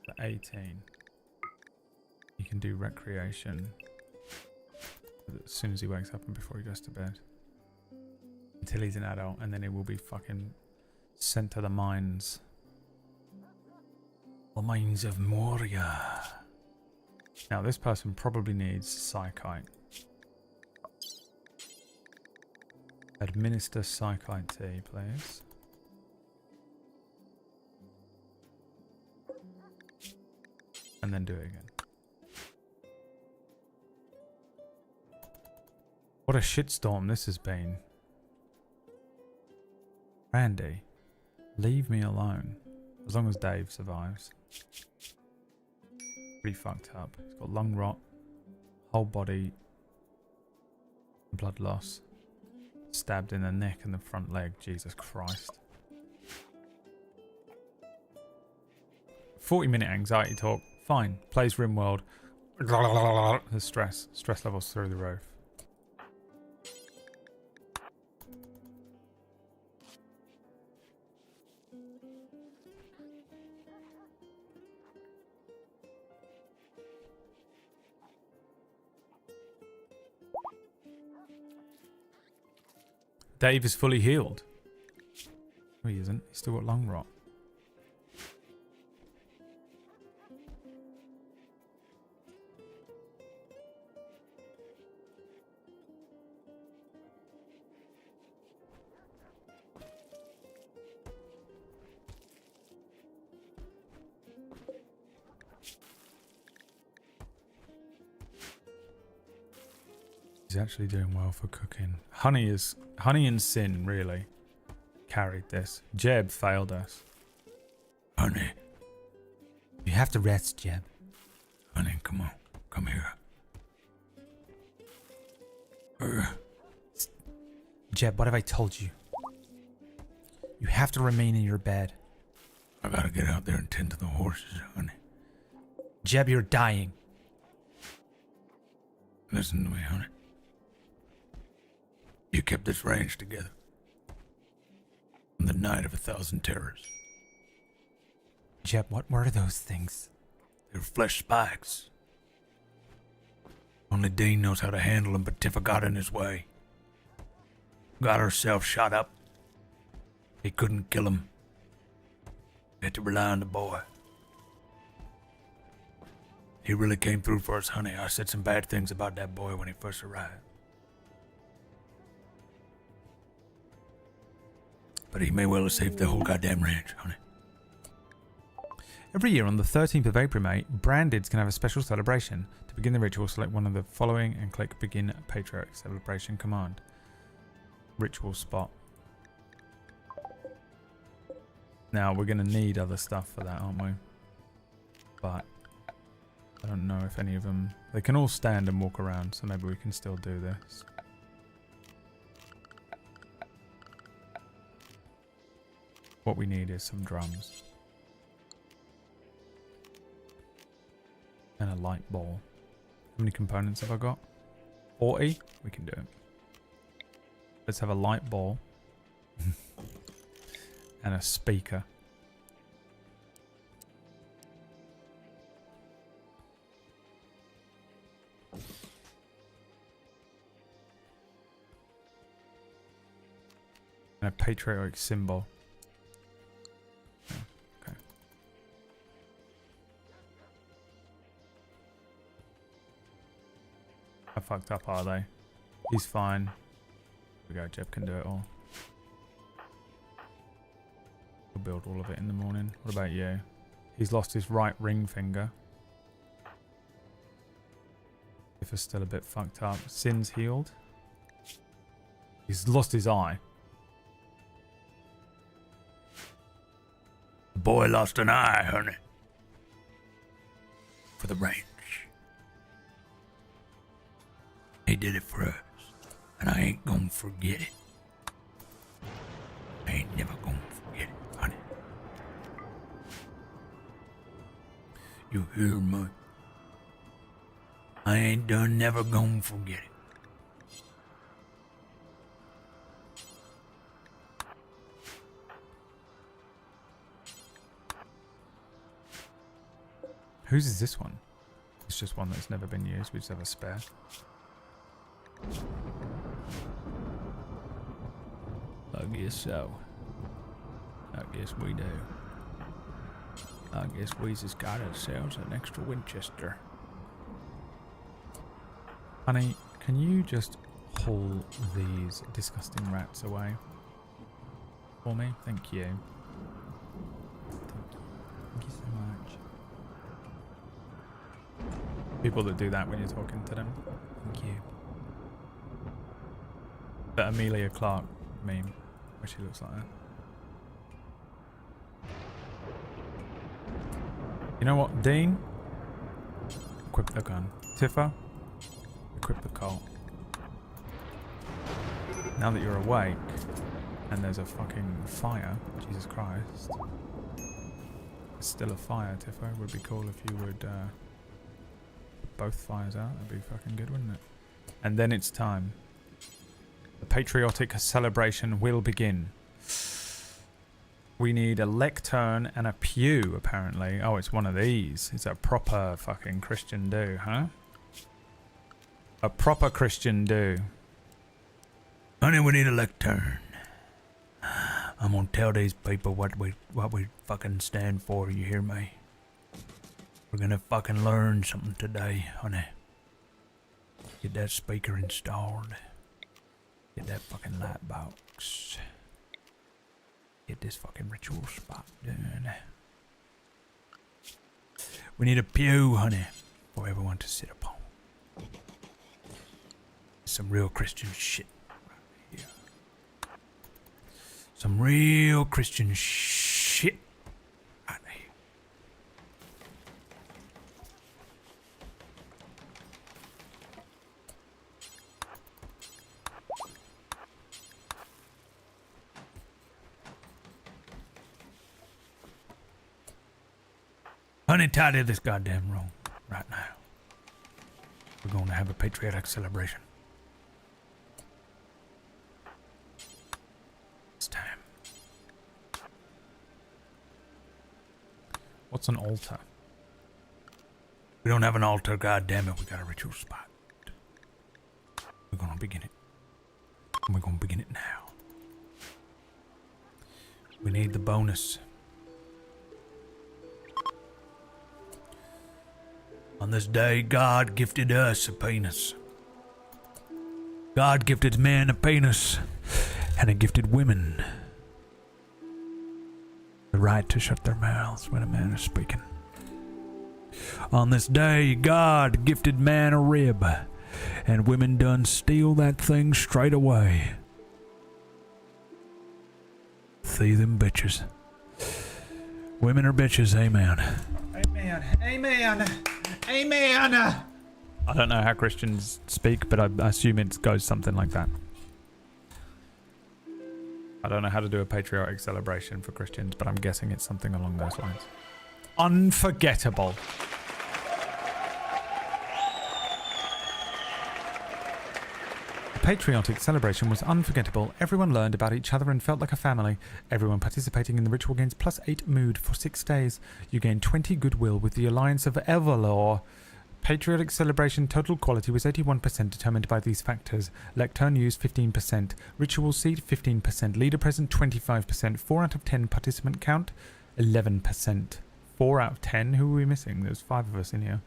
to 18. He can do recreation as soon as he wakes up and before he goes to bed. Until he's an adult, and then he will be fucking sent to the mines. The mines of Moria. Now this person probably needs psychite. Administer psychite tea, please. And then do it again. What a shitstorm this has been. Randy, leave me alone. As long as Dave survives. Pretty fucked up. He's got lung rot, whole body, blood loss, stabbed in the neck and the front leg. Jesus Christ. 40-minute anxiety talk. Fine. Plays Rimworld. The stress levels through the roof. Dave is fully healed. No, he isn't. He's still got lung rot. He's actually doing well for cooking. Honey and Sin really carried this. Jeb failed us. Honey. You have to rest, Jeb. Honey, come on. Come here. Jeb, what have I told you? You have to remain in your bed. I gotta get out there and tend to the horses, honey. Jeb, you're dying. Listen to me, honey. You kept this ranch together. On the night of 1,000 terrors. Jeb, what were those things? They were flesh spikes. Only Dean knows how to handle them, but Tifa got in his way. Got herself shot up. He couldn't kill him. Had to rely on the boy. He really came through for us, honey. I said some bad things about that boy when he first arrived. But he may well have saved the whole goddamn ranch, honey. Every year on the 13th of April, Brandids can have a special celebration. To begin the ritual, select one of the following and click Begin Patriarch Celebration command. Ritual spot. Now, we're going to need other stuff for that, aren't we? But I don't know if any of them... They can all stand and walk around, so maybe we can still do this. What we need is some drums. And a light ball. How many components have I got? 40? We can do it. Let's have a light ball. And a speaker. And a patriotic symbol. Oh, okay. How fucked up are they? He's fine. Here we go, Jeb can do it all. We'll build all of it in the morning. What about you? He's lost his right ring finger. If it's still a bit fucked up. Sin's healed. He's lost his eye. The boy lost an eye, honey. For the ranch. He did it for us. And I ain't gonna forget it. I ain't never gonna forget it, honey. You hear me? I ain't done never gonna forget it. Whose is this one? It's just one that's never been used. We just have a spare. I guess so. I guess we do. I guess we just got ourselves an extra Winchester. Honey, can you just pull these disgusting rats away for me? Thank you. Thank you so much. People that do that when you're talking to them. Thank you. That Amelia Clark meme, where she looks like that. You know what, Dean? Equip the gun. Tifa? Equip the Colt. Now that you're awake, and there's a fucking fire, Jesus Christ. There's still a fire, Tifa. It would be cool if you would, put both fires out. That'd be fucking good, wouldn't it? And then it's time. The patriotic celebration will begin. We need a lectern and a pew, apparently. Oh, it's one of these. It's a proper fucking Christian do, huh? A proper Christian do. Honey, we need a lectern. I'm gonna tell these people what we fucking stand for, you hear me? We're gonna fucking learn something today, honey. Get that speaker installed. Get that fucking light box. Get this fucking ritual spot done. We need a pew, honey, for everyone to sit upon. some real Christian shit right here. Some real Christian shit right here. Honey, tidy this goddamn room right now. We're going to have a patriotic celebration. It's time. What's an altar? We don't have an altar, goddammit. We got a ritual spot. We're going to begin it. And we're going to begin it now. We need the bonus. On this day, God gifted us a penis. God gifted men a penis, and He gifted women the right to shut their mouths when a man is speaking. On this day, God gifted man a rib, and women done steal that thing straight away. See them bitches. Women are bitches, amen. Amen. Amen. Amen. I don't know how Christians speak, but I assume it goes something like that. I don't know how to do a patriotic celebration for Christians, but I'm guessing it's something along those lines. Unforgettable. The patriotic celebration was unforgettable. Everyone learned about each other and felt like a family. Everyone participating in the ritual gains +8 mood for 6 days. You gain 20 goodwill with the Alliance of Everlore. Patriotic celebration total quality was 81%, determined by these factors. Lectern use 15%, ritual seat 15%, leader present 25%, 4 out of 10 participant count 11%. 4 out of 10? Who are we missing? There's 5 of us in here.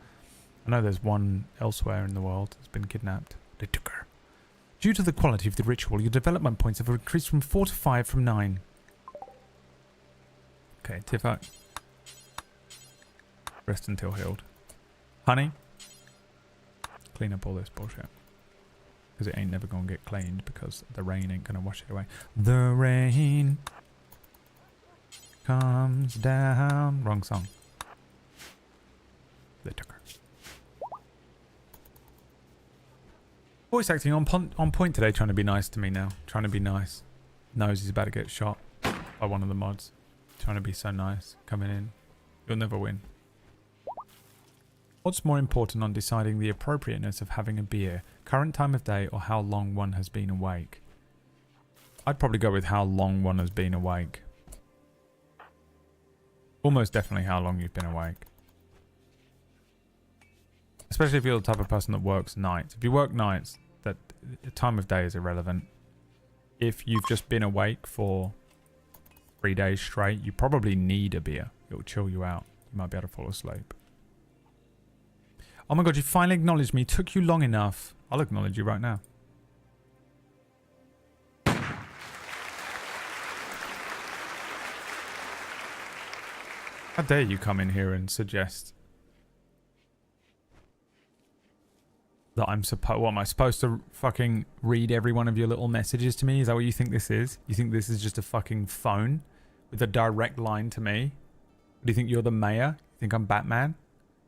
I know there's one elsewhere in the world that's been kidnapped. They took her. Due to the quality of the ritual, your development points have increased from 4 to 5 from 9. Okay, Tifa. Rest until healed. Honey. Clean up all this bullshit. Because it ain't never going to get cleaned because the rain ain't going to wash it away. The rain comes down. Wrong song. They took her. Voice acting on point today, trying to be nice to me now. Trying to be nice. Knows he's about to get shot by one of the mods. Trying to be so nice. Coming in. You'll never win. What's more important on deciding the appropriateness of having a beer? Current time of day or how long one has been awake? I'd probably go with how long one has been awake. Almost definitely how long you've been awake. Especially if you're the type of person that works nights. If you work nights, that time of day is irrelevant. If you've just been awake for 3 days straight, you probably need a beer. It'll chill you out. You might be able to fall asleep. Oh my god, you finally acknowledged me. Took you long enough. I'll acknowledge you right now. How dare you come in here and suggest that I'm supposed... What, am I supposed to fucking read every one of your little messages to me? Is that what you think this is? You think this is just a fucking phone with a direct line to me? Do you think you're the mayor? You think I'm Batman?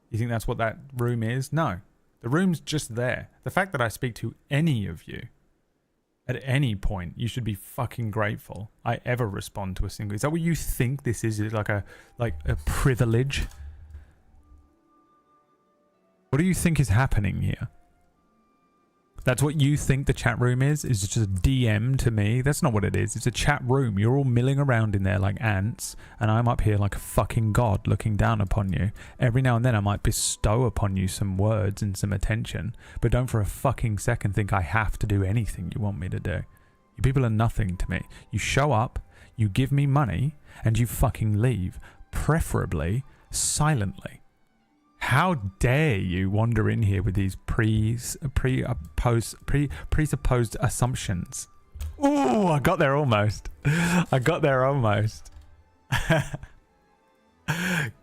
You think that's what that room is? No. The room's just there. The fact that I speak to any of you at any point, you should be fucking grateful I ever respond to a single... Is that what you think this is? Is it like a privilege? What do you think is happening here? That's what you think the chat room is? Is just a DM to me? That's not what it is. It's a chat room. You're all milling around in there like ants, and I'm up here like a fucking god looking down upon you. Every now and then I might bestow upon you some words and some attention, but don't for a fucking second think I have to do anything you want me to do. You people are nothing to me. You show up, you give me money, and you fucking leave. Preferably silently. How dare you wander in here with these presupposed assumptions? Ooh, I got there almost. I got there almost.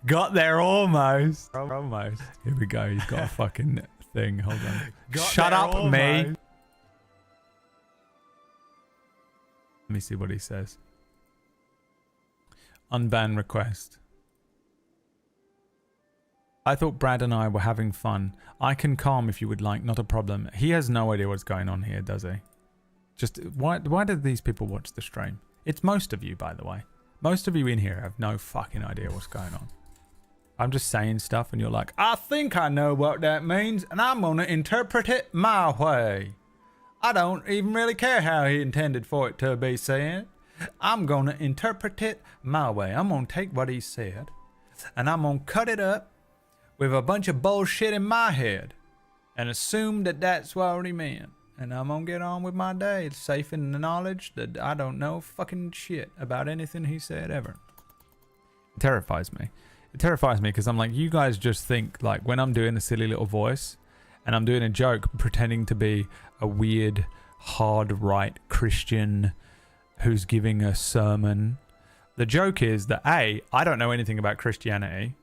Got there almost. Almost. Here we go. He's got a fucking thing. Hold on. Shut up, me. Let me see what he says. Unban request. I thought Brad and I were having fun. I can calm if you would like, not a problem. He has no idea what's going on here, does he? Just, why do these people watch the stream? It's most of you, by the way. Most of you in here have no fucking idea what's going on. I'm just saying stuff and you're like, I think I know what that means and I'm going to interpret it my way. I don't even really care how he intended for it to be said. I'm going to interpret it my way. I'm going to take what he said and I'm going to cut it up with a bunch of bullshit in my head and assume that that's what he meant. And I'm going to get on with my day, safe in the knowledge that I don't know fucking shit about anything he said ever. It terrifies me. It terrifies me because I'm like, you guys just think like when I'm doing a silly little voice and I'm doing a joke pretending to be a weird, hard right Christian who's giving a sermon. The joke is that A, I don't know anything about Christianity.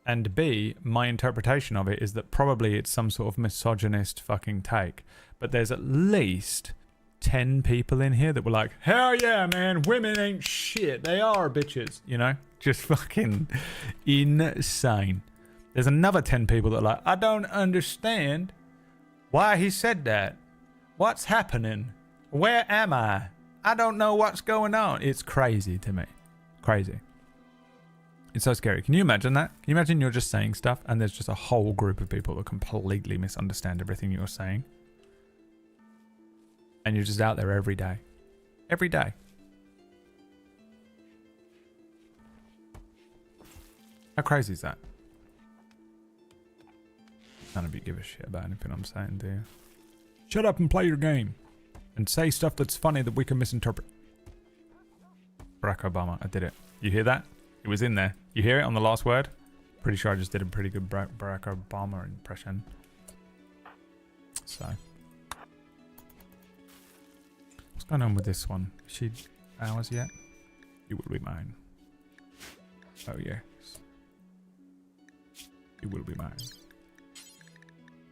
And B, my interpretation of it is that probably it's some sort of misogynist fucking take. But there's at least 10 people in here that were like, hell yeah, man, women ain't shit. They are bitches, you know? Just fucking insane. There's another 10 people that are like, I don't understand why he said that. What's happening? Where am I? I don't know what's going on. It's crazy to me. Crazy. It's so scary. Can you imagine that? Can you imagine you're just saying stuff and there's just a whole group of people that completely misunderstand everything you're saying? And you're just out there every day. Every day. How crazy is that? None of you give a shit about anything I'm saying, do you? Shut up and play your game. And say stuff that's funny that we can misinterpret. Barack Obama. I did it. You hear that? It was in there. You hear it on the last word? Pretty sure I just did a pretty good Barack Obama impression. So. What's going on with this one? Is she ours yet? You will be mine. Oh, yes. You will be mine.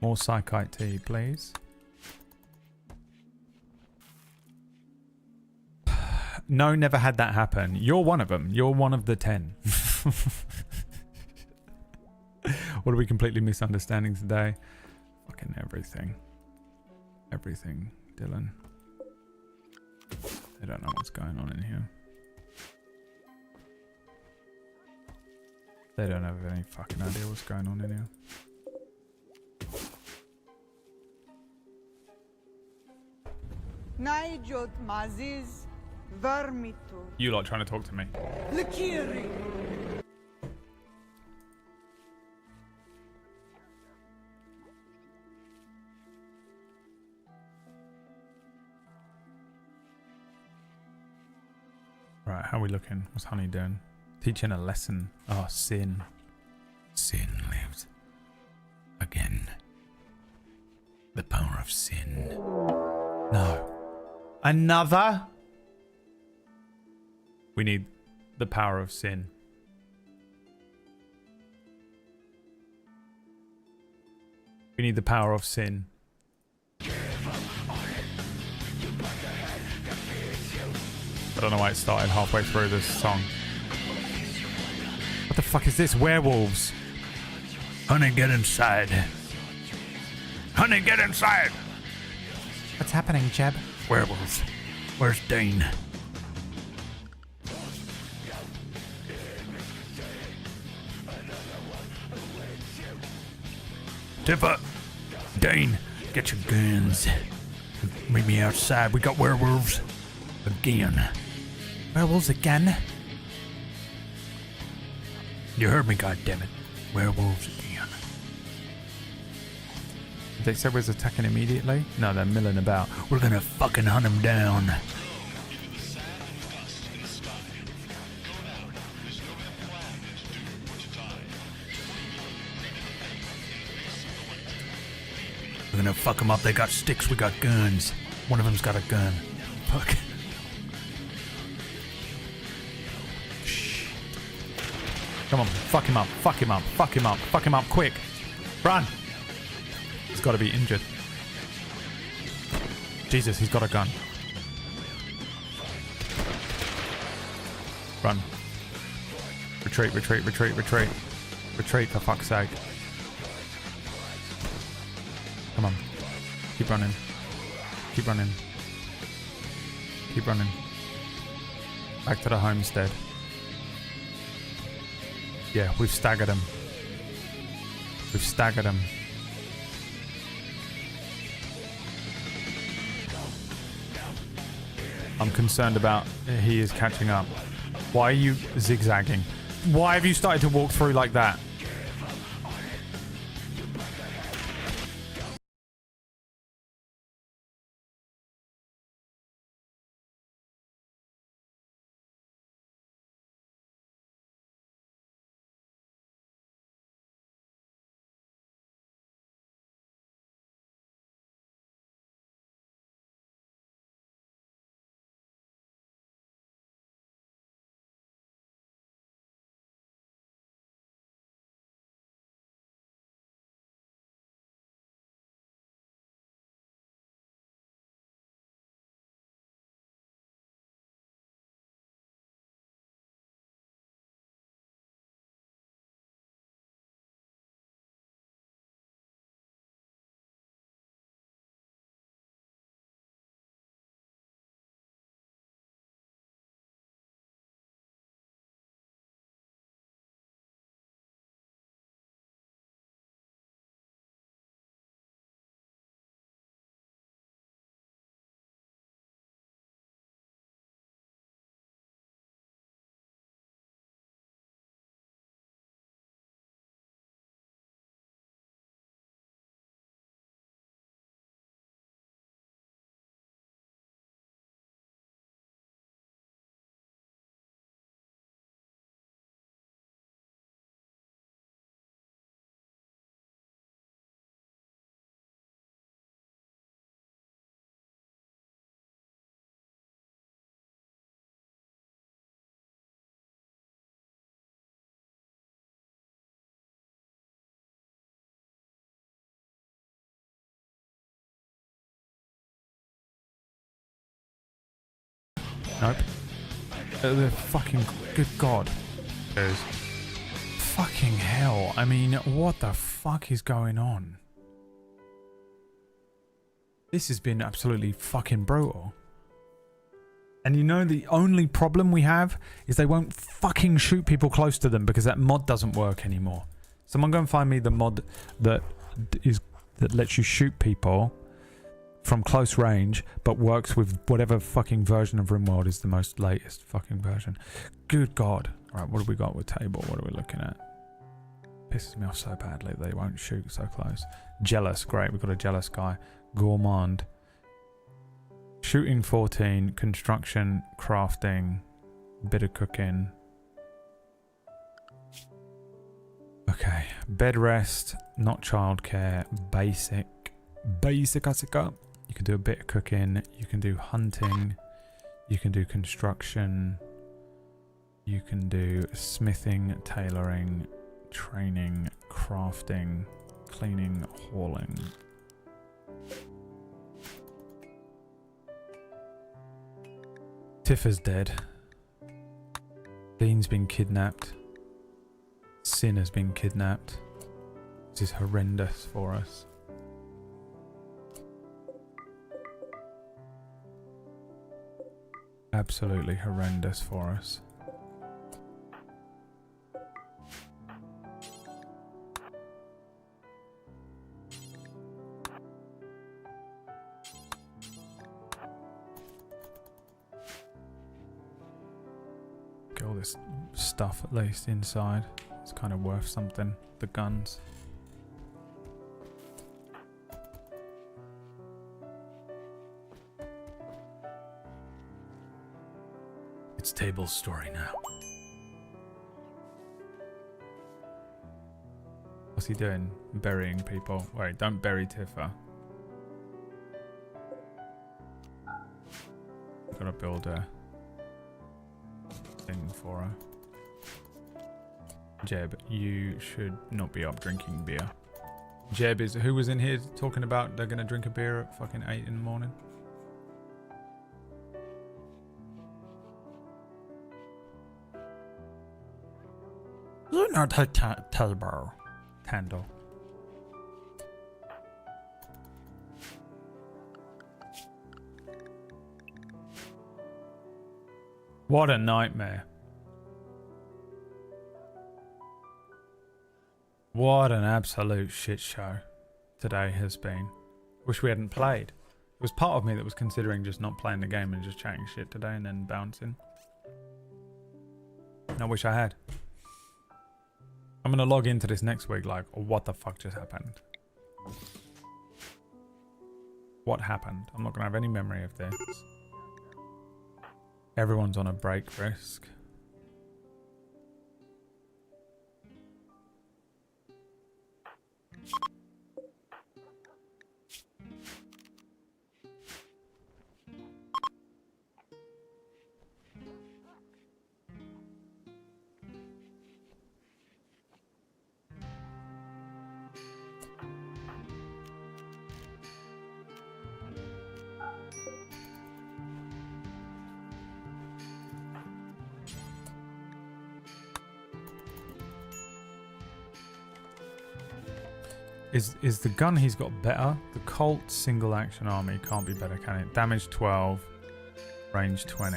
More Psychite tea, please. No, never had that happen. You're one of them. You're one of the 10. What are we completely misunderstanding today? Fucking everything. Everything, Dylan. I don't know what's going on in here. They don't have any fucking idea what's going on in here. Najot Maziz Vermito. You lot trying to talk to me. Likiri. Right, how are we looking? What's Honey doing? Teaching a lesson. Oh, sin. Sin lives. Again. The power of sin. No. Another? We need the power of sin. We need the power of sin. I don't know why it started halfway through this song. What the fuck is this? Werewolves. Honey, get inside. Honey, get inside. What's happening, Jeb? Werewolves. Where's Dane? Tipper. Dane, get your guns. Meet me outside. We got werewolves. Again. Werewolves again? You heard me, goddammit. Werewolves again. They said we was attacking immediately? No, they're milling about. We're gonna fucking hunt them down. We're gonna fuck them up. They got sticks, we got guns. One of them's got a gun. Fuck. Come on, fuck him up, fuck him up, fuck him up, fuck him up, quick. Run! He's got to be injured. Jesus, he's got a gun. Run. Retreat, retreat, retreat, retreat. Retreat, for fuck's sake. Come on. Keep running. Keep running. Keep running. Back to the homestead. Yeah, we've staggered him. We've staggered him. I'm concerned about he is catching up. Why are you zigzagging? Why have you started to walk through like that? Nope. The fucking good god. There's fucking hell. I mean, what the fuck is going on? This has been absolutely fucking brutal. And you know the only problem we have is they won't fucking shoot people close to them because that mod doesn't work anymore. Someone go and find me the mod that lets you shoot people from close range, but works with whatever fucking version of Rimworld is the most latest fucking version. Good God. Alright, what have we got with table? What are we looking at? Pisses me off so badly they won't shoot so close. Jealous, great, we've got a jealous guy. Gourmand. Shooting 14, construction, crafting, bit of cooking. Okay, bed rest, not childcare, basic. You can do a bit of cooking, you can do hunting, you can do construction, you can do smithing, tailoring, training, crafting, cleaning, hauling. Tifa's dead. Dean's been kidnapped. Sin has been kidnapped. This is horrendous for us. Absolutely horrendous for us. Get all this stuff at least inside. It's kind of worth something. The guns. It's Table's story now. What's he doing? Burying people. Wait, don't bury Tifa. Gotta build a thing for her. Jeb, you should not be up drinking beer. Jeb is... Who was in here talking about they're gonna drink a beer at fucking 8 in the morning? Table. Handle. What a nightmare. What an absolute shit show today has been. Wish we hadn't played. It was part of me that was considering just not playing the game and just chatting shit today and then bouncing. I wish I had. I'm going to log into this next week like, what the fuck just happened? What happened? I'm not going to have any memory of this. Everyone's on a break risk. Is the gun he's got better? The Colt single action army can't be better, can it? Damage 12, range 20.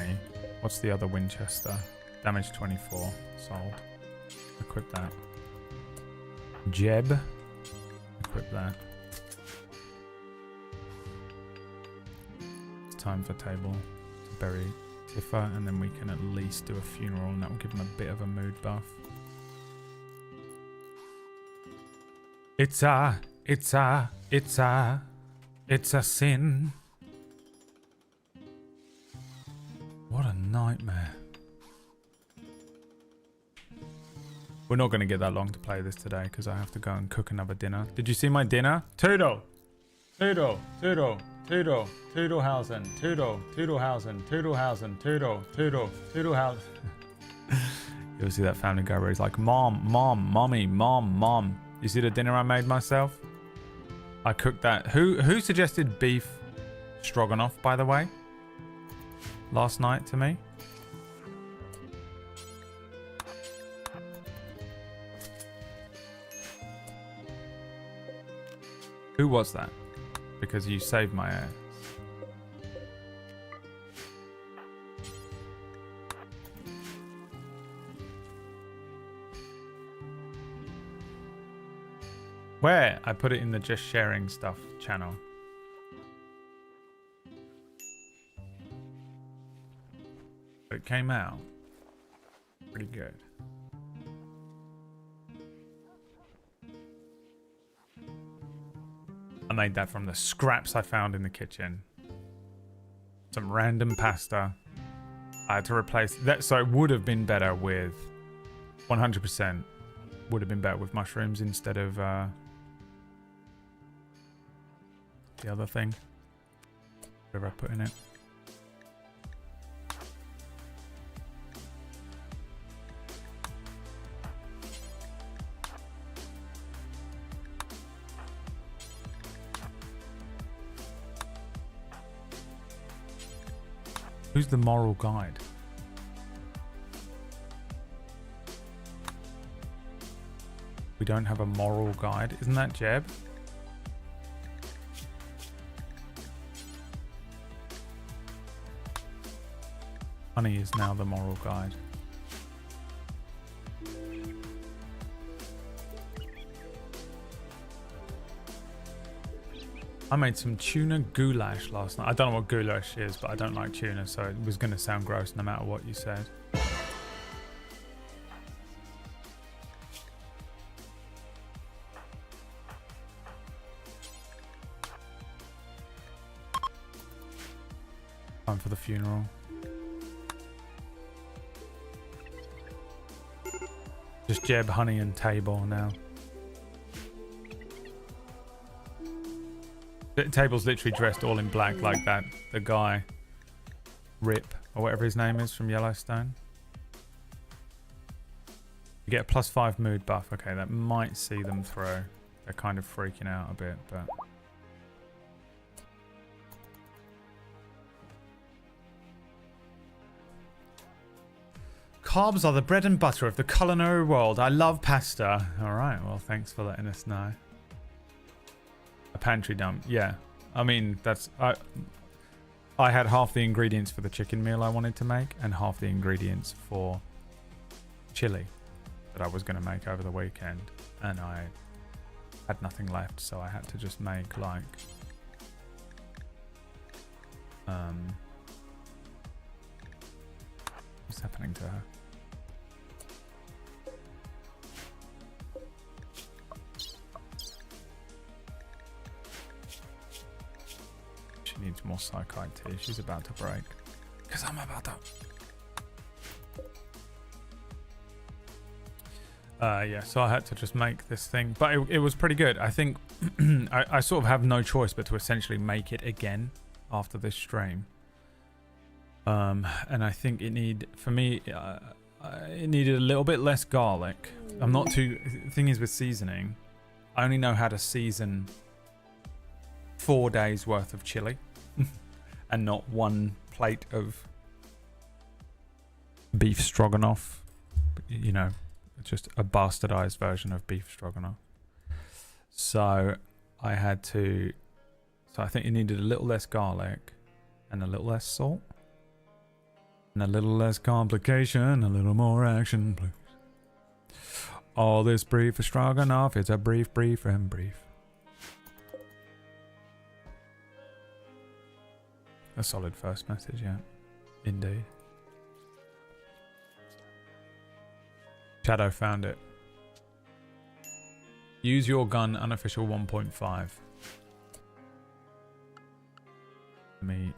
What's the other Winchester? Damage 24. Sold. Equip that. Jeb. Equip that. It's time for Table to bury Tifa, and then we can at least do a funeral, and that will give him a bit of a mood buff. It's a sin. What a nightmare. We're not going to get that long to play this today because I have to go and cook another dinner. Did you see my dinner? Toodle! Toodle! Toodle! Toodle! Toodlehausen! Toodle! Toodlehausen! Toodlehausen! Toodle! Toodle! Toodlehausen! You ever see that Family Guy where he's like, Mom, Mom, Mommy, Mom, Mom. You see the dinner I made myself? I cooked that. Who suggested beef stroganoff, by the way? Last night to me? Who was that? Because you saved my ass. Where? I put it in the just sharing stuff channel. It came out pretty good. I made that from the scraps I found in the kitchen. Some random pasta. I had to replace that, so it would have been better with 100% would have been better with mushrooms instead of the other thing. Whatever I put in it. Who's the moral guide? We don't have a moral guide. Isn't that Jeb? Honey is now the moral guide. I made some tuna goulash last night. I don't know what goulash is, but I don't like tuna, so it was going to sound gross no matter what you said. Time for the funeral. Just Jeb, Honey, and Table now. The Table's literally dressed all in black like that. The guy, Rip, or whatever his name is from Yellowstone. You get a +5 mood buff. Okay, that might see them through. They're kind of freaking out a bit, but... Carbs are the bread and butter of the culinary world. I love pasta. All right, well, thanks for letting us know. A pantry dump, yeah. I mean, I had half the ingredients for the chicken meal I wanted to make and half the ingredients for chili that I was going to make over the weekend, and I had nothing left, so I had to just make like what's happening to her? She needs more psychite tea. She's about to break. Because I'm about to... yeah, so I had to just make this thing. But it was pretty good. I think I sort of have no choice but to essentially make it again after this stream. And I think it needed a little bit less garlic. I'm not too... The thing is with seasoning, I only know how to season 4 days worth of chili and not one plate of beef stroganoff. You know, just a bastardized version of beef stroganoff. So I had to... So I think it needed a little less garlic and a little less salt. And a little less complication, a little more action, please. All this brief is stroganoff. It's a brief and brief. A solid first message, yeah. Indeed. Shadow found it. Use your gun, unofficial 1.5. Me.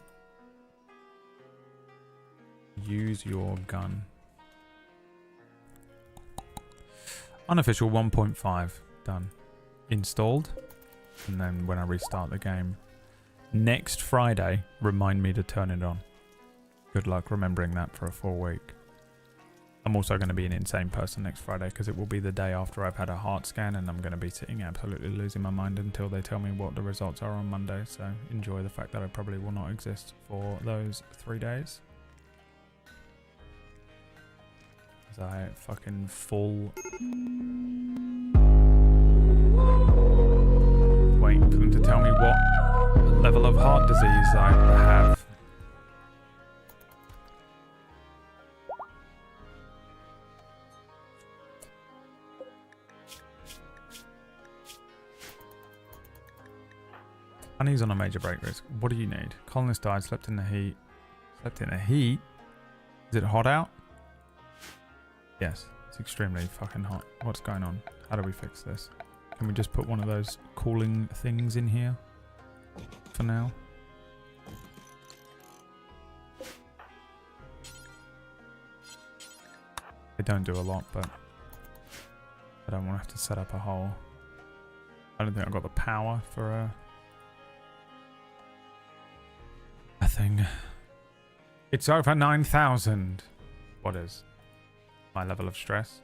Use your gun. Unofficial 1.5. Done. Installed. And then when I restart the game next Friday, remind me to turn it on. Good luck remembering that for a full week. I'm also going to be an insane person next Friday because it will be the day after I've had a heart scan, and I'm going to be sitting absolutely losing my mind until they tell me what the results are on Monday. So enjoy the fact that I probably will not exist for those 3 days. As I fucking fall. Waiting for them to tell me what level of heart disease I have. Honey's on a major break risk. What do you need? Colonist died, slept in the heat. Slept in the heat? Is it hot out? Yes, it's extremely fucking hot. What's going on? How do we fix this? Can we just put one of those cooling things in here for now? They don't do a lot, but I don't want to have to set up a whole... I don't think I've got the power for a thing. It's over 9,000. What is my level of stress?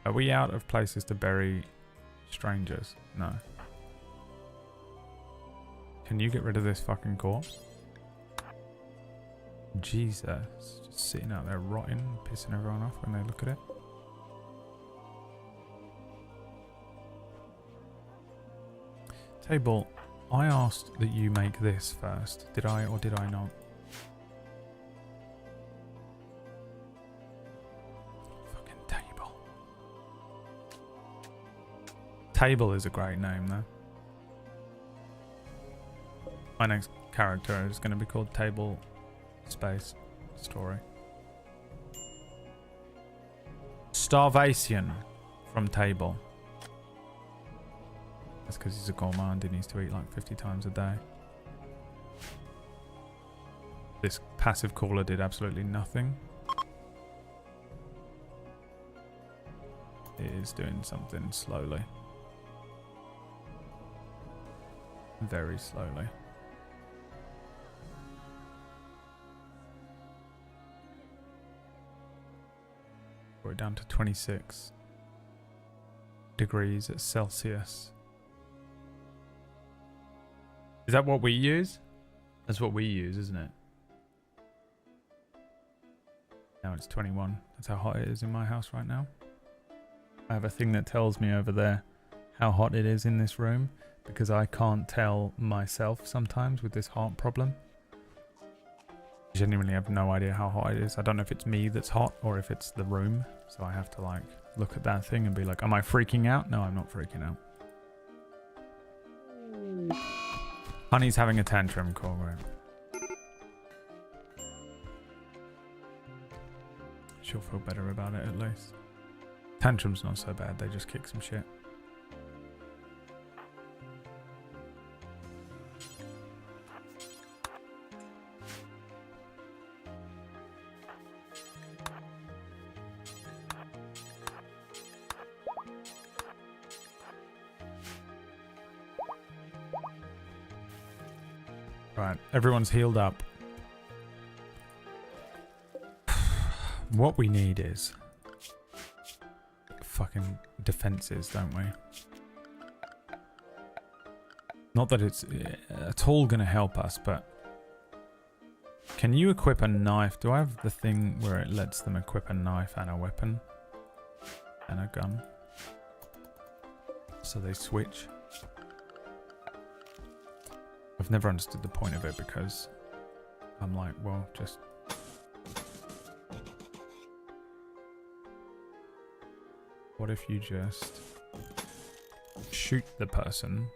Are we out of places to bury strangers? No. Can you get rid of this fucking corpse? Jesus. Just sitting out there rotting, pissing everyone off when they look at it. Table, I asked that you make this first. Did I or did I not? Fucking Table. Table is a great name though. My next character is going to be called Table Space Story. Starvation from Table. That's because he's a gourmand. He needs to eat like 50 times a day. This passive caller did absolutely nothing. It is doing something slowly. Very slowly. We're down to 26 degrees Celsius. Is that what we use? That's what we use, isn't it? Now it's 21. That's how hot it is in my house right now. I have a thing that tells me over there how hot it is in this room because I can't tell myself sometimes with this heart problem. I genuinely have no idea how hot it is. I don't know if it's me that's hot or if it's the room. So I have to like look at that thing and be like, am I freaking out? No, I'm not freaking out. Honey's having a tantrum, cool, right? She'll feel better about it at least. Tantrum's not so bad, they just kick some shit. Right, everyone's healed up. What we need is fucking defenses, don't we? Not that it's at all gonna help us, but can you equip a knife? Do I have the thing where it lets them equip a knife and a weapon and a gun? So they switch. I've never understood the point of it because I'm like, well, just... What if you just shoot the person?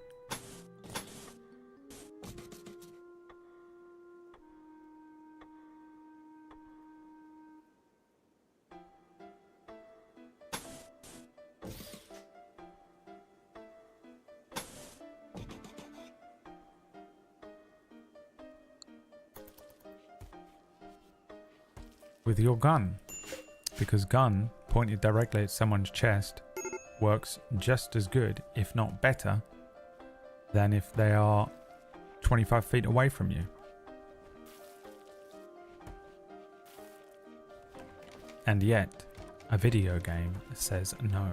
With your gun, because gun pointed directly at someone's chest works just as good, if not better, than if they are 25 feet away from you. And yet, a video game says no.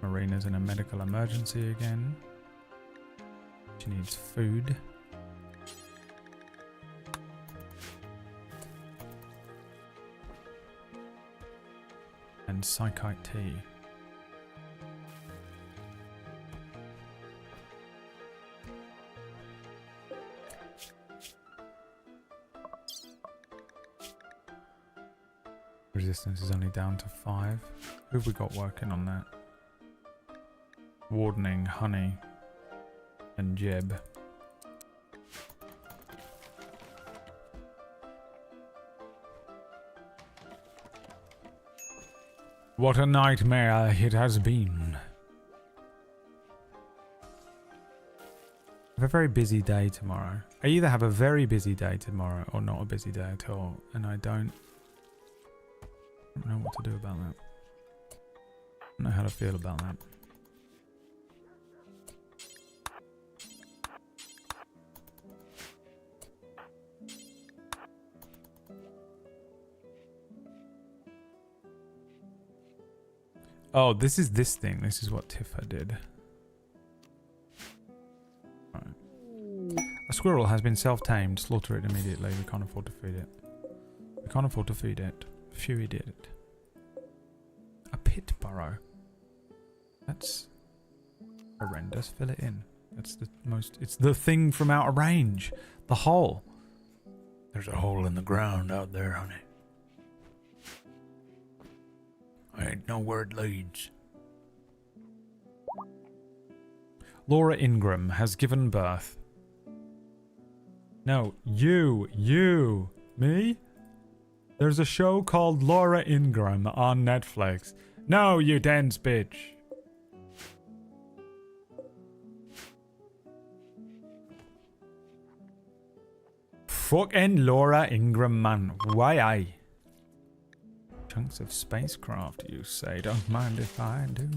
Marina's in a medical emergency again. She needs food. And psychite tea. Resistance is only down to 5. Who have we got working on that? Wardening, Honey, and Jeb. What a nightmare it has been. I have a very busy day tomorrow. I either have a very busy day tomorrow or not a busy day at all, and I don't know what to do about that. I don't know how to feel about that. Oh, this is this thing. This is what Tifa did. Right. A squirrel has been self-tamed. Slaughter it immediately. We can't afford to feed it. We can't afford to feed it. Fury did it. A pit burrow. That's horrendous. Fill it in. That's the most... It's the thing from outer range. The hole. There's a hole in the ground out there, honey. I ain't know where it leads. Laura Ingram has given birth. No, you, me? There's a show called Laura Ingram on Netflix. No, you dense bitch. Fucking Laura Ingram, man. Why I? Chunks of spacecraft, you say. Don't mind if I do.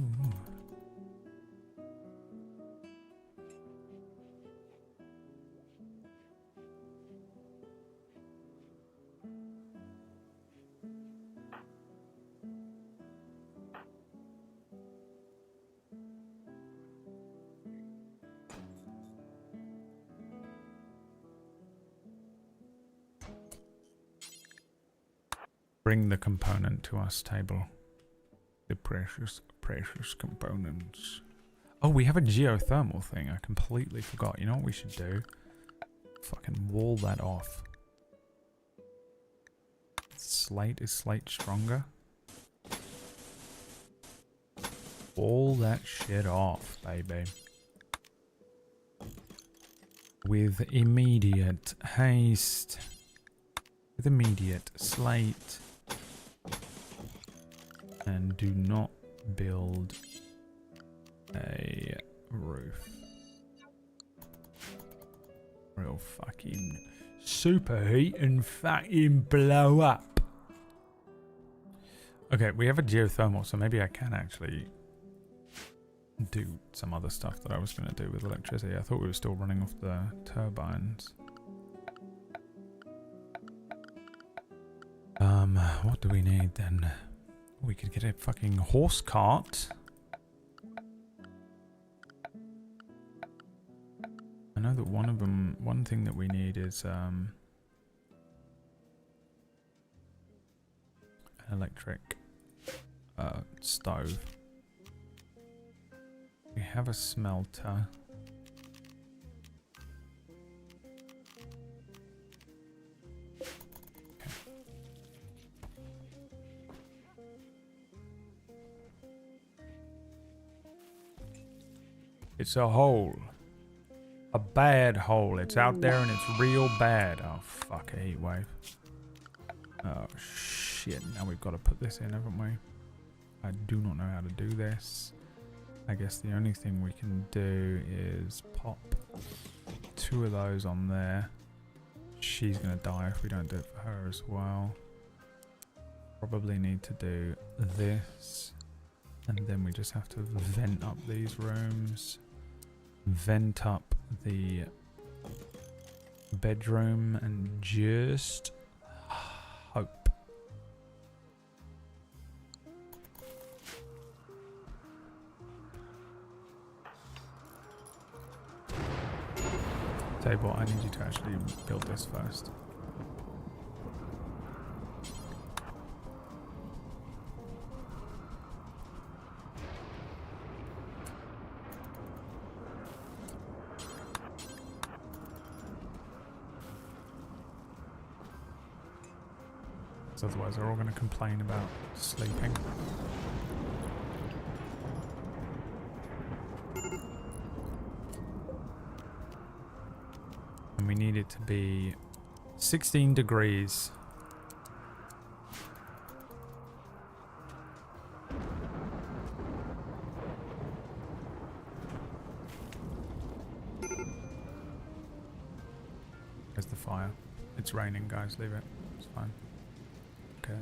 Bring the component to us table. The precious components. Oh, we have a geothermal thing. I completely forgot. You know what we should do? Fucking wall that off. Slate, is slate stronger? Wall that shit off, baby. With immediate haste. With immediate slate. And do not build a roof. Real fucking superheat and fucking blow up. Okay, we have a geothermal, so maybe I can actually do some other stuff that I was going to do with electricity. I thought we were still running off the turbines. What do we need then? We could get a fucking horse cart. I know that one thing that we need is an electric stove. We have a smelter. It's a hole. A bad hole. It's out there and it's real bad. Oh, fuck, a heat wave. Oh, shit. Now we've got to put this in, haven't we? I do not know how to do this. I guess the only thing we can do is pop 2 of those on there. She's going to die if we don't do it for her as well. Probably need to do this. And then we just have to vent up these rooms. Vent up the bedroom and just hope. Tell you what, I need you to actually build this first. Otherwise they're all going to complain about sleeping. And we need it to be 16 degrees. There's the fire. It's raining, guys. Leave it. It's fine. Okay.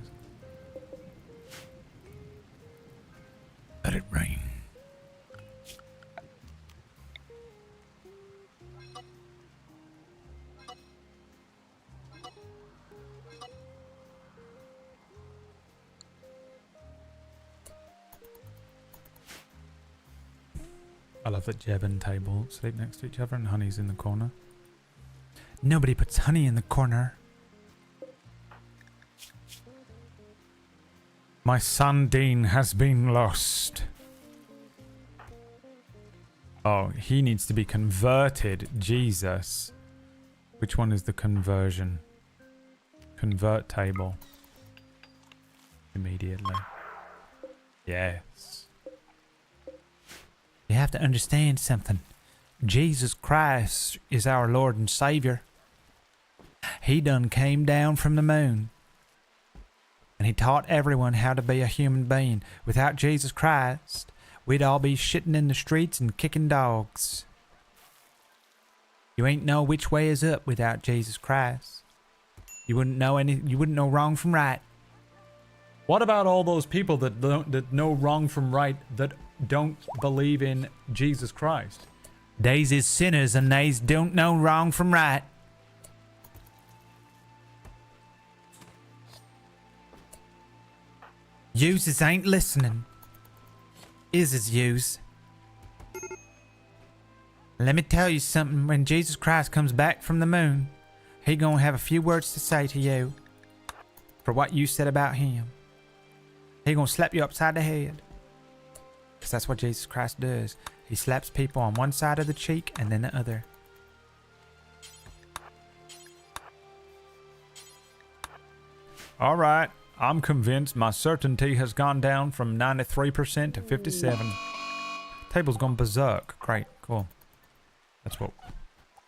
Let it rain. I love that Jeb and Table sleep next to each other and Honey's in the corner. Nobody puts Honey in the corner. My son Dean has been lost. Oh, he needs to be converted. Jesus. Which one is the conversion? Convert table. Immediately. Yes. You have to understand something. Jesus Christ is our Lord and Savior. He done came down from the moon. And he taught everyone how to be a human being. Without Jesus Christ, we'd all be shitting in the streets and kicking dogs. You ain't know which way is up without Jesus Christ. You wouldn't know wrong from right. What about all those people that know wrong from right that don't believe in Jesus Christ? They's is sinners and they's don't know wrong from right. Uses ain't listening. Is use. Let me tell you something. When Jesus Christ comes back from the moon, he gonna have a few words to say to you. for what you said about him. He gonna slap you upside the head. Because that's what Jesus Christ does. He slaps people on one side of the cheek and then the other. All right. I'm convinced my certainty has gone down from 93% to 57. Table's gone berserk. Great. Cool. That's what...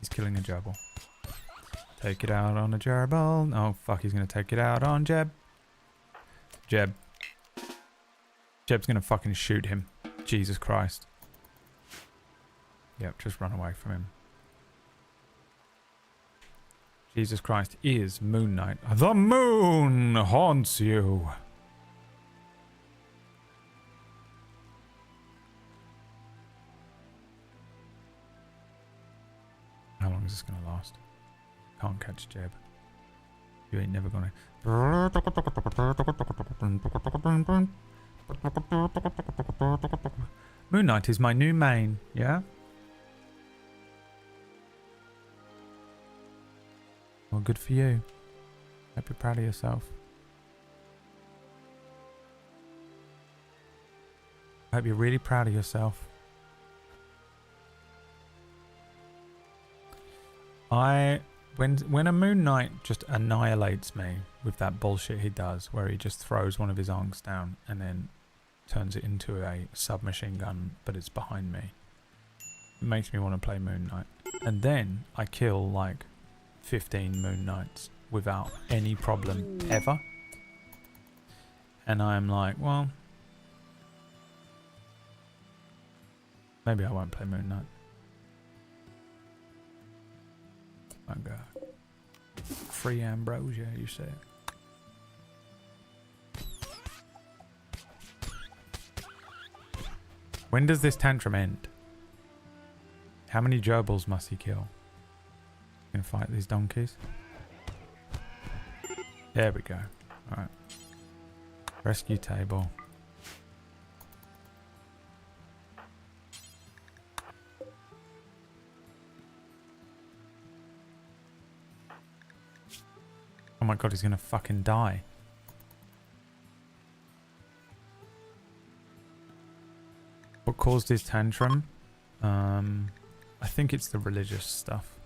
He's killing a gerbil. Take it out on a gerbil. Oh, fuck. He's going to take it out on Jeb. Jeb. Jeb's going to fucking shoot him. Jesus Christ. Yep, just run away from him. Jesus Christ is Moon Knight. The moon haunts you. How long is this going to last? Can't catch Jeb. You ain't never gonna... Moon Knight is my new main, yeah? Well, good for you. Hope you're proud of yourself. I hope you're really proud of yourself. When a Moon Knight just annihilates me with that bullshit he does, where he just throws one of his arms down and then turns it into a submachine gun, but it's behind me, it makes me want to play Moon Knight. And then I kill like 15 Moon Knights without any problem ever. And I'm like, well, maybe I won't play Moon Knight. Oh god. Free ambrosia, you say. When does this tantrum end? How many gerbils must he kill? Gonna fight these donkeys. There we go. Alright. Rescue table. Oh my god, he's gonna fucking die. What caused his tantrum? I think it's the religious stuff.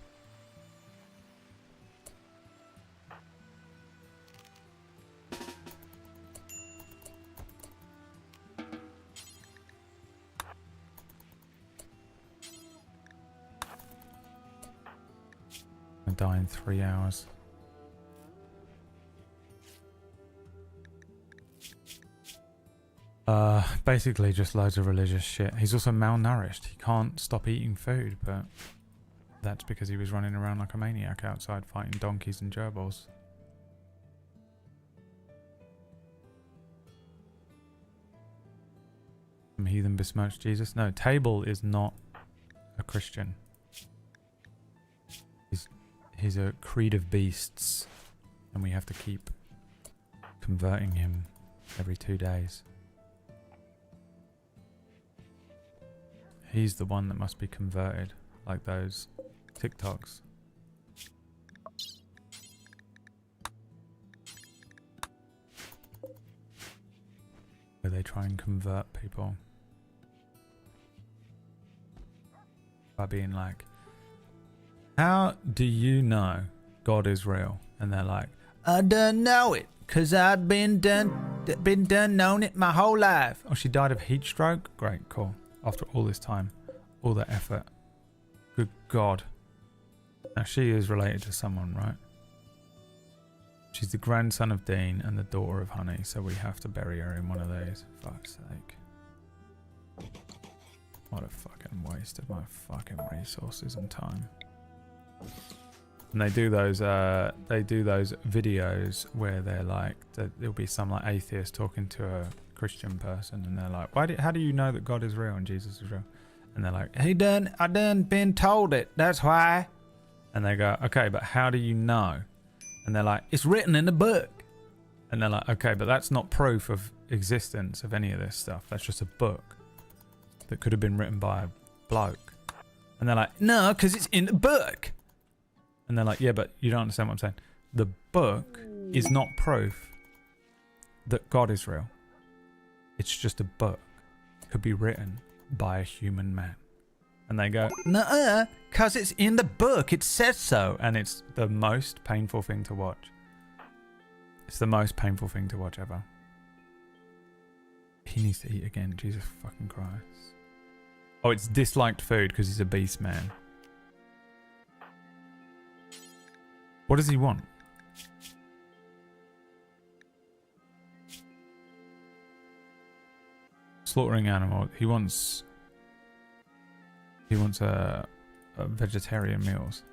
I'll die in 3 hours. Basically just loads of religious shit. He's also malnourished. He can't stop eating food, but that's because he was running around like a maniac outside fighting donkeys and gerbils. Some heathen besmirched Jesus. No, Table is not a Christian. He's a creed of beasts, and we have to keep converting him every 2 days. He's the one that must be converted, like those TikToks. Where they try and convert people by being like, how do you know God is real? And they're like, I don't know it, cause I've been known it my whole life. Oh, she died of heat stroke? Great, cool. After all this time, all that effort. Good God. Now she is related to someone, right? She's the grandson of Dean and the daughter of Honey, so we have to bury her in one of these. Fuck's sake. What a fucking waste of my fucking resources and time. And they do those videos where they're like, there'll be some like atheist talking to a Christian person, and they're like, how do you know that God is real and Jesus is real? And they're like, I done been told it, that's why. And they go, okay, but how do you know? And they're like, it's written in the book. And they're like, okay, but that's not proof of existence of any of this stuff. That's just a book that could have been written by a bloke. And they're like, no, because it's in the book. And they're like, yeah, but you don't understand what I'm saying. The book is not proof that God is real. It's just a book. Could be written by a human man. And they go, "Nuh-uh, cause it's in the book. It says so." And it's the most painful thing to watch. It's the most painful thing to watch ever. He needs to eat again. Jesus fucking Christ. Oh, it's disliked food because he's a beast man. What does he want? Slaughtering animal. He wants a vegetarian meals.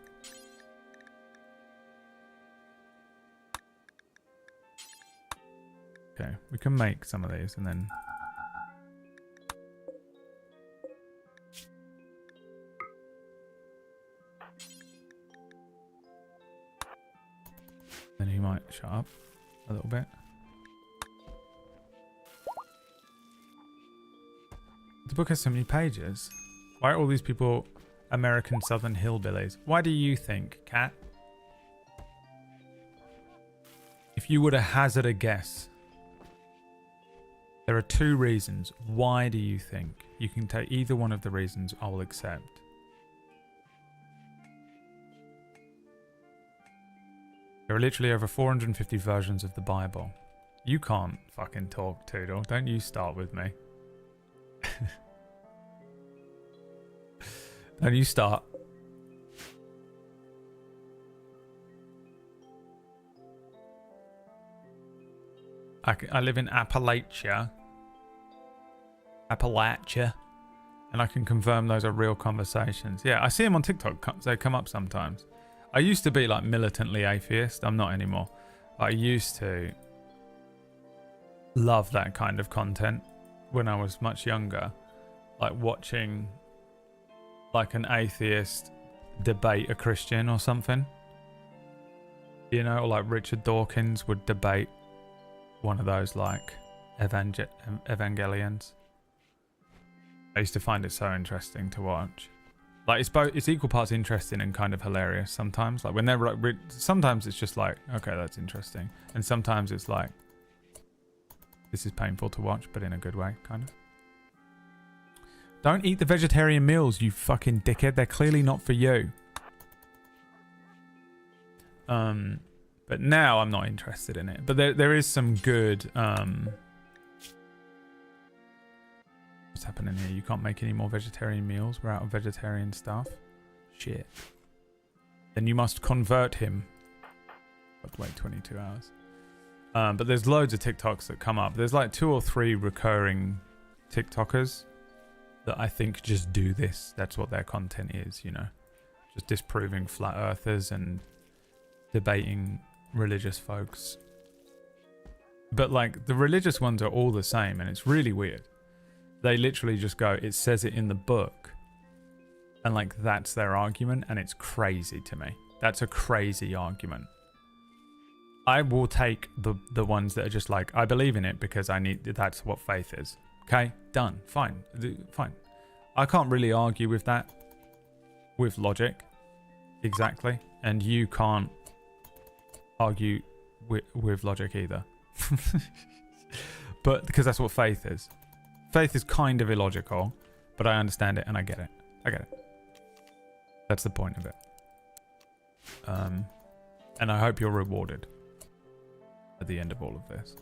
Okay, we can make some of these and then he might shut up a little bit. The book has so many pages. Why are all these people American Southern hillbillies? Why do you think, Cat? If you were to hazard a guess, there are 2 reasons. Why do you think? You can take either one of the reasons, I will accept. There are literally over 450 versions of the Bible. You can't fucking talk, Toodle. Don't you start with me. Don't you start. I live in Appalachia, and I can confirm those are real conversations. Yeah, I see them on TikTok. They come up sometimes. I used to be like militantly atheist. I'm not anymore. I used to love that kind of content when I was much younger, like watching like an atheist debate a Christian or something. You know, or like Richard Dawkins would debate one of those like evangelions. I used to find it so interesting to watch. Like it's equal parts interesting and kind of hilarious sometimes. Like when they're like, sometimes it's just like, okay, that's interesting, and sometimes it's like, this is painful to watch, but in a good way, kind of. Don't eat the vegetarian meals, you fucking dickhead. They're clearly not for you. But now I'm not interested in it. But there is some good. What's happening here? You can't make any more vegetarian meals. We're out of vegetarian stuff. Shit. Then you must convert him. Got to wait 22 hours. But there's loads of TikToks that come up. There's like 2 or 3 recurring TikTokers that I think just do this. That's what their content is, you know. Just disproving flat earthers and debating religious folks. But like the religious ones are all the same, and it's really weird. They literally just go, it says it in the book, and like that's their argument, and it's crazy to me. That's a crazy argument. I will take the ones that are just like, I believe in it because that's what faith is. Okay, done, fine. I can't really argue with that with logic, exactly, and you can't argue with logic either. But because that's what faith is. Faith is kind of illogical, but I understand it and I get it. That's the point of it. And I hope you're rewarded at the end of all of this.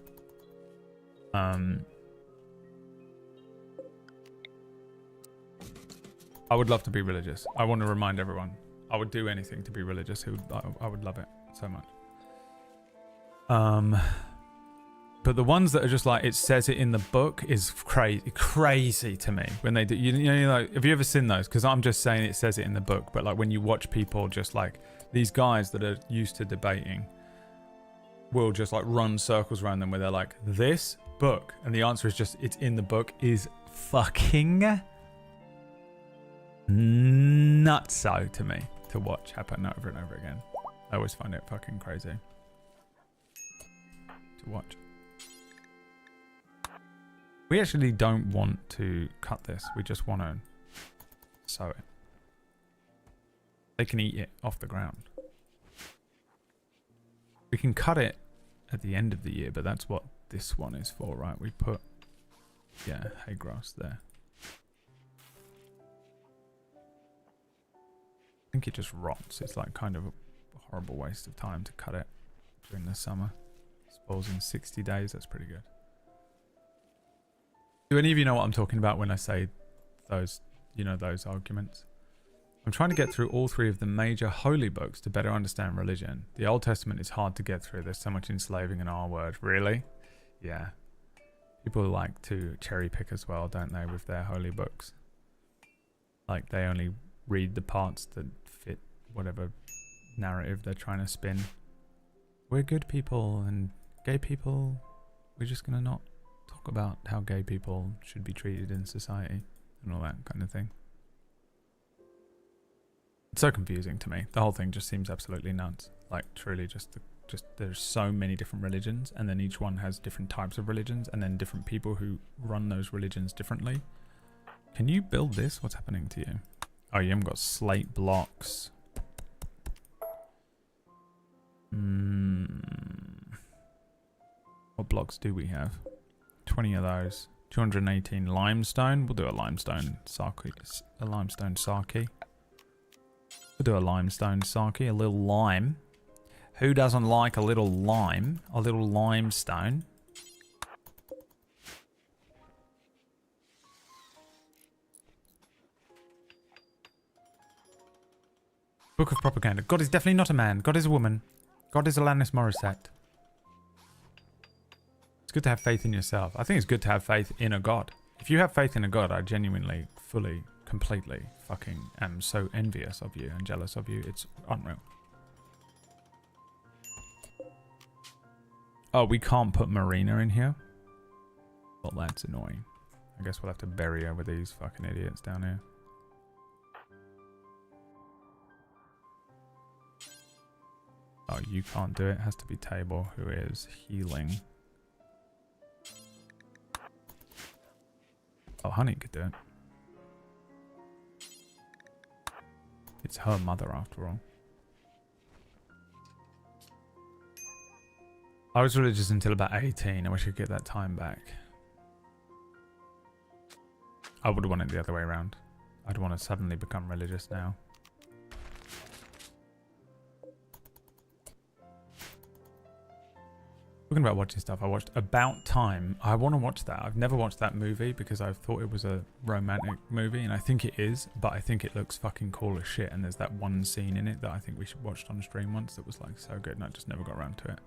I would love to be religious. I want to remind everyone. I would do anything to be religious. I would love it so much. But the ones that are just like, it says it in the book is crazy to me. When they do, you know, have you ever seen those? Because I'm just saying it says it in the book. But like when you watch people just like, these guys that are used to debating will just like run circles around them where they're like, this book. And the answer is just, it's in the book, is fucking nutso to me to watch happen over and over again. I always find it fucking crazy to watch. We actually don't want to cut this. We just want to sow it. They can eat it off the ground. We can cut it at the end of the year, but that's what this one is for, right? We put, yeah, hay grass there. I think it just rots. It's like kind of a horrible waste of time to cut it during the summer. Spoils in 60 days. That's pretty good. Do any of you know what I'm talking about when I say those, you know, those arguments? I'm trying to get through all three of the major holy books to better understand religion. The Old Testament is hard to get through. There's so much enslaving in our word. Really? Yeah. People like to cherry pick as well, don't they, with their holy books? Like, they only read the parts that fit whatever narrative they're trying to spin. We're good people, and gay people, we're just going to not talk about how gay people should be treated in society and all that kind of thing. It's so confusing to me. The whole thing just seems absolutely nuts. Like, truly, just there's so many different religions, and then each one has different types of religions, and then different people who run those religions differently. Can you build this? What's happening to you? Oh, you haven't got slate blocks. What blocks do we have? 20 of those. 218 limestone. We'll do a limestone sake. A limestone sake. We'll do a limestone sake. A little lime. Who doesn't like a little lime? A little limestone. Book of Propaganda. God is definitely not a man. God is a woman. God is Alanis Morissette. It's good to have faith in yourself. I think it's good to have faith in a God. If you have faith in a God, I genuinely, fully, completely fucking am so envious of you and jealous of you. It's unreal. Oh, we can't put Marina in here? Well, that's annoying. I guess we'll have to bury over these fucking idiots down here. Oh, you can't do it. It has to be Table, who is healing. Oh, Honey could do it. It's her mother, after all. I was religious until about 18. I wish I could get that time back. I would want it the other way around. I'd want to suddenly become religious now. Talking about watching stuff, I watched About Time. I want to watch that. I've never watched that movie because I thought it was a romantic movie, and I think it is, but I think it looks fucking cool as shit, and there's that one scene in it that I think we should watched on stream once that was like so good, and I just never got around to it.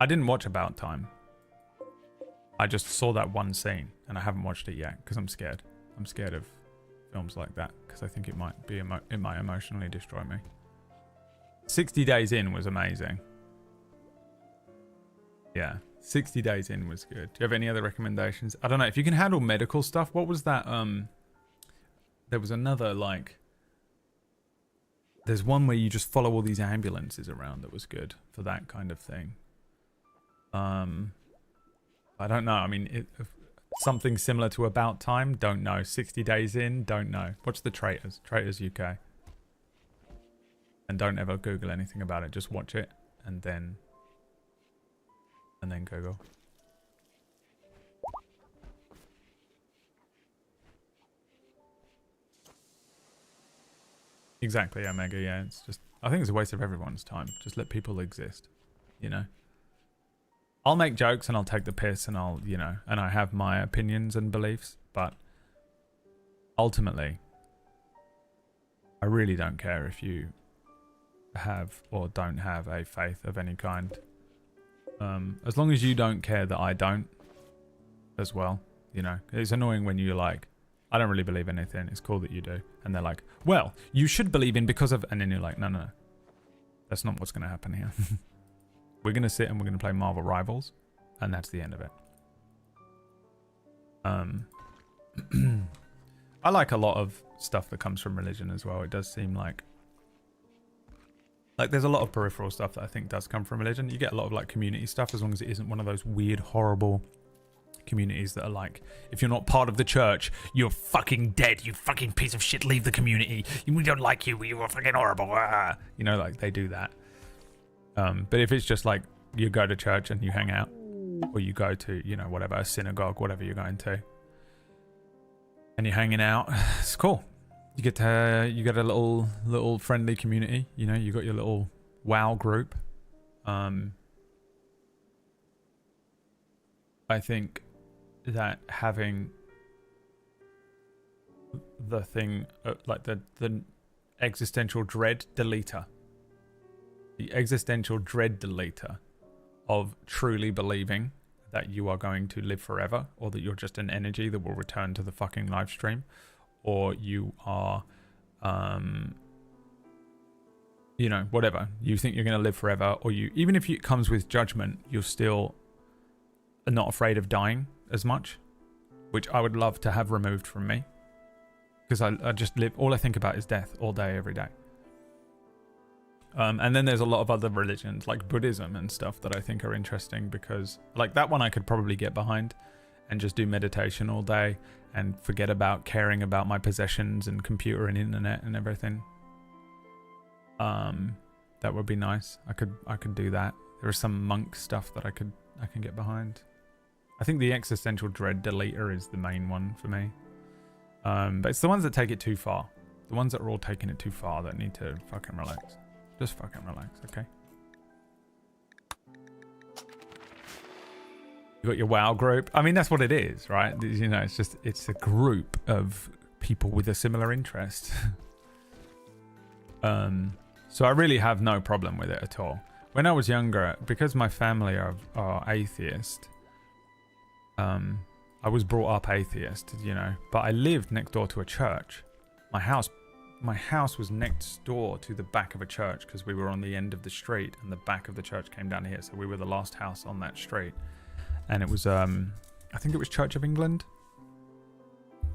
I didn't watch About Time. I just saw that one scene, and I haven't watched it yet because I'm scared. I'm scared of films like that because I think it might be it might emotionally destroy me. 60 Days In was amazing. Yeah, 60 Days In was good. Do you have any other recommendations? I don't know if you can handle medical stuff. What was that? There was another, like, there's one where you just follow all these ambulances around that was good for that kind of thing. I don't know. I mean, something similar to About Time. Don't know. 60 Days In. Don't know. Watch The Traitors. Traitors UK. And don't ever Google anything about it. Just watch it and then Google. Exactly, Omega. Yeah, it's just, I think it's a waste of everyone's time. Just let people exist, you know. I'll make jokes and I'll take the piss and I'll, you know, and I have my opinions and beliefs, but ultimately, I really don't care if you have or don't have a faith of any kind. As long as you don't care that I don't as well, you know. It's annoying when you're like, I don't really believe in anything, it's cool that you do, and they're like, well, you should believe in because of, and then you're like, no, that's not what's going to happen here. We're going to sit and we're going to play Marvel Rivals, and that's the end of it. I like a lot of stuff that comes from religion as well. It does seem like there's a lot of peripheral stuff that I think does come from religion. You get a lot of like community stuff, as long as it isn't one of those weird, horrible communities that are like, if you're not part of the church, you're fucking dead, you fucking piece of shit, leave the community, we don't like you, you are fucking horrible, you know, like they do that. But if it's just like you go to church and you hang out, or you go to, you know, whatever, a synagogue, whatever you're going to, and you're hanging out. It's cool. You get a little friendly community. You know, you got your little WoW group. I think that having the thing, like the existential dread deleter, the existential dread deleter of truly believing that you are going to live forever, or that you're just an energy that will return to the fucking live stream, or you are, you know, whatever. You think you're going to live forever, or you, even if it comes with judgment, you're still not afraid of dying as much, which I would love to have removed from me, because I just live, all I think about is death all day, every day. And then there's a lot of other religions like Buddhism and stuff that I think are interesting, because like that one I could probably get behind and just do meditation all day and forget about caring about my possessions and computer and internet and everything. That would be nice. I could do that. There is some monk stuff that I can get behind. I think the existential dread deleter is the main one for me. But it's the ones that take it too far. The ones that are all taking it too far that need to fucking relax. Just fucking relax, okay? You got your WoW group. I mean, that's what it is, right? You know, it's a group of people with a similar interest. So I really have no problem with it at all. When I was younger, because my family are atheist, I was brought up atheist, you know, but I lived next door to a church. My house was next door to the back of a church, because we were on the end of the street and the back of the church came down here. So we were the last house on that street. And it was, I think it was Church of England,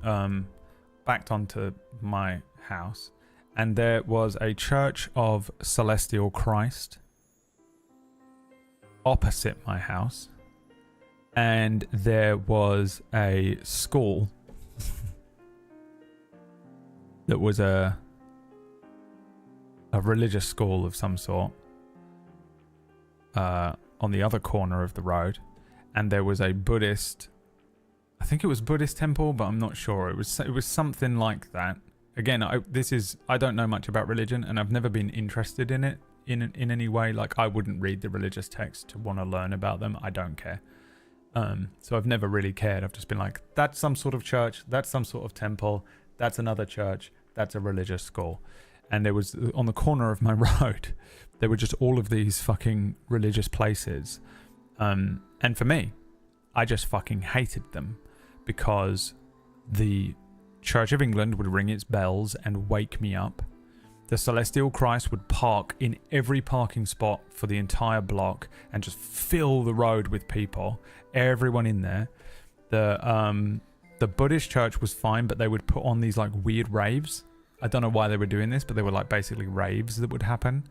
backed onto my house. And there was a Church of Celestial Christ opposite my house. And there was a school that was a religious school of some sort on the other corner of the road. And there was a Buddhist, I think it was Buddhist temple, but I'm not sure. It was something like that. Again, I don't know much about religion, and I've never been interested in it in any way. Like, I wouldn't read the religious text to want to learn about them. I don't care. So I've never really cared. I've just been like, that's some sort of church, that's some sort of temple, that's another church, that's a religious school. And there was, on the corner of my road, there were just all of these fucking religious places. And for me, I just fucking hated them, because the Church of England would ring its bells and wake me up. The Celestial Christ would park in every parking spot for the entire block and just fill the road with people. Everyone in there. The Buddhist church was fine, but they would put on these like weird raves. I don't know why they were doing this, but they were like basically raves that would happen,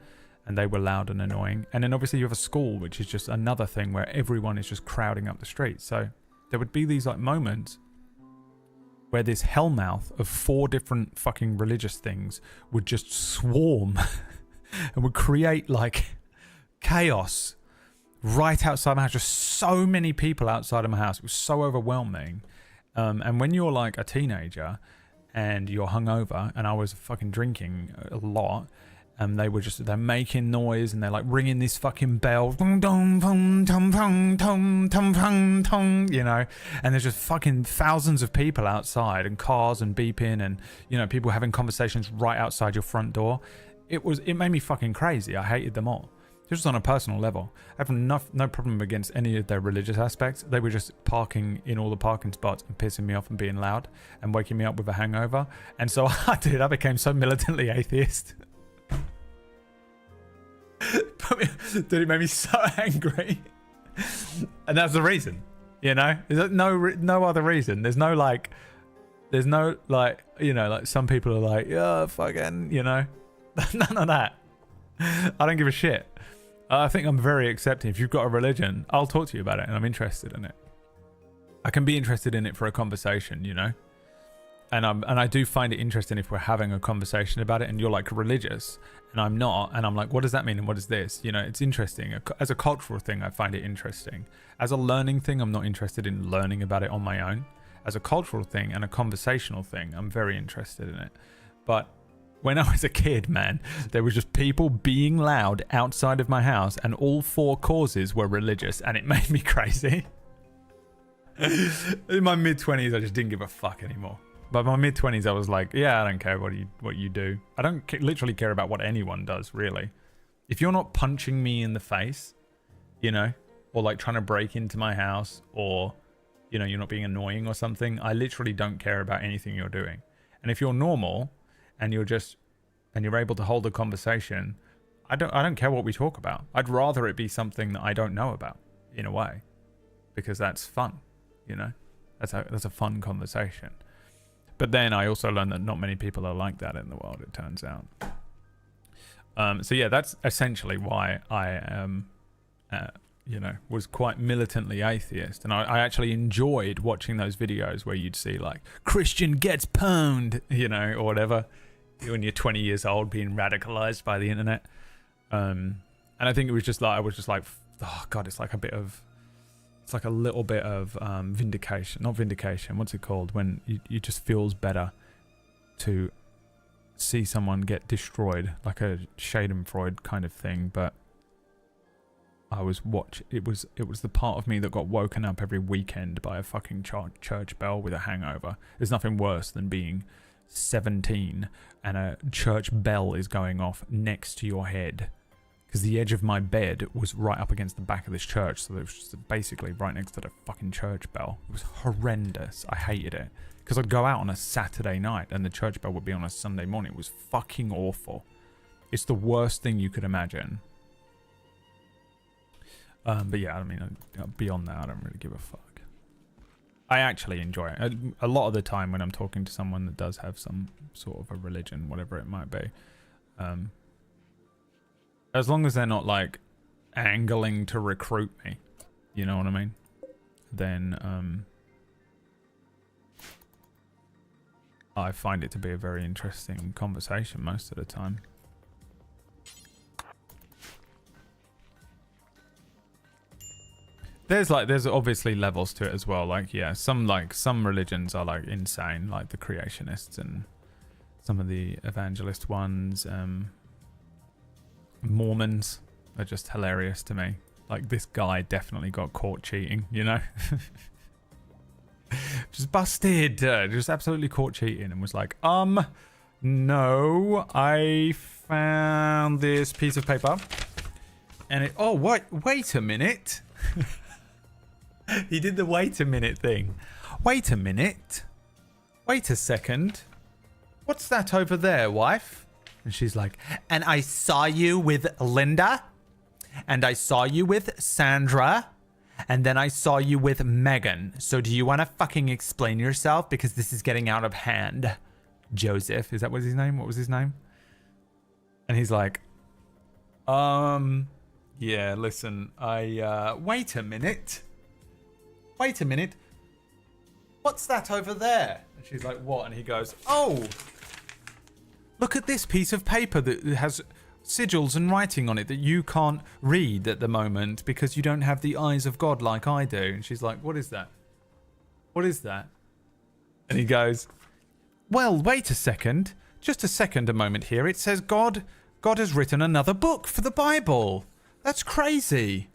and they were loud and annoying. And then obviously you have a school, which is just another thing where everyone is just crowding up the street. So there would be these like moments where this hellmouth of 4 different fucking religious things would just swarm and would create like chaos right outside my house. Just so many people outside of my house. It was so overwhelming. And when you're like a teenager and you're hungover, and I was fucking drinking a lot, and they're making noise and they're like ringing this fucking bell, you know, and there's just fucking thousands of people outside and cars and beeping and, you know, people having conversations right outside your front door. It made me fucking crazy. I hated them all. Just on a personal level. I have no problem against any of their religious aspects. They were just parking in all the parking spots and pissing me off and being loud and waking me up with a hangover. And so I became so militantly atheist. Dude, it made me so angry. And that's the reason, you know? There's no other reason. There's no like, you know, like some people are like, yeah, fucking, you know, none of that. I don't give a shit. I think I'm very accepting. If you've got a religion, I'll talk to you about it and I'm interested in it. I can be interested in it for a conversation, you know? and I do find it interesting if we're having a conversation about it and you're like religious and I'm not, and I'm like, what does that mean and what is this? You know, it's interesting. As a cultural thing, I find it interesting. As a learning thing, I'm not interested in learning about it on my own. As a cultural thing and a conversational thing, I'm very interested in it. But when I was a kid, man, there was just people being loud outside of my house, and all 4 causes were religious, and it made me crazy. In my mid-20s, I just didn't give a fuck anymore. But my mid-20s, I was like, yeah, I don't care what you do. I don't literally care about what anyone does, really. If you're not punching me in the face, you know, or like trying to break into my house, or, you know, you're not being annoying or something, I literally don't care about anything you're doing. And if you're normal and you're able to hold a conversation, I don't care what we talk about. I'd rather it be something that I don't know about, in a way, because that's fun, you know. That's a fun conversation. But then I also learned that not many people are like that in the world, it turns out. So yeah, that's essentially why I you know, was quite militantly atheist. And I actually enjoyed watching those videos where you'd see like, Christian gets pwned, you know, or whatever, when you're 20 years old being radicalized by the internet. And I think it was just like, I was just like, oh God, it's like a little bit of vindication, not vindication, what's it called? When you just feels better to see someone get destroyed, like a Schadenfreude kind of thing. But it was the part of me that got woken up every weekend by a fucking church bell with a hangover. There's nothing worse than being 17 and a church bell is going off next to your head, because the edge of my bed was right up against the back of this church, so it was just basically right next to the fucking church bell. It was horrendous. I hated it, because I'd go out on a Saturday night and the church bell would be on a Sunday morning. It was fucking awful. It's the worst thing you could imagine. But yeah, I mean, beyond that, I don't really give a fuck. I actually enjoy it. A lot of the time when I'm talking to someone that does have some sort of a religion, whatever it might be, as long as they're not like angling to recruit me, you know what I mean? Then I find it to be a very interesting conversation most of the time. There's obviously levels to it as well. Like, yeah, some religions are like insane, like the creationists and some of the evangelist ones. Mormons are just hilarious to me. Like, this guy definitely got caught cheating, you know? Just busted, just absolutely caught cheating, and was like, no, I found this piece of paper, and it, oh, wait a minute. He did the wait a minute thing. Wait a minute. Wait a second. What's that over there, wife? And she's like, and I saw you with Linda, and I saw you with Sandra, and then I saw you with Megan. So do you want to fucking explain yourself? Because this is getting out of hand. Joseph, is that what his name? What was his name? And he's like, yeah, listen, wait a minute. Wait a minute. What's that over there? And she's like, what? And he goes, oh, look at this piece of paper that has sigils and writing on it that you can't read at the moment because you don't have the eyes of God like I do. And she's like, what is that? What is that? And he goes, well, wait a second. Just a moment here. It says God has written another book for the Bible. That's crazy.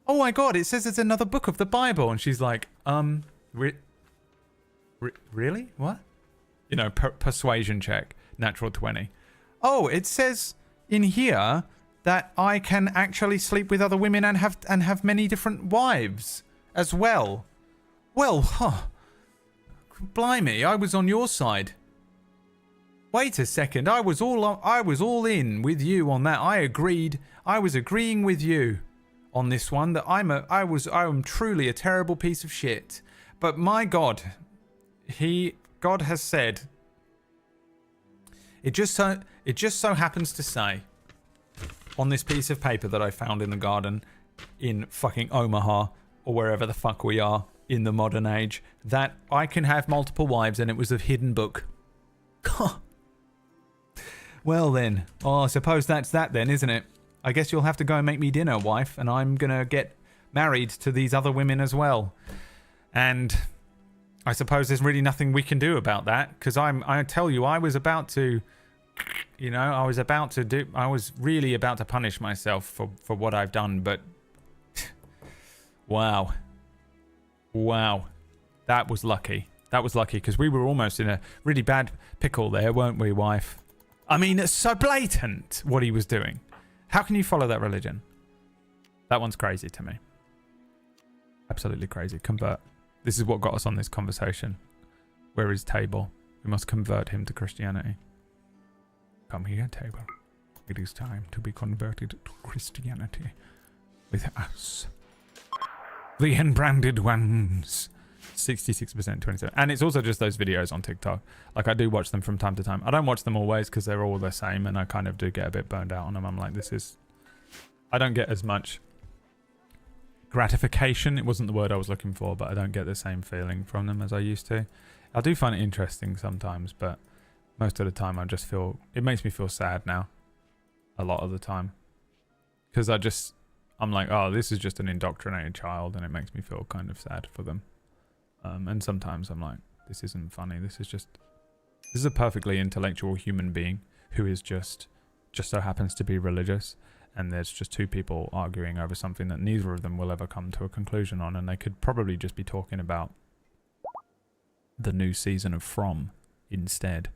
Oh my God, it says it's another book of the Bible. And she's like, really? What? You know, persuasion check, natural 20. Oh, it says in here that I can actually sleep with other women and have many different wives as well. Well, blimey, I was on your side. Wait a second, I was all in with you on that. I was agreeing with you on this one, that I am truly a terrible piece of shit. But my God, God has said, it just so happens to say on this piece of paper that I found in the garden in fucking Omaha, or wherever the fuck we are in the modern age that I can have multiple wives and it was a hidden book. Well then, I suppose that's that then, isn't it? I guess you'll have to go and make me dinner, wife, and I'm gonna get married to these other women as well. And I suppose there's really nothing we can do about that, because I tell you, I was about to, I was really about to punish myself for what I've done, but wow, that was lucky. That was lucky, because we were almost in a really bad pickle there, weren't we, wife? I mean, it's so blatant what he was doing. How can you follow that religion? That one's crazy to me. Absolutely crazy. Convert. This is what got us on this conversation. Where is Table? We must convert him to Christianity. Come here, Table. It is time to be converted to Christianity with us. The unbranded ones. 66%, 27. And it's also just those videos on TikTok. Like, I do watch them from time to time. I don't watch them always because they're all the same, and I kind of do get a bit burned out on them. I'm like, I don't get as much gratification. It wasn't the word I was looking for, but I don't get the same feeling from them as I used to. I do find it interesting sometimes, but most of the time it makes me feel sad now. A lot of the time. Because I'm like, oh, this is just an indoctrinated child, and it makes me feel kind of sad for them. And sometimes I'm like, this isn't funny. This is a perfectly intellectual human being who is just so happens to be religious. And there's just two people arguing over something that neither of them will ever come to a conclusion on. And they could probably just be talking about the new season of From instead.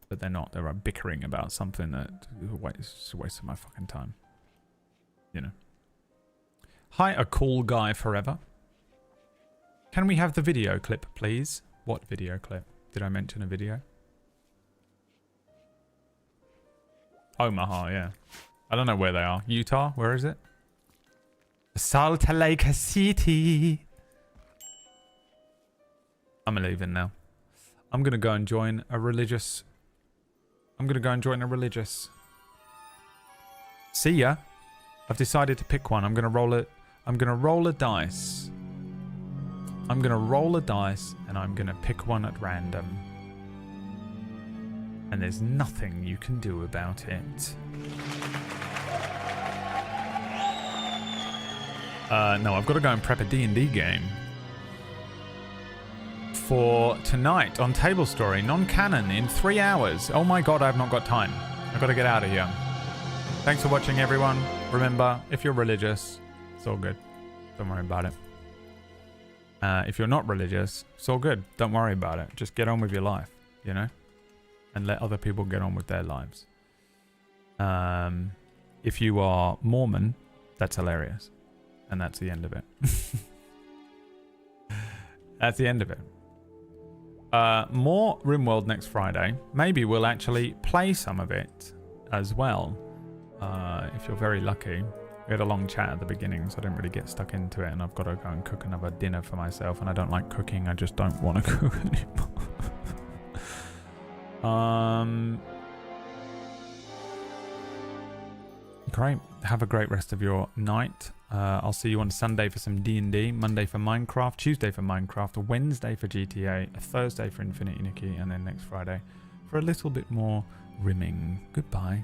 But they're not. They're bickering about something that is a waste of my fucking time. Hi, a cool guy forever. Can we have the video clip, please? What video clip? Did I mention a video? Omaha, yeah. I don't know where they are. Utah? Where is it? Salt Lake City. I'm leaving now. I'm going to go and join a religious... See ya. I've decided to pick one. I'm going to roll it. I'm going to roll a dice. I'm going to roll a dice and I'm going to pick one at random. And there's nothing you can do about it. No, I've got to go and prep a D&D game. For tonight on Table Story, non-canon in 3 hours. Oh my god, I've not got time. I've got to get out of here. Thanks for watching, everyone. Remember, if you're religious, it's all good. Don't worry about it. If you're not religious, it's all good. Don't worry about it. Just get on with your life, and let other people get on with their lives. If you are Mormon, that's hilarious. And that's the end of it. That's the end of it. More Rimworld next Friday. Maybe we'll actually play some of it as well. If you're very lucky. We had a long chat at the beginning, so I didn't really get stuck into it, and I've got to go and cook another dinner for myself, and I don't like cooking. I just don't want to cook anymore. Great. Have a great rest of your night. I'll see you on Sunday for some D&D, Monday for Minecraft, Tuesday for Minecraft, Wednesday for GTA, Thursday for Infinity Nikki, and then next Friday for a little bit more rimming. Goodbye.